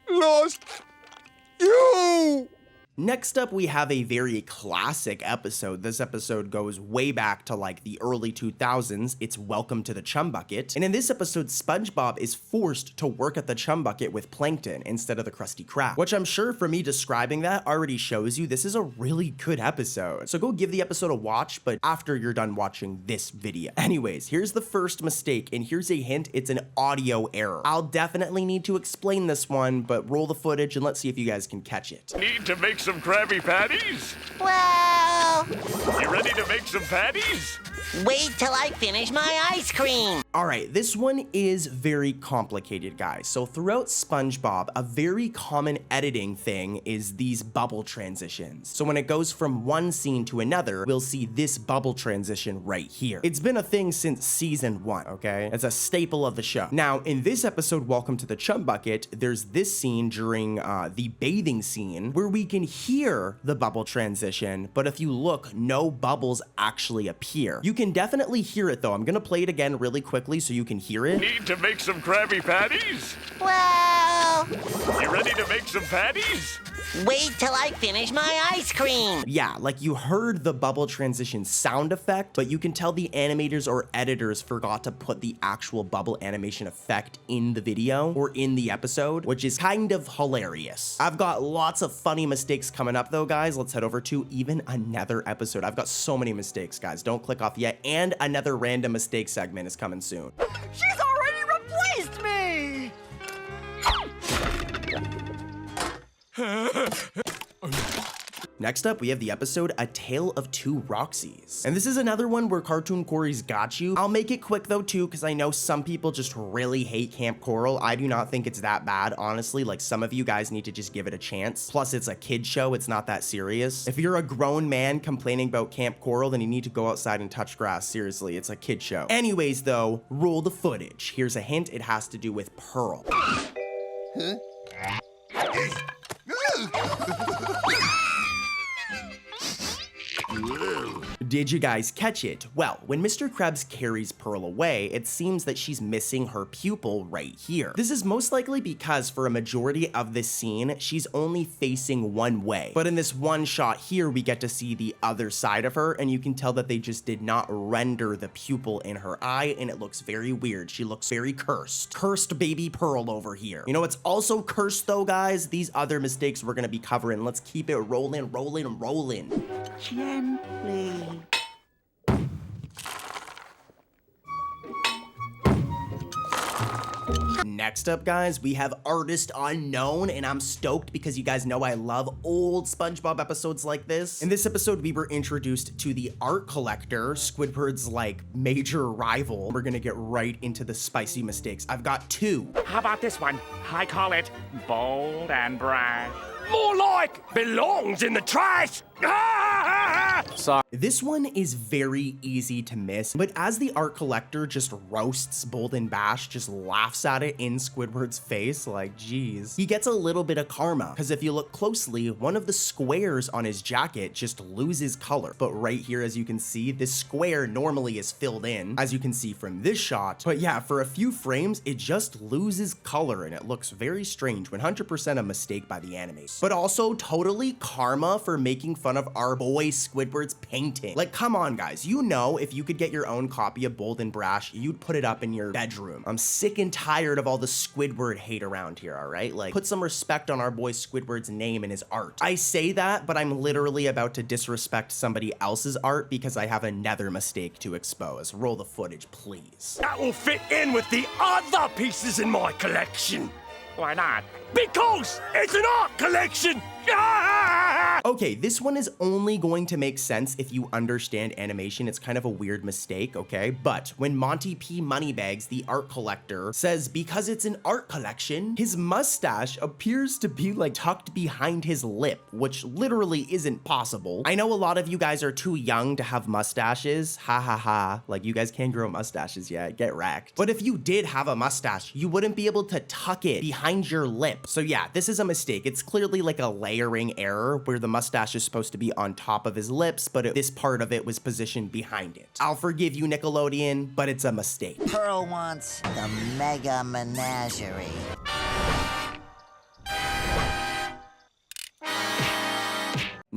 S11: lost you!
S3: Next up, we have a very classic episode. This episode goes way back to like the early 2000s. It's Welcome to the Chum Bucket. And in this episode, SpongeBob is forced to work at the Chum Bucket with Plankton instead of the Krusty Krab, which I'm sure for me describing that already shows you this is a really good episode. So go give the episode a watch, but after you're done watching this video. Anyways, here's the first mistake, and here's a hint, it's an audio error. I'll definitely need to explain this one, but roll the footage and let's see if you guys can catch it.
S2: Need to make some Krabby Patties?
S1: Well...
S2: You ready to make some patties?
S1: Wait till I finish my ice cream.
S3: All right, this one is very complicated, guys. So throughout SpongeBob, a very common editing thing is these bubble transitions. So when it goes from one scene to another, we'll see this bubble transition right here. It's been a thing since season 1, okay? It's a staple of the show. Now, in this episode, Welcome to the Chum Bucket, there's this scene during the bathing scene where we can hear the bubble transition, but if you look, no bubbles actually appear. You can definitely hear it though. I'm gonna play it again really quickly so you can hear it.
S2: Need to make some Krabby Patties?
S1: Well...
S2: You ready to make some patties?
S1: Wait till I finish my ice cream.
S3: Yeah, like you heard the bubble transition sound effect, but you can tell the animators or editors forgot to put the actual bubble animation effect in the video or in the episode, which is kind of hilarious. I've got lots of funny mistakes coming up though, guys. Let's head over to even another episode. I've got so many mistakes, guys. Don't click off yet. And another random mistake segment is coming soon.
S5: She's already replaced me!
S3: Next up, we have the episode A Tale of Two Roxys. And this is another one where Cartoon Corey's got you. I'll make it quick though too, because I know some people just really hate Camp Coral. I do not think it's that bad, honestly. Like some of you guys need to just give it a chance. Plus it's a kid show, it's not that serious. If you're a grown man complaining about Camp Coral, then you need to go outside and touch grass. Seriously, it's a kid show. Anyways though, roll the footage. Here's a hint, it has to do with Pearl.
S11: Huh?
S3: Did you guys catch it? Well, when Mr. Krabs carries Pearl away, it seems that she's missing her pupil right here. This is most likely because for a majority of this scene, she's only facing one way. But in this one shot here, we get to see the other side of her, and you can tell that they just did not render the pupil in her eye, and it looks very weird. She looks very cursed. Cursed baby Pearl over here. You know what's also cursed though, guys? These other mistakes we're gonna be covering. Let's keep it rolling, rolling, rolling.
S9: Gently.
S3: Next up, guys, we have Artist Unknown, and I'm stoked because you guys know I love old SpongeBob episodes like this. In this episode, we were introduced to the art collector, Squidward's like major rival. We're gonna get right into the spicy mistakes. I've got two.
S4: How about this one? I call it bold and brash.
S17: More like belongs in the trash.
S3: Sorry. This one is very easy to miss, but as the art collector just roasts Bold and Bash, just laughs at it in Squidward's face, like, geez, he gets a little bit of karma, because if you look closely, one of the squares on his jacket just loses color. But right here, as you can see, this square normally is filled in, as you can see from this shot. But yeah, for a few frames, it just loses color, and it looks very strange, 100% a mistake by the animators. But also totally karma for making fun of our boy Squidward's painting. Like, come on, guys. You know, if you could get your own copy of Bold and Brash, you'd put it up in your bedroom. I'm sick and tired of all the Squidward hate around here, all right? Like, put some respect on our boy Squidward's name and his art. I say that, but I'm literally about to disrespect somebody else's art because I have another mistake to expose. Roll the footage, please.
S17: That will fit in with the other pieces in my collection.
S4: Why not?
S17: Because it's an art collection!
S3: Okay, this one is only going to make sense if you understand animation. It's kind of a weird mistake, okay? But when Monty P. Moneybags, the art collector, says because it's an art collection, his mustache appears to be like tucked behind his lip, which literally isn't possible. I know a lot of you guys are too young to have mustaches. Ha ha ha. Like, you guys can't grow mustaches yet. Get wrecked. But if you did have a mustache, you wouldn't be able to tuck it behind your lip. So yeah, this is a mistake. It's clearly like a layering error where the mustache is supposed to be on top of his lips, but this part of it was positioned behind it. I'll forgive you, Nickelodeon, but it's a mistake.
S9: Pearl wants the Mega Menagerie.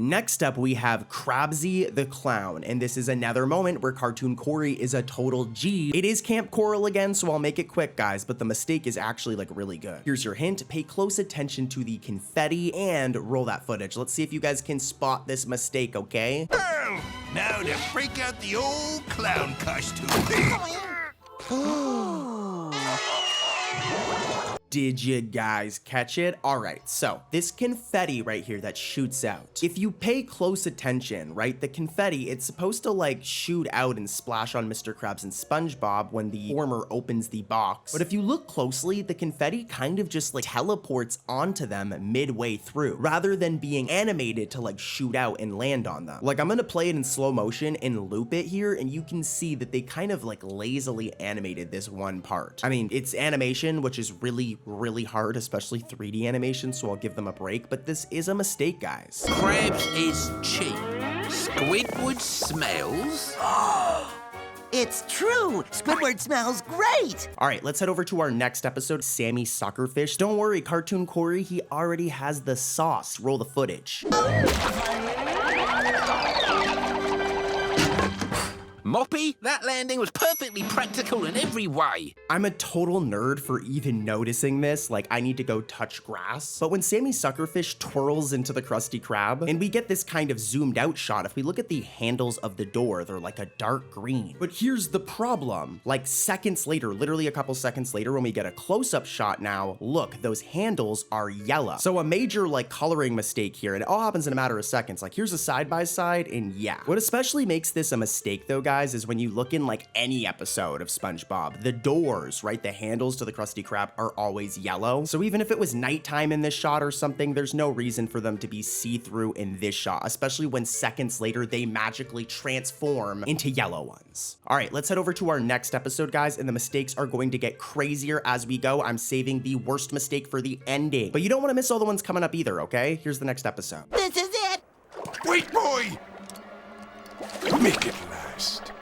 S3: Next up, we have Krabsy the Clown, and this is another moment where Cartoon Corey is a total G. It is Camp Coral again, so I'll make it quick, guys, but the mistake is actually like really good. Here's your hint. Pay close attention to the confetti and roll that footage. Let's see if you guys can spot this mistake, okay?
S11: Oh, now to break out the old clown costume.
S3: Did you guys catch it? All right, so this confetti right here that shoots out, if you pay close attention, right, the confetti, it's supposed to like shoot out and splash on Mr. Krabs and SpongeBob when the former opens the box. But if you look closely, the confetti kind of just like teleports onto them midway through, rather than being animated to like shoot out and land on them. Like, I'm gonna play it in slow motion and loop it here, and you can see that they kind of like lazily animated this one part. I mean, it's animation, which is really hard, especially 3D animation, so I'll give them a break, but this is a mistake, guys.
S6: Krabs is cheap. Squidward smells.
S9: It's true! Squidward smells great!
S3: All right, let's head over to our next episode, Sammy Suckerfish. Don't worry, Cartoon Corey, he already has the sauce. Roll the footage.
S6: Moppy, that landing was perfectly practical in every way.
S3: I'm a total nerd for even noticing this, like I need to go touch grass. But when Sammy Suckerfish twirls into the Krusty Krab, and we get this kind of zoomed out shot, if we look at the handles of the door, they're like a dark green. But here's the problem. Like seconds later, literally a couple seconds later, when we get a close-up shot now, look, those handles are yellow. So a major like coloring mistake here, and it all happens in a matter of seconds. Like here's a side-by-side, and yeah. What especially makes this a mistake though, guys, is when you look in like any episode of SpongeBob, the doors, right, the handles to the Krusty Krab are always yellow. So even if it was nighttime in this shot or something, there's no reason for them to be see-through in this shot, especially when seconds later they magically transform into yellow ones. All right, let's head over to our next episode, guys, and the mistakes are going to get crazier as we go. I'm saving the worst mistake for the ending, but you don't want to miss all the ones coming up either, okay? Here's the next episode.
S9: This is it!
S11: Wait, boy! Make it last.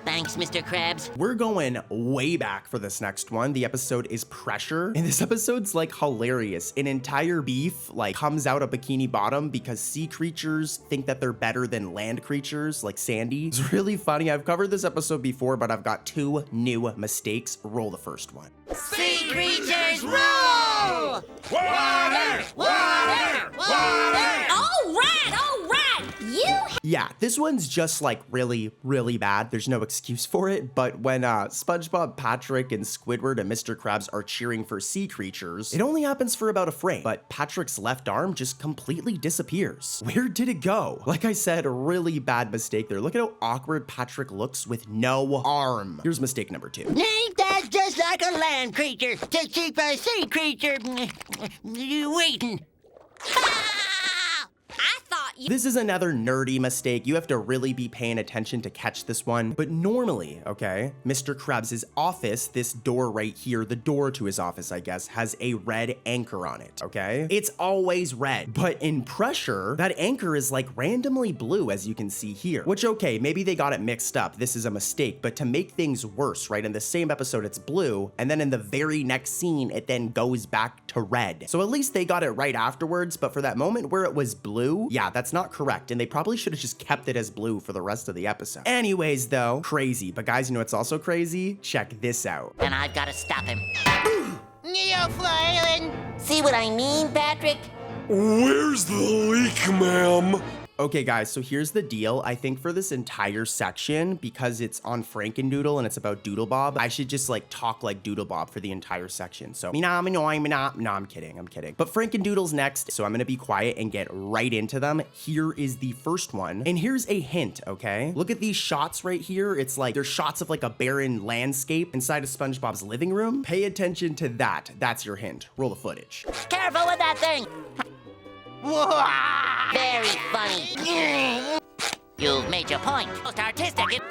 S1: Thanks, Mr. Krabs.
S3: We're going way back for this next one. The episode is Pressure, and this episode's like hilarious. An entire beef like comes out of Bikini Bottom because sea creatures think that they're better than land creatures like Sandy. It's really funny. I've covered this episode before, but I've got 2 new mistakes. Roll the first one.
S9: Sea creatures rule!
S8: Water! Water! Water!
S20: All right, you.
S3: Yeah, this one's just like really, really bad. There's no excuse for it. But when SpongeBob, Patrick, and Squidward and Mr. Krabs are cheering for sea creatures, it only happens for about a frame. But Patrick's left arm just completely disappears. Where did it go? Like I said, a really bad mistake there. Look at how awkward Patrick looks with no arm. Here's mistake number 2.
S9: Ain't that just like a land creature to keep a sea creature waiting?
S20: I thought you.
S3: This is another nerdy mistake. You have to really be paying attention to catch this one. But normally, okay, Mr. Krabs' office, this door right here, the door to his office, I guess, has a red anchor on it, okay? It's always red. But in Pressure, that anchor is like randomly blue, as you can see here. Which, okay, maybe they got it mixed up. This is a mistake. But to make things worse, right, in the same episode, it's blue. And then in the very next scene, it then goes back to red. So at least they got it right afterwards. But for that moment where it was blue, yeah, that's not correct, and they probably should have just kept it as blue for the rest of the episode. Anyways, though, crazy. But guys, you know what's also crazy? Check this out.
S1: And I've got to stop him.
S9: You're flying.
S1: See what I mean, Patrick?
S11: Where's the leak, ma'am?
S3: Okay, guys, so here's the deal. I think for this entire section, because it's on Frankendoodle and it's about Doodlebob, I should just like talk like Doodlebob for the entire section. So, no, I'm kidding. But Frankendoodle's next, so I'm gonna be quiet and get right into them. Here is the first one, and here's a hint, okay? Look at these shots right here. It's like, there's shots of like a barren landscape inside of SpongeBob's living room. Pay attention to that. That's your hint. Roll the footage.
S1: Careful with that thing. Very funny. You've made your point. Most artistic.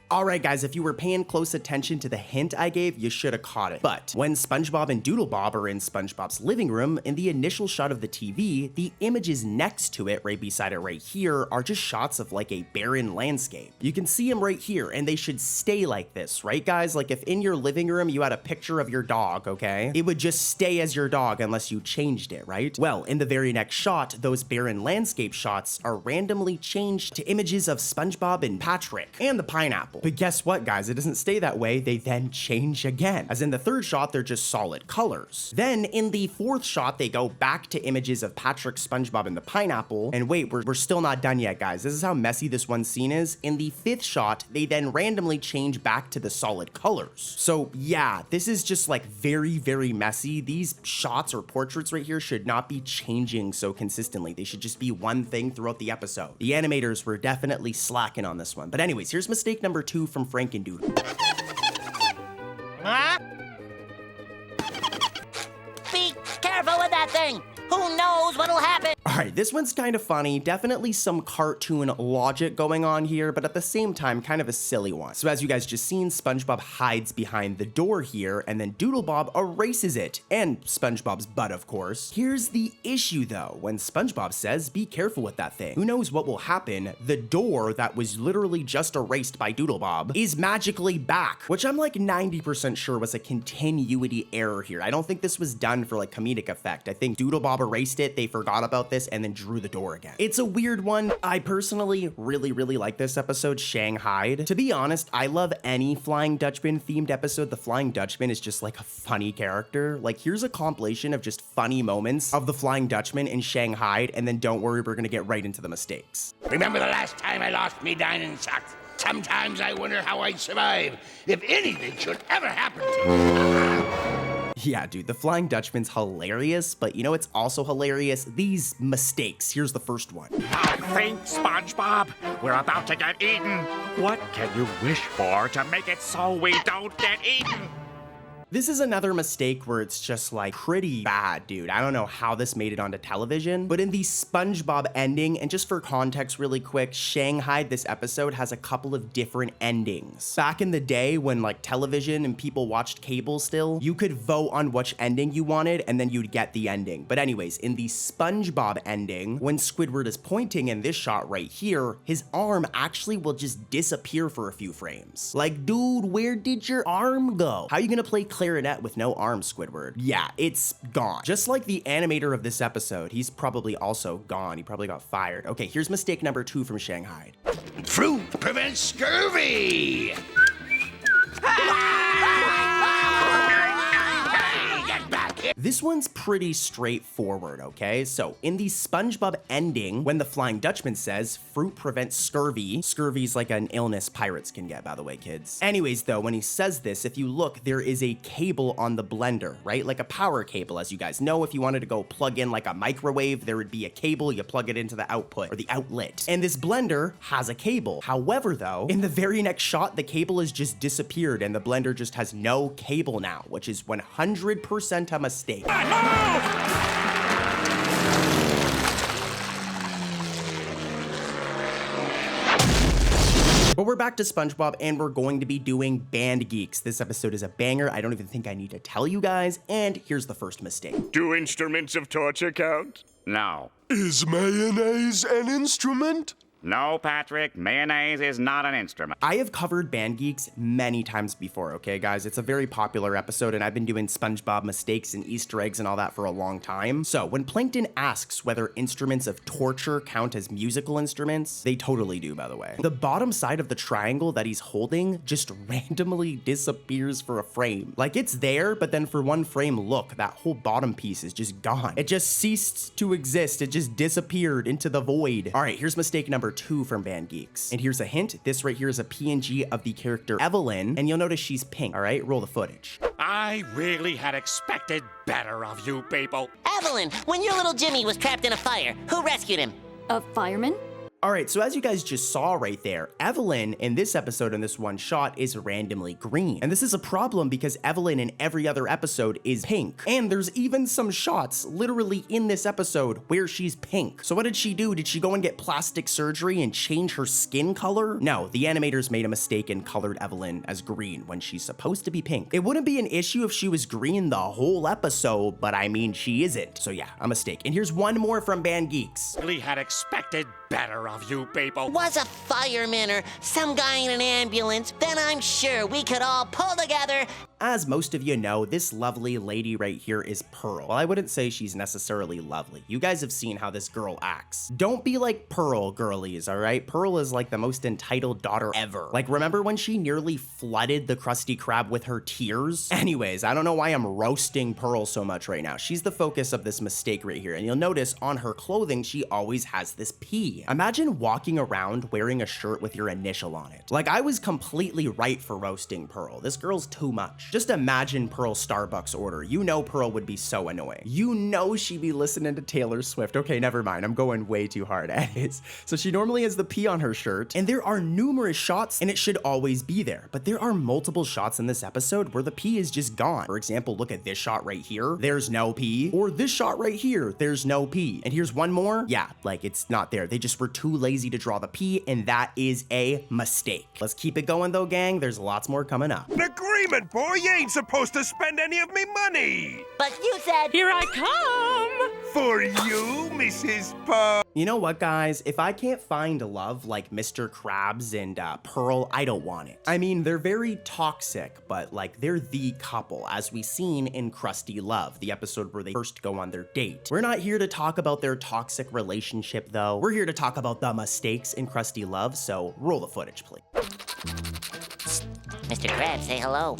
S3: All right, guys, if you were paying close attention to the hint I gave, you should have caught it. But when SpongeBob and Doodlebob are in SpongeBob's living room, in the initial shot of the TV, the images next to it, right beside it right here, are just shots of like a barren landscape. You can see them right here, and they should stay like this, right, guys? Like if in your living room you had a picture of your dog, okay? It would just stay as your dog unless you changed it, right? Well, in the very next shot, those barren landscape shots are randomly changed to images of SpongeBob and Patrick and the pineapple. But guess what, guys? It doesn't stay that way. They then change again. As in the third shot, they're just solid colors. Then in the fourth shot, they go back to images of Patrick, SpongeBob, and the pineapple. And wait, we're still not done yet, guys. This is how messy this one scene is. In the fifth shot, they then randomly change back to the solid colors. So yeah, this is just like very, very messy. These shots or portraits right here should not be changing so consistently. They should just be one thing throughout the episode. The animators were definitely slacking on this one. But anyways, here's mistake number 2 from Frankendoodle.
S1: Huh? Be careful with that thing. Who knows what'll happen?
S3: All right, this one's kind of funny. Definitely some cartoon logic going on here, but at the same time, kind of a silly one. So as you guys just seen, SpongeBob hides behind the door here, and then Doodlebob erases it, and SpongeBob's butt, of course. Here's the issue, though. When SpongeBob says, be careful with that thing, who knows what will happen? The door that was literally just erased by Doodlebob is magically back, which I'm like 90% sure was a continuity error here. I don't think this was done for like comedic effect. I think Doodlebob erased it, they forgot about this, and then drew the door again. It's a weird one. I personally really like this episode, Shanghaied. To be honest, I love any Flying Dutchman themed episode. The Flying Dutchman is just like a funny character. Like here's a compilation of just funny moments of the Flying Dutchman in Shanghaied, and then don't worry, we're gonna get right into the mistakes.
S11: Remember the last time I lost me dining socks? Sometimes I wonder how I'd survive if anything should ever happen to me.
S3: Yeah, dude, the Flying Dutchman's hilarious, but you know what's also hilarious? These mistakes. Here's the first one.
S4: I think, SpongeBob, we're about to get eaten. What can you wish for to make it so we don't get eaten?
S3: This is another mistake where it's just like pretty bad, dude. I don't know how this made it onto television, but in the SpongeBob ending, and just for context really quick, Shanghai, this episode, has a couple of different endings. Back in the day when like television and people watched cable still, you could vote on which ending you wanted and then you'd get the ending. But anyways, in the SpongeBob ending, when Squidward is pointing in this shot right here, his arm actually will just disappear for a few frames. Like, dude, where did your arm go? How are you gonna play clarinet with no arm, Squidward? Yeah, it's gone. Just like the animator of this episode, he's probably also gone. He probably got fired. Okay, here's mistake number 2 from Shanghai.
S11: Fruit prevents scurvy!
S3: This one's pretty straightforward, okay? So in the SpongeBob ending, when the Flying Dutchman says, fruit prevents scurvy, scurvy's like an illness pirates can get, by the way, kids. Anyways, though, when he says this, if you look, there is a cable on the blender, right? Like a power cable, as you guys know. If you wanted to go plug in like a microwave, there would be a cable, you plug it into the output or the outlet. And this blender has a cable. However, though, in the very next shot, the cable has just disappeared and the blender just has no cable now, which is 100% a mistake. But we're back to SpongeBob and we're going to be doing Band Geeks. This episode is a banger. I don't even think I need to tell you guys. And here's the first mistake.
S13: Do instruments of torture count?
S4: No.
S21: Is mayonnaise an instrument?
S4: No, Patrick, mayonnaise is not an instrument.
S3: I have covered Band Geeks many times before, okay, guys? It's a very popular episode, and I've been doing SpongeBob mistakes and Easter eggs and all that for a long time. So when Plankton asks whether instruments of torture count as musical instruments, they totally do, by the way. The bottom side of the triangle that he's holding just randomly disappears for a frame. Like, it's there, but then for one frame, look, that whole bottom piece is just gone. It just ceased to exist. It just disappeared into the void. All right, here's mistake number 2 from Band Geeks. And here's a hint. This right here is a PNG of the character Evelyn, and you'll notice she's pink. All right, roll the footage.
S4: I really had expected better of you people.
S9: Evelyn, when your little Jimmy was trapped in a fire, who rescued him?
S10: A fireman?
S3: All right, so as you guys just saw right there, Evelyn in this episode in this one shot is randomly green. And this is a problem because Evelyn in every other episode is pink. And there's even some shots literally in this episode where she's pink. So what did she do? Did she go and get plastic surgery and change her skin color? No, the animators made a mistake and colored Evelyn as green when she's supposed to be pink. It wouldn't be an issue if she was green the whole episode, but I mean, she isn't. So yeah, a mistake. And here's one more from Band Geeks.
S4: Really had expected better of you people.
S9: Was a fireman or some guy in an ambulance, then I'm sure we could all pull together.
S3: As most of you know, this lovely lady right here is Pearl. Well, I wouldn't say she's necessarily lovely. You guys have seen how this girl acts. Don't be like Pearl, girlies, all right? Pearl is like the most entitled daughter ever. Like, remember when she nearly flooded the Krusty Krab with her tears? Anyways, I don't know why I'm roasting Pearl so much right now. She's the focus of this mistake right here. And you'll notice on her clothing, she always has this P. Imagine walking around wearing a shirt with your initial on it. Like, I was completely right for roasting Pearl. This girl's too much. Just imagine Pearl's Starbucks order. You know Pearl would be so annoying. You know she'd be listening to Taylor Swift. Okay, never mind. I'm going way too hard. Anyways, so she normally has the P on her shirt, and there are numerous shots, and it should always be there. But there are multiple shots in this episode where the P is just gone. For example, look at this shot right here. There's no P. Or this shot right here. There's no P. And here's one more. Yeah, like it's not there. They just were too lazy to draw the P, and that is a mistake. Let's keep it going though, gang. There's lots more coming up.
S11: An agreement, boy. You ain't supposed to spend any of me money.
S9: But you said,
S5: here I come.
S11: For you, Mrs. Pop.
S3: You know what, guys? If I can't find love like Mr. Krabs and Pearl, I don't want it. I mean, they're very toxic, but like they're the couple, as we seen in Krusty Love, the episode where they first go on their date. We're not here to talk about their toxic relationship, though. We're here to talk about the mistakes in Krusty Love, so roll the footage, please.
S9: Mr. Krabs, say hello.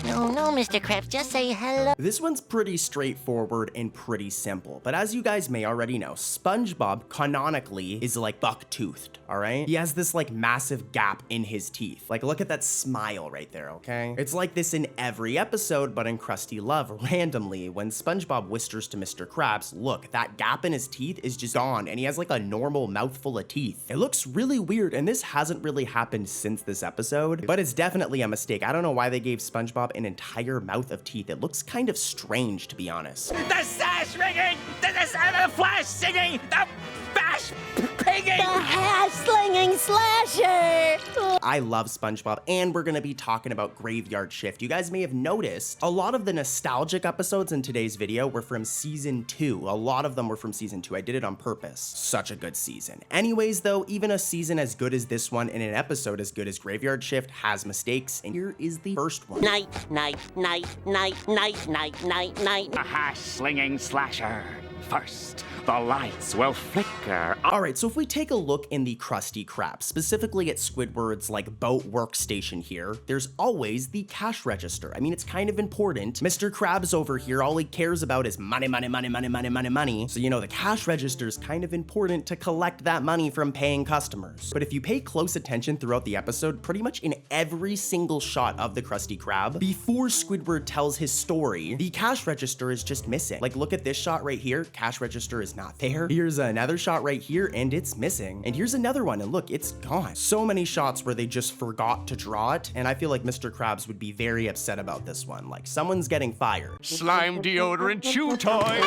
S9: No, no, Mr. Krabs, just say hello.
S3: This one's pretty straightforward and pretty simple, but as you guys may already know, SpongeBob canonically is like buck-toothed, all right? He has this like massive gap in his teeth. Like, look at that smile right there, okay? It's like this in every episode, but in Krusty Love, randomly, when SpongeBob whispers to Mr. Krabs, look, that gap in his teeth is just gone, and he has like a normal mouthful of teeth. It looks really weird, and this hasn't really happened since this episode, but it's definitely a mistake. I don't know why they gave SpongeBob an entire mouth of teeth. It looks kind of strange, to be honest.
S4: The sash ringing, the flash singing, the bash pinging,
S9: the hash slinging slasher.
S3: I love SpongeBob, and we're gonna be talking about Graveyard Shift. You guys may have noticed a lot of the nostalgic episodes in today's video were from season 2. A lot of them were from season 2. I did it on purpose. Such a good season. Anyways, though, even a season as good as this one and an episode as good as Graveyard Shift has mistakes, and here is the first one.
S9: Night, night, night, night, night, night, night, night.
S4: A hash slinging slasher. First, the lights will flicker.
S3: All right, so if we take a look in the Krusty Krab, specifically at Squidward's like boat workstation here, there's always the cash register. I mean, it's kind of important. Mr. Krabs over here, all he cares about is money, money, money, money, money, money, money. So, you know, the cash register is kind of important to collect that money from paying customers. But if you pay close attention throughout the episode, pretty much in every single shot of the Krusty Krab, before Squidward tells his story, the cash register is just missing. Like, look at this shot right here. Cash register is not there. Here's another shot right here, and it's missing. And here's another one, and look, it's gone. So many shots where they just forgot to draw it, and I feel like Mr. Krabs would be very upset about this one. Like, someone's getting fired.
S13: Slime deodorant chew toy.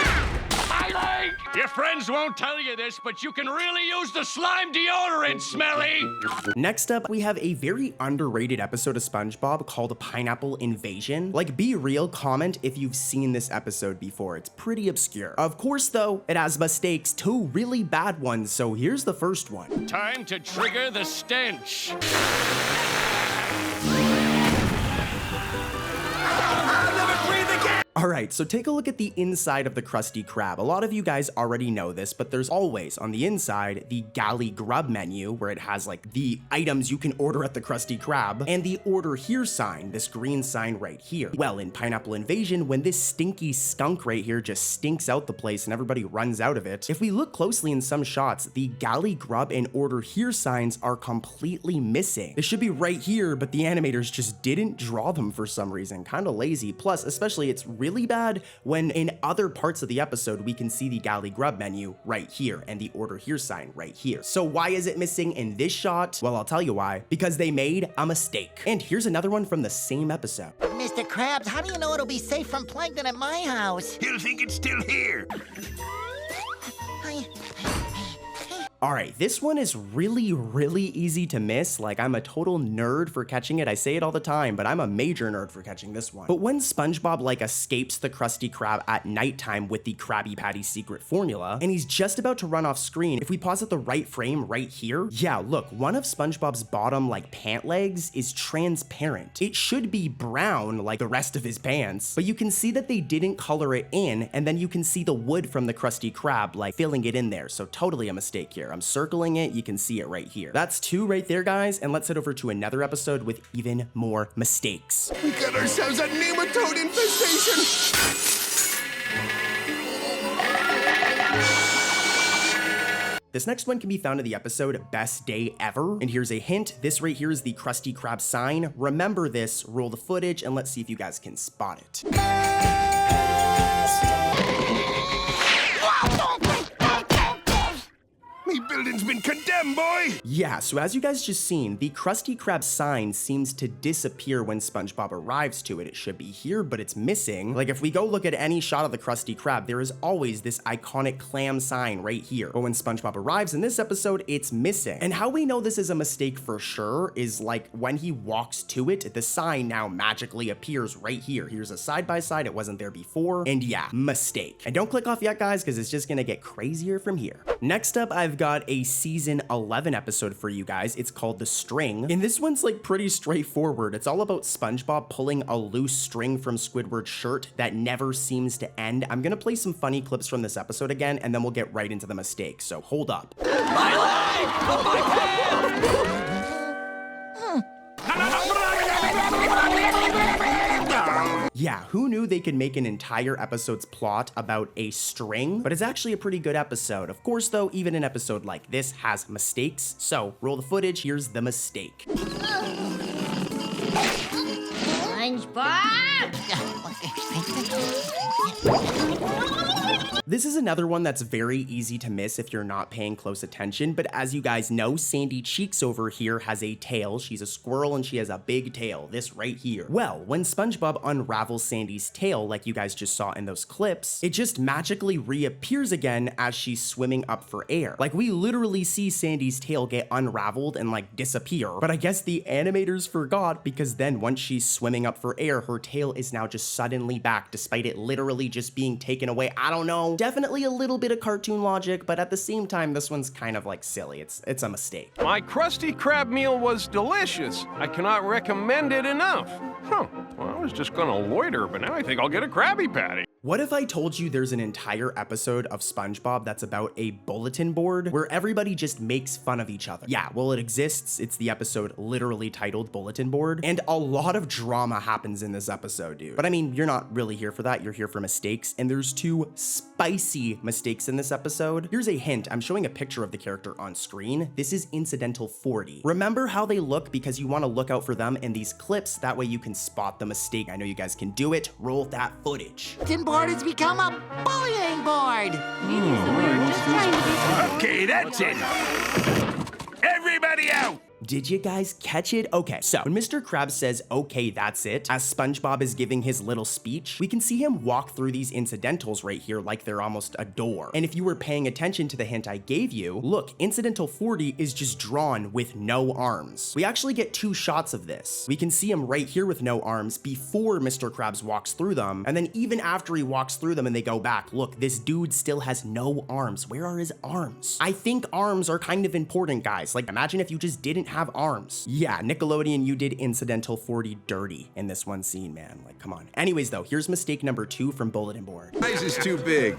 S13: Highlight! Your friends won't tell you this, but you can really use the slime deodorant, Smelly!
S3: Next up, we have a very underrated episode of SpongeBob called Pineapple Invasion. Like, be real, comment if you've seen this episode before. It's pretty obscure. Of course, though, it has mistakes, 2 really bad ones, so here's the first one.
S13: Time to trigger the stench.
S3: All right, so take a look at the inside of the Krusty Krab. A lot of you guys already know this, but there's always on the inside the Galley Grub menu where it has like the items you can order at the Krusty Krab and the order here sign, this green sign right here. Well, in Pineapple Invasion, when this stinky skunk right here just stinks out the place and everybody runs out of it, if we look closely in some shots, the Galley Grub and order here signs are completely missing. They should be right here, but the animators just didn't draw them for some reason. Kind of lazy. Plus, especially it's really bad when in other parts of the episode we can see the Galley Grub menu right here and the order here sign right here. So why is it missing in this shot? Well, I'll tell you why. Because they made a mistake. And here's another one from the same episode.
S9: Mr. Krabs, how do you know it'll be safe from plankton at my house?
S11: He'll think it's still here.
S3: All right, this one is really, really easy to miss. Like, I'm a total nerd for catching it. I say it all the time, but I'm a major nerd for catching this one. But when SpongeBob, like, escapes the Krusty Krab at nighttime with the Krabby Patty secret formula, and he's just about to run off screen, if we pause at the right frame right here, yeah, look, one of SpongeBob's bottom, like, pant legs is transparent. It should be brown, like the rest of his pants, but you can see that they didn't color it in, and then you can see the wood from the Krusty Krab, like, filling it in there, so totally a mistake here. I'm circling it, you can see it right here. That's 2 right there, guys, and let's head over to another episode with even more mistakes.
S21: We got ourselves a nematode infestation!
S3: This next one can be found in the episode Best Day Ever, and here's a hint. This right here is the Krusty Krab sign. Remember this, roll the footage, and let's see if you guys can spot it.
S11: Me building's been condemned, boy!
S3: Yeah, so as you guys just seen, the Krusty Krab sign seems to disappear when SpongeBob arrives to it. It should be here, but it's missing. Like, if we go look at any shot of the Krusty Krab, there is always this iconic clam sign right here. But when SpongeBob arrives in this episode, it's missing. And how we know this is a mistake for sure is, like, when he walks to it, the sign now magically appears right here. Here's a side-by-side, it wasn't there before, and yeah, mistake. And don't click off yet, guys, because it's just gonna get crazier from here. Next up, I've got a season 11 episode for you guys. It's called The String, and this one's like pretty straightforward. It's all about SpongeBob pulling a loose string from Squidward's shirt that never seems to end. I'm gonna play some funny clips from this episode again, and then we'll get right into the mistakes, so hold up.
S2: My leg! My pants!
S3: Yeah, who knew they could make an entire episode's plot about a string? But it's actually a pretty good episode. Of course, though, even an episode like this has mistakes. So, roll the footage, here's the mistake. This is another one that's very easy to miss if you're not paying close attention, but as you guys know, Sandy Cheeks over here has a tail. She's a squirrel and she has a big tail, this right here. Well, when SpongeBob unravels Sandy's tail, like you guys just saw in those clips, it just magically reappears again as she's swimming up for air. Like, we literally see Sandy's tail get unraveled and like disappear, but I guess the animators forgot, because then once she's swimming up for air, her tail is now just suddenly back despite it literally just being taken away. I don't know. Definitely a little bit of cartoon logic, but at the same time, this one's kind of like silly. It's a mistake.
S12: My Krusty Krab meal was delicious. I cannot recommend it enough. Well, I was just gonna loiter, but now I think I'll get a Krabby Patty.
S3: What if I told you there's an entire episode of SpongeBob that's about a bulletin board where everybody just makes fun of each other? Yeah, well, it exists. It's the episode literally titled Bulletin Board, and a lot of drama happens in this episode, dude. But I mean, you're not really here for that. You're here for mistakes, and there's 2 spicy mistakes in this episode. Here's a hint. I'm showing a picture of the character on screen. This is Incidental 40. Remember how they look, because you want to look out for them in these clips. That way you can spot the mistake. I know you guys can do it. Roll that footage.
S9: Board has become a bullying board.
S11: Okay, that's it. Everybody out!
S3: Did you guys catch it? Okay, so when Mr. Krabs says, okay, that's it, as SpongeBob is giving his little speech, we can see him walk through these incidentals right here like they're almost a door. And if you were paying attention to the hint I gave you, look, Incidental 40 is just drawn with no arms. We actually get 2 shots of this. We can see him right here with no arms before Mr. Krabs walks through them, and then even after he walks through them and they go back, look, this dude still has no arms. Where are his arms? I think arms are kind of important, guys. Like, imagine if you just didn't have arms. Yeah, Nickelodeon, you did Incidental 40 dirty in this one scene, man. Like, come on. Anyways, though, here's mistake number 2 from Bulletin Board.
S21: Size is too big.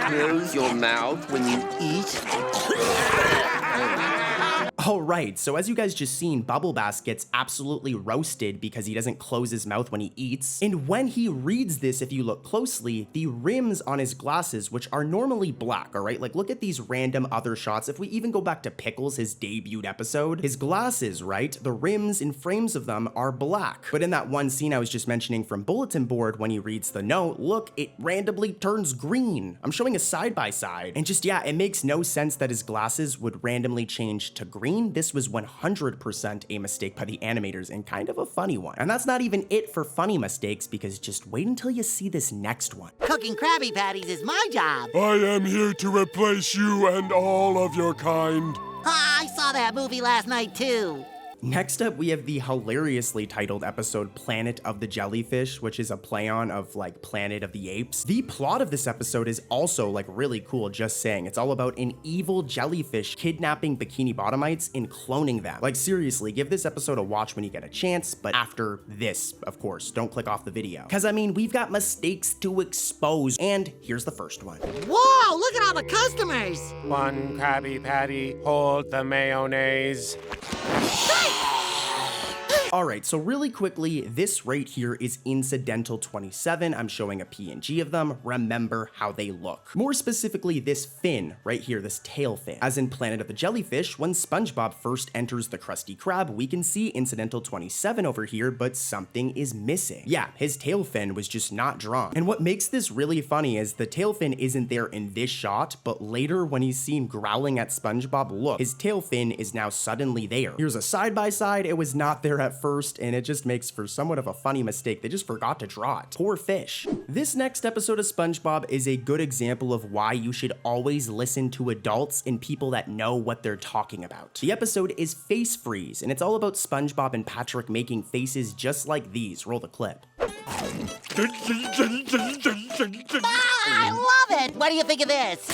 S22: Close your mouth when you eat.
S3: Alright, so as you guys just seen, Bubble Bass gets absolutely roasted because he doesn't close his mouth when he eats. And when he reads this, if you look closely, the rims on his glasses, which are normally black, alright? Like, look at these random other shots. If we even go back to Pickles, his debuted episode, his glasses, right? The rims and frames of them are black. But in that one scene I was just mentioning from Bulletin Board, when he reads the note, look, it randomly turns green. I'm showing a side-by-side. And just, yeah, it makes no sense that his glasses would randomly change to green. This was 100% a mistake by the animators, and kind of a funny one. And that's not even it for funny mistakes, because just wait until you see this next one.
S9: Cooking Krabby Patties is my job.
S21: I am here to replace you and all of your kind.
S9: I saw that movie last night, too.
S3: Next up, we have the hilariously titled episode Planet of the Jellyfish, which is a play on of like Planet of the Apes. The plot of this episode is also like really cool, just saying. It's all about an evil jellyfish kidnapping Bikini Bottomites and cloning them. Like, seriously, give this episode a watch when you get a chance, but after this, of course. Don't click off the video. Cause I mean, we've got mistakes to expose, and here's the first one.
S9: Whoa, look at all the customers.
S12: One Krabby Patty, hold the mayonnaise.
S3: Alright, so really quickly, this right here is Incidental 27. I'm showing a PNG of them. Remember how they look. More specifically, this fin right here, this tail fin. As in Planet of the Jellyfish, when SpongeBob first enters the Krusty Krab, we can see Incidental 27 over here, but something is missing. Yeah, his tail fin was just not drawn. And what makes this really funny is the tail fin isn't there in this shot, but later when he's seen growling at SpongeBob, look, his tail fin is now suddenly there. Here's a side-by-side. It was not there at first, and it just makes for somewhat of a funny mistake. They just forgot to draw it. Poor fish. This next episode of SpongeBob is a good example of why you should always listen to adults and people that know what they're talking about. The episode is Face Freeze, and it's all about SpongeBob and Patrick making faces just like these. Roll the clip.
S9: I love it. What do you think of this?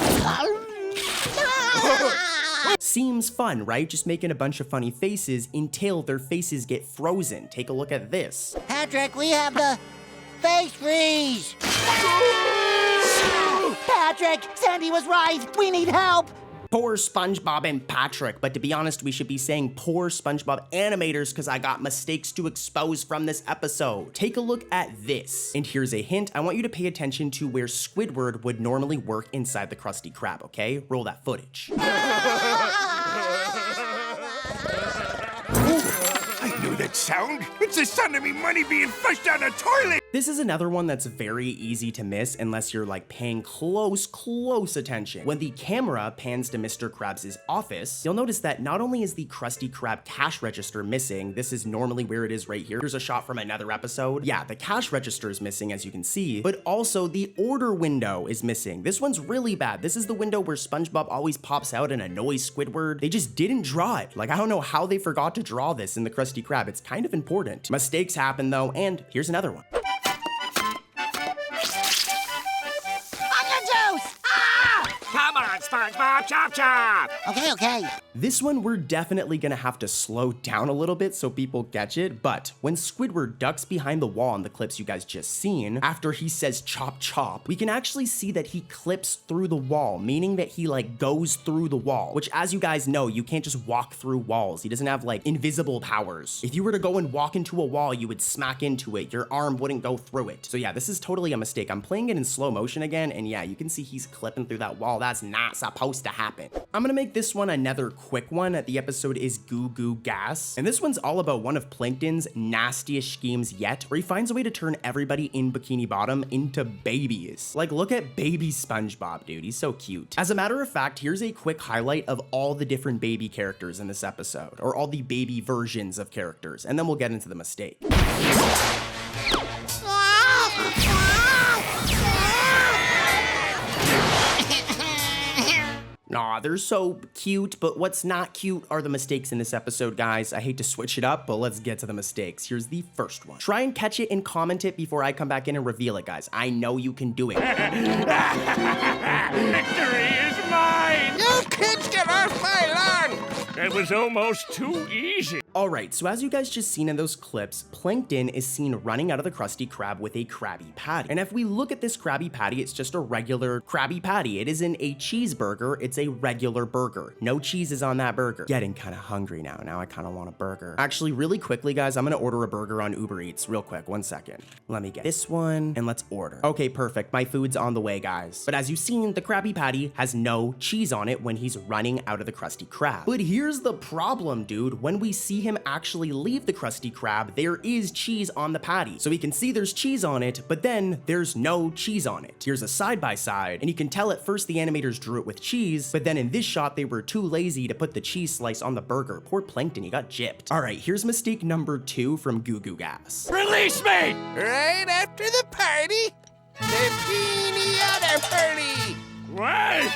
S3: Seems fun, right? Just making a bunch of funny faces until their faces get frozen. Take a look at this.
S9: Patrick, we have the face freeze. Patrick, Sandy was right. We need help.
S3: Poor SpongeBob and Patrick, but to be honest, we should be saying poor SpongeBob animators because I got mistakes to expose from this episode. Take a look at this. And here's a hint. I want you to pay attention to where Squidward would normally work inside the Krusty Krab, okay? Roll that footage.
S11: I know that sound. It's the sound of me money being flushed down the toilet.
S3: This is another one that's very easy to miss unless you're like paying close attention. When the camera pans to Mr. Krabs' office, you'll notice that not only is the Krusty Krab cash register missing, this is normally where it is right here. Here's a shot from another episode. Yeah, the cash register is missing as you can see, but also the order window is missing. This one's really bad. This is the window where SpongeBob always pops out and annoys Squidward. They just didn't draw it. Like, I don't know how they forgot to draw this in the Krusty Krab. It's kind of important. Mistakes happen though, and here's another one.
S4: Come on, SpongeBob, chop chop!
S1: Okay.
S3: This one we're definitely gonna have to slow down a little bit so people catch it, but when Squidward ducks behind the wall in the clips you guys just seen, after he says chop chop, we can actually see that he clips through the wall, meaning that he like goes through the wall, which as you guys know, you can't just walk through walls. He doesn't have like invisible powers. If you were to go and walk into a wall, you would smack into it. Your arm wouldn't go through it. So yeah, this is totally a mistake. I'm playing it in slow motion again, and yeah, you can see he's clipping through that wall. That's not supposed to happen. I'm gonna make this one another quick one. The episode is Goo Goo Gas, and this one's all about one of Plankton's nastiest schemes yet, where he finds a way to turn everybody in Bikini Bottom into babies. Like, look at baby SpongeBob, dude. He's so cute. As a matter of fact, here's a quick highlight of all the different baby characters in this episode, or all the baby versions of characters, and then we'll get into the mistake. Aw, they're so cute, but what's not cute are the mistakes in this episode, guys. I hate to switch it up, but let's get to the mistakes. Here's the first one. Try and catch it and comment it before I come back in and reveal it, guys. I know you can do it.
S13: Victory is mine!
S11: You kids get off my lawn!
S13: That was almost too easy.
S3: All right, so as you guys just seen in those clips, Plankton is seen running out of the Krusty Krab with a Krabby Patty. And if we look at this Krabby Patty, it's just a regular Krabby Patty. It isn't a cheeseburger, it's a regular burger. No cheese is on that burger. Getting kind of hungry now. Now I kind of want a burger. Actually, really quickly, guys, I'm gonna order a burger on Uber Eats real quick. 1 second. Let me get this one and let's order. Okay, perfect. My food's on the way, guys. But as you've seen, the Krabby Patty has no cheese on it when he's running out of the Krusty Krab. But here's the problem, dude. When we see him actually leave the Krusty Krab, there is cheese on the patty. So we can see there's cheese on it, but then there's no cheese on it. Here's a side by side, and you can tell at first the animators drew it with cheese, but then in this shot, they were too lazy to put the cheese slice on the burger. Poor Plankton, he got gypped. All right, here's mistake number 2 from Goo Goo Gas.
S13: Release me!
S11: Right after the party, the pinata party.
S13: What?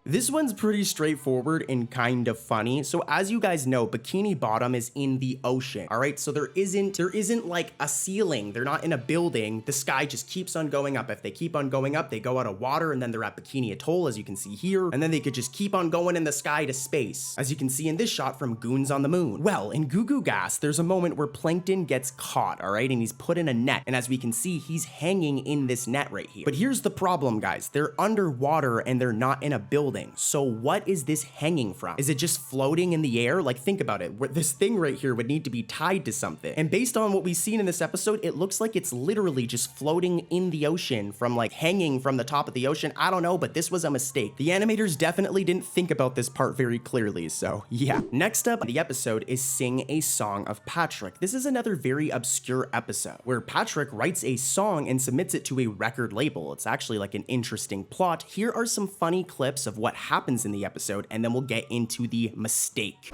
S3: This one's pretty straightforward and kind of funny. So as you guys know, Bikini Bottom is in the ocean. All right, so there isn't like a ceiling. They're not in a building. The sky just keeps on going up. If they keep on going up, they go out of water and then they're at Bikini Atoll, as you can see here. And then they could just keep on going in the sky to space, as you can see in this shot from Goons on the Moon. Well, in Goo Goo Gas, there's a moment where Plankton gets caught, all right? And he's put in a net. And as we can see, he's hanging in this net right here. But here's the problem, guys. They're underwater and they're not in a building. So what is this hanging from? Is it just floating in the air? Like, think about it. This thing right here would need to be tied to something. And based on what we've seen in this episode, it looks like it's literally just floating in the ocean from like hanging from the top of the ocean. I don't know, but this was a mistake. The animators definitely didn't think about this part very clearly. So yeah. Next up, the episode is Sing a Song of Patrick. This is another very obscure episode where Patrick writes a song and submits it to a record label. It's actually like an interesting plot. Here are some funny clips of what happens in the episode, and then we'll get into the mistake.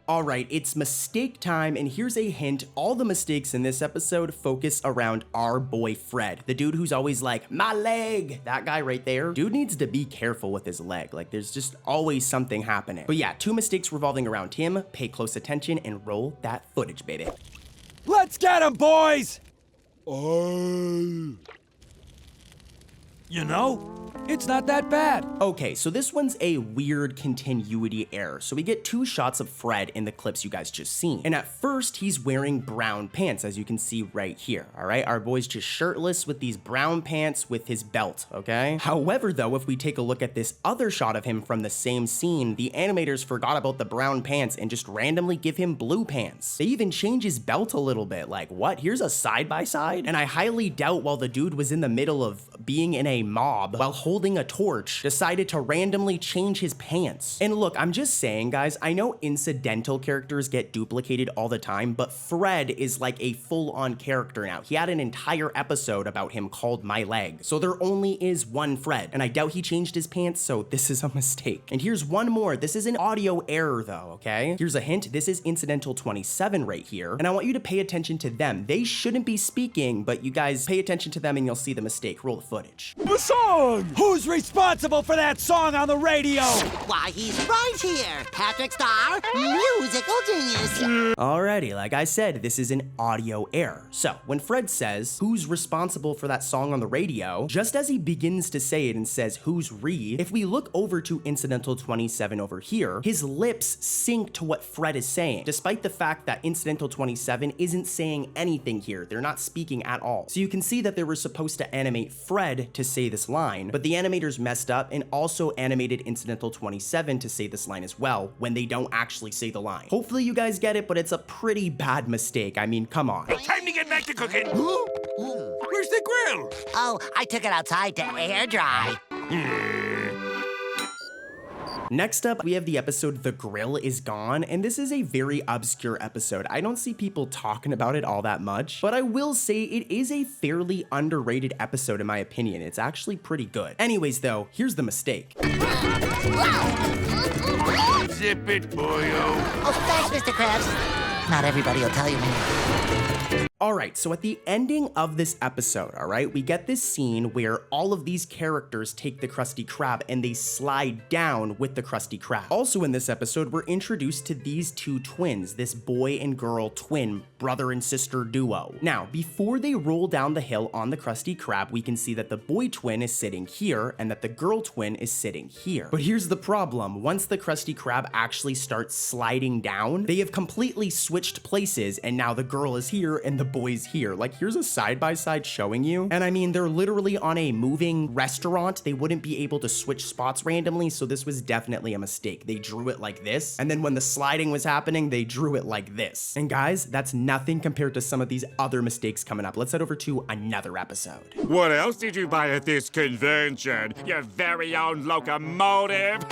S3: All right, it's mistake time, and here's a hint. All the mistakes in this episode focus around our boy Fred, the dude who's always like, my leg. That guy right there. Dude needs to be careful with his leg. Like, there's just always something happening. But yeah, 2 mistakes revolving around him. Pay close attention and roll that footage, baby.
S6: Let's get him, boys!
S14: You know,
S6: It's not that bad.
S3: Okay, so this one's a weird continuity error. So we get two shots of Fred in the clips you guys just seen. And at first, he's wearing brown pants, as you can see right here, all right? Our boy's just shirtless with these brown pants with his belt, okay? However, though, if we take a look at this other shot of him from the same scene, the animators forgot about the brown pants and just randomly give him blue pants. They even change his belt a little bit, like, what? Here's a side-by-side? And I highly doubt while the dude was in the middle of being in a mob while holding a torch, decided to randomly change his pants. And look, I'm just saying, guys, I know incidental characters get duplicated all the time, but Fred is like a full-on character now. He had an entire episode about him called My Leg. So there only is one Fred, and I doubt he changed his pants, so this is a mistake. And here's one more. This is an audio error though, okay? Here's a hint. This is incidental 27 right here, and I want you to pay attention to them. They shouldn't be speaking, but you guys pay attention to them and you'll see the mistake. Roll the footage.
S6: The song! Who's responsible for that song on the radio?
S1: Why, he's right here. Patrick Starr, musical genius.
S3: Alrighty, like I said, this is an audio error. So when Fred says, who's responsible for that song on the radio, just as he begins to say it and says, who's re, if we look over to incidental 27 over here, his lips sync to what Fred is saying, despite the fact that incidental 27 isn't saying anything here. They're not speaking at all. So you can see that they were supposed to animate Fred to say this line, but the animators messed up and also animated incidental 27 to say this line as well when they don't actually say the line. Hopefully you guys get it, but it's a pretty bad mistake. I mean, come on.
S11: Time to get back to cooking.
S8: Where's the grill?
S1: Oh, I took it outside to air dry.
S3: Next up, we have the episode The Grill is Gone, and this is a very obscure episode. I don't see people talking about it all that much, but I will say it is a fairly underrated episode in my opinion. It's actually pretty good. Anyways though, here's the mistake.
S11: Zip it, boyo.
S1: Oh, thanks, Mr. Krabs. Not everybody will tell you.
S3: All right, so at the ending of this episode, all right, we get this scene where all of these characters take the Krusty Krab and they slide down with the Krusty Krab. Also in this episode, we're introduced to these two twins, this boy and girl twin, brother and sister duo. Now, before they roll down the hill on the Krusty Krab, we can see that the boy twin is sitting here and that the girl twin is sitting here. But here's the problem. Once the Krusty Krab actually starts sliding down, they have completely switched places and now the girl is here and the boys here. Like, here's a side-by-side showing you. And I mean, they're literally on a moving restaurant. They wouldn't be able to switch spots randomly, so this was definitely a mistake. They drew it like this, and then when the sliding was happening, they drew it like this. And guys, that's nothing compared to some of these other mistakes coming up. Let's head over to another episode.
S4: What else did you buy at this convention? Your very own locomotive?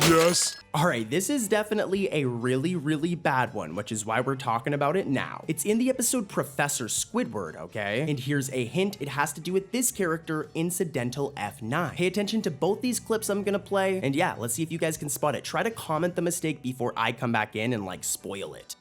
S8: Yes.
S3: All right, this is definitely a really, really bad one, which is why we're talking about it now. It's in the episode Professor Squidward, okay? And here's a hint. It has to do with this character, Incidental F9. Pay attention to both these clips I'm gonna play. And yeah, let's see if you guys can spot it. Try to comment the mistake before I come back in and like spoil it.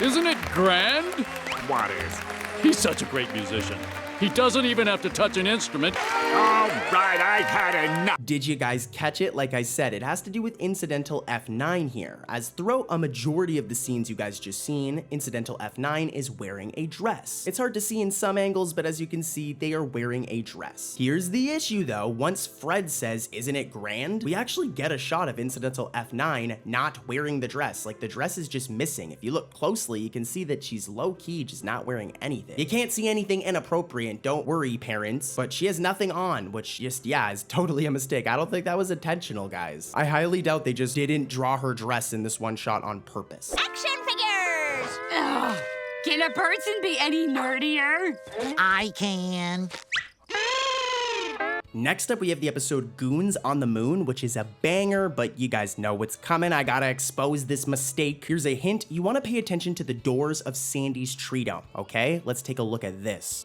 S2: Isn't it grand?
S4: What is?
S2: He's such a great musician. He doesn't even have to touch an instrument.
S4: All right, I've had enough.
S3: Did you guys catch it? Like I said, it has to do with Incidental F9 here, as throughout a majority of the scenes you guys just seen, Incidental F9 is wearing a dress. It's hard to see in some angles, but as you can see, they are wearing a dress. Here's the issue though, once Fred says, isn't it grand? We actually get a shot of Incidental F9 not wearing the dress. Like, the dress is just missing. If you look closely, you can see that she's low-key just not wearing anything. You can't see anything inappropriate. Don't worry, parents, but she has nothing on, which just, yeah, is totally a mistake. I don't think that was intentional, guys. I highly doubt they just didn't draw her dress in this one shot on purpose.
S20: Action figures!
S10: Ugh. Can a person be any nerdier?
S1: I can.
S3: Next up, we have the episode Goons on the Moon, which is a banger, but you guys know what's coming. I gotta expose this mistake. Here's a hint. You wanna pay attention to the doors of Sandy's tree dome, okay? Let's take a look at this.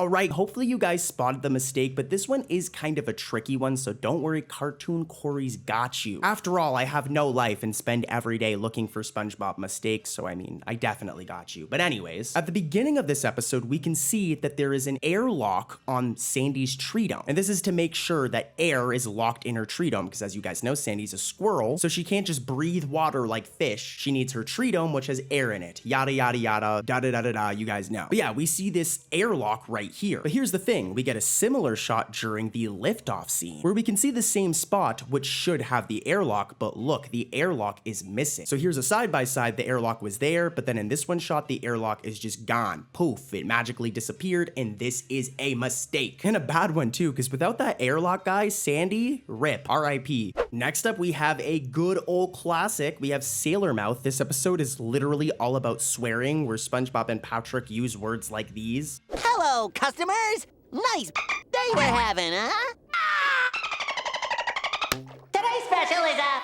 S3: All right, hopefully you guys spotted the mistake, but this one is kind of a tricky one, so don't worry, Cartoon Corey's got you. After all, I have no life and spend every day looking for SpongeBob mistakes, so I mean, I definitely got you. But anyways, at the beginning of this episode, we can see that there is an airlock on Sandy's tree dome. And this is to make sure that air is locked in her tree dome, because as you guys know, Sandy's a squirrel, so she can't just breathe water like fish. She needs her tree dome, which has air in it. Yada, yada, yada, da da da da da, you guys know. But yeah, we see this airlock right here. But here's the thing, we get a similar shot during the liftoff scene, where we can see the same spot, which should have the airlock, but look, the airlock is missing. So here's a side-by-side, the airlock was there, but then in this one shot, the airlock is just gone. Poof, it magically disappeared, and this is a mistake. And a bad one too, because without that airlock, guys, Sandy, rip, R.I.P. Next up, we have a good old classic. We have Sailor Mouth. This episode is literally all about swearing, where SpongeBob and Patrick use words like these.
S9: Hello, customers. Nice day we're having, huh? Today's special is a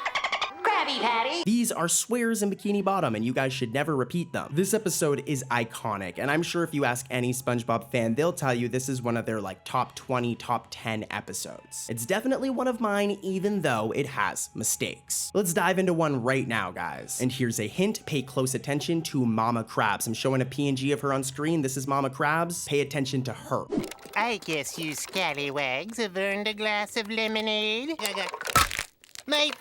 S9: Krabby Patty.
S3: These are swears in Bikini Bottom, and you guys should never repeat them. This episode is iconic, and I'm sure if you ask any SpongeBob fan, they'll tell you this is one of their like top 20, top 10 episodes. It's definitely one of mine, even though it has mistakes. Let's dive into one right now, guys. And here's a hint, pay close attention to Mama Krabs. I'm showing a PNG of her on screen. This is Mama Krabs. Pay attention to her.
S9: I guess you scallywags have earned a glass of lemonade. My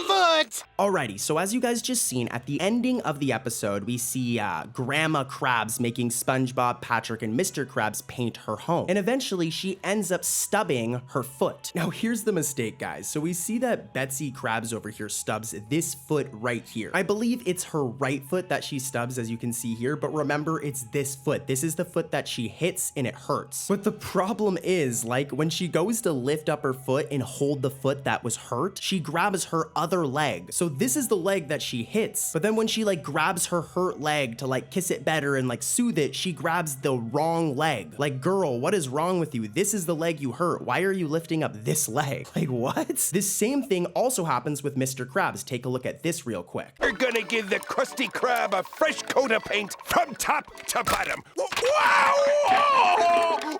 S9: foot!
S3: Alrighty, so as you guys just seen, at the ending of the episode, we see Grandma Krabs making SpongeBob, Patrick, and Mr. Krabs paint her home. And eventually, she ends up stubbing her foot. Now, here's the mistake, guys. So we see that Betsy Krabs over here stubs this foot right here. I believe it's her right foot that she stubs, as you can see here, but remember, it's this foot. This is the foot that she hits, and it hurts. But the problem is, like, when she goes to lift up her foot and hold the foot that was hurt, she grabs her other leg. So this is the leg that she hits, but then when she like grabs her hurt leg to like kiss it better and like soothe it, she grabs the wrong leg. Like, girl, what is wrong with you? This is the leg you hurt. Why are you lifting up this leg? Like, what? This same thing also happens with Mr. Krabs. Take a look at this real quick.
S11: We're gonna give the Krusty Krab a fresh coat of paint from top to bottom. Wow!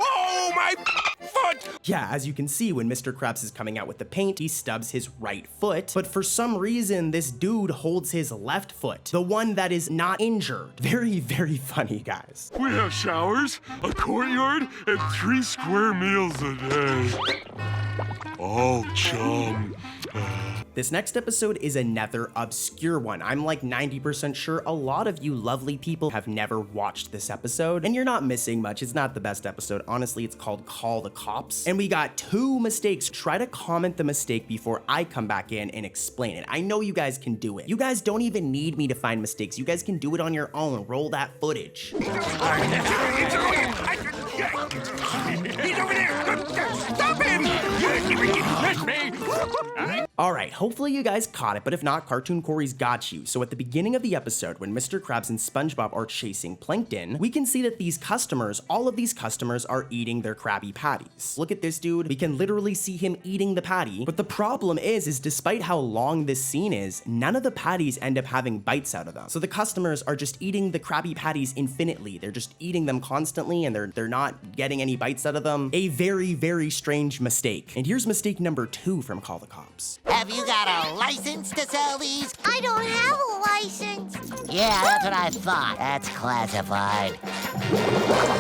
S11: Oh, my foot!
S3: Yeah, as you can see, when Mr. Krabs is coming out with the paint, he stubs his right foot, but for some reason, this dude holds his left foot, the one that is not injured. Very, very funny, guys.
S21: We have showers, a courtyard, and 3 square meals a day. All chum.
S3: This next episode is another obscure one. I'm like 90% sure a lot of you lovely people have never watched this episode, and you're not missing much. It's not the best episode. Honestly, it's called Call the Cops. And we got 2 mistakes. Try to comment the mistake before I come back in and explain it. I know you guys can do it. You guys don't even need me to find mistakes. You guys can do it on your own. Roll that footage.
S11: He's over there! Stop him!
S13: That's me!
S3: All right, hopefully you guys caught it, but if not, Cartoon Corey's got you. So at the beginning of the episode, when Mr. Krabs and SpongeBob are chasing Plankton, we can see that these customers, all of these customers are eating their Krabby Patties. Look at this dude. We can literally see him eating the patty, but the problem is despite how long this scene is, none of the patties end up having bites out of them. So the customers are just eating the Krabby Patties infinitely. They're just eating them constantly, and they're not getting any bites out of them. A very, very strange mistake. And here's mistake number 2 from Call the Cops.
S9: Have you got a license to sell these?
S20: I don't have a license.
S9: Yeah, that's what I thought. That's classified.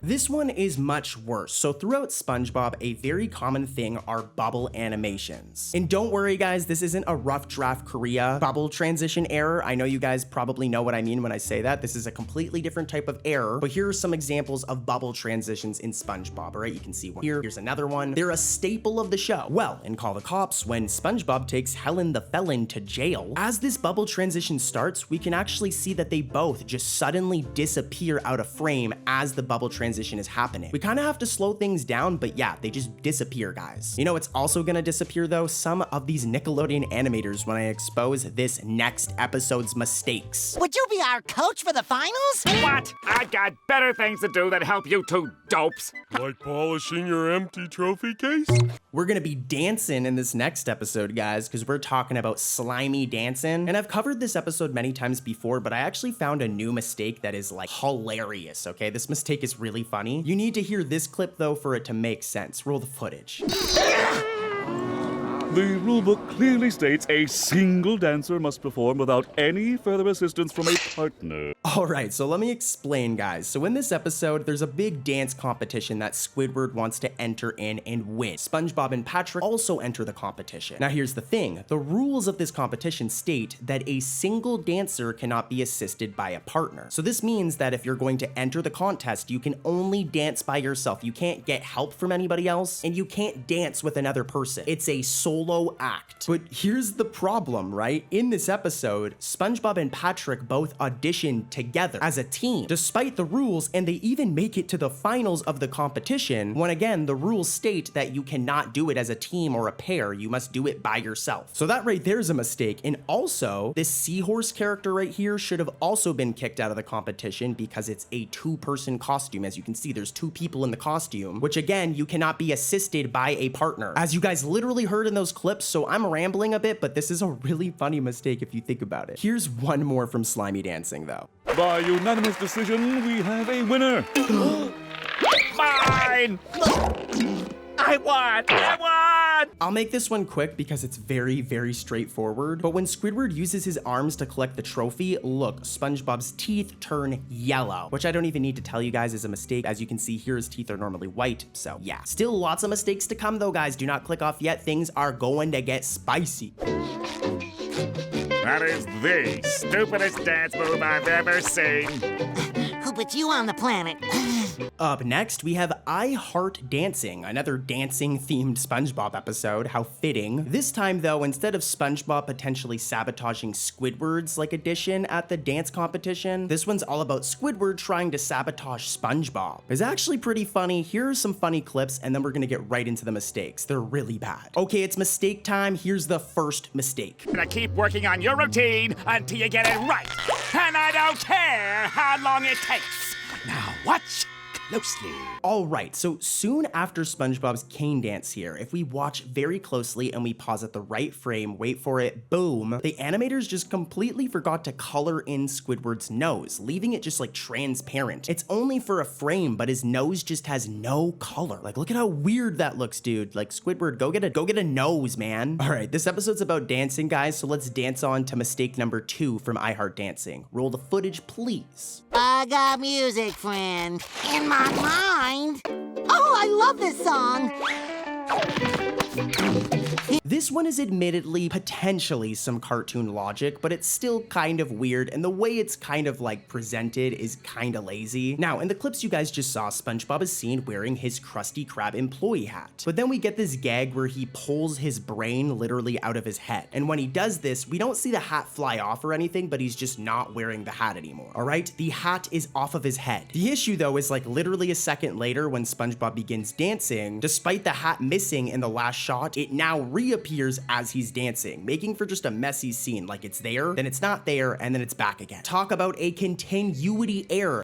S3: This one is much worse. So throughout SpongeBob, a very common thing are bubble animations. And don't worry guys, this isn't a rough draft Korea bubble transition error. I know you guys probably know what I mean when I say that. This is a completely different type of error, but here are some examples of bubble transitions in SpongeBob, all right? You can see one here. Here's another one. They're a staple of the show. Well, in Call the Cops, when SpongeBob takes Helen the Felon to jail, as this bubble transition starts, we can actually see that they both just suddenly disappear out of frame as the bubble transition is happening. We kind of have to slow things down, but yeah, they just disappear, guys. You know what's also gonna disappear though? Some of these Nickelodeon animators when I expose this next episode's mistakes.
S9: Would you be our coach for the finals?
S4: What? I got better things to do than help you 2 dopes.
S21: Like polishing your empty trophy case?
S3: We're gonna be dancing in this next episode, guys, because we're talking about slimy dancing. And I've covered this episode many times before, but I actually found a new mistake that is like hilarious, okay? This mistake is really funny. You need to hear this clip though for it to make sense. Roll the footage.
S14: The rulebook clearly states a single dancer must perform without any further assistance from a partner.
S3: All right, so let me explain, guys. So in this episode, there's a big dance competition that Squidward wants to enter in and win. SpongeBob and Patrick also enter the competition. Now here's the thing. The rules of this competition state that a single dancer cannot be assisted by a partner. So this means that if you're going to enter the contest, you can only dance by yourself. You can't get help from anybody else, and you can't dance with another person. It's a solo act. But here's the problem, right? In this episode, SpongeBob and Patrick both audition together as a team, despite the rules, and they even make it to the finals of the competition, when again, the rules state that you cannot do it as a team or a pair, you must do it by yourself. So that right there is a mistake. And also, this seahorse character right here should have also been kicked out of the competition because it's a two-person costume. As you can see, there's two people in the costume, which again, you cannot be assisted by a partner. As you guys literally heard in those clips, so I'm rambling a bit, but this is a really funny mistake if you think about it. Here's one more from Slimy Dancing, though.
S14: By unanimous decision, we have a winner.
S4: Mine! I won! I won!
S3: I'll make this one quick because it's very, very straightforward. But when Squidward uses his arms to collect the trophy, look, SpongeBob's teeth turn yellow, which I don't even need to tell you guys is a mistake. As you can see here, his teeth are normally white. So yeah, still lots of mistakes to come though, guys. Do not click off yet. Things are going to get spicy.
S4: That is the stupidest dance move I've ever seen.
S1: Who put you on the planet?
S3: Up next, we have I Heart Dancing, another dancing-themed SpongeBob episode. How fitting. This time, though, instead of SpongeBob potentially sabotaging Squidward's audition at the dance competition, this one's all about Squidward trying to sabotage SpongeBob. It's actually pretty funny. Here are some funny clips, and then we're gonna get right into the mistakes. They're really bad. Okay, it's mistake time. Here's the first mistake.
S4: I'm gonna keep working on your routine until you get it right. And I don't care how long it takes. Now watch closely.
S3: All right, so soon after SpongeBob's cane dance here, if we watch very closely and we pause at the right frame, wait for it, boom, the animators just completely forgot to color in Squidward's nose, leaving it just like transparent. It's only for a frame, but his nose just has no color. Like, look at how weird that looks, dude. Like, Squidward, go get a nose, man. All right, this episode's about dancing, guys, so let's dance on to mistake number 2 from I Heart Dancing. Roll the footage, please.
S1: I got music, friend. In my mind. Oh, I love this song.
S3: This one is admittedly potentially some cartoon logic, but it's still kind of weird, and the way it's kind of like presented is kind of lazy. Now, in the clips you guys just saw, SpongeBob is seen wearing his Krusty Krab employee hat. But then we get this gag where he pulls his brain literally out of his head. And when he does this, we don't see the hat fly off or anything, but he's just not wearing the hat anymore. All right, the hat is off of his head. The issue though is like literally a second later when SpongeBob begins dancing, despite the hat missing in the last shot, it now reappears as he's dancing, making for just a messy scene. Like, it's there, then it's not there, and then it's back again. Talk about a continuity error.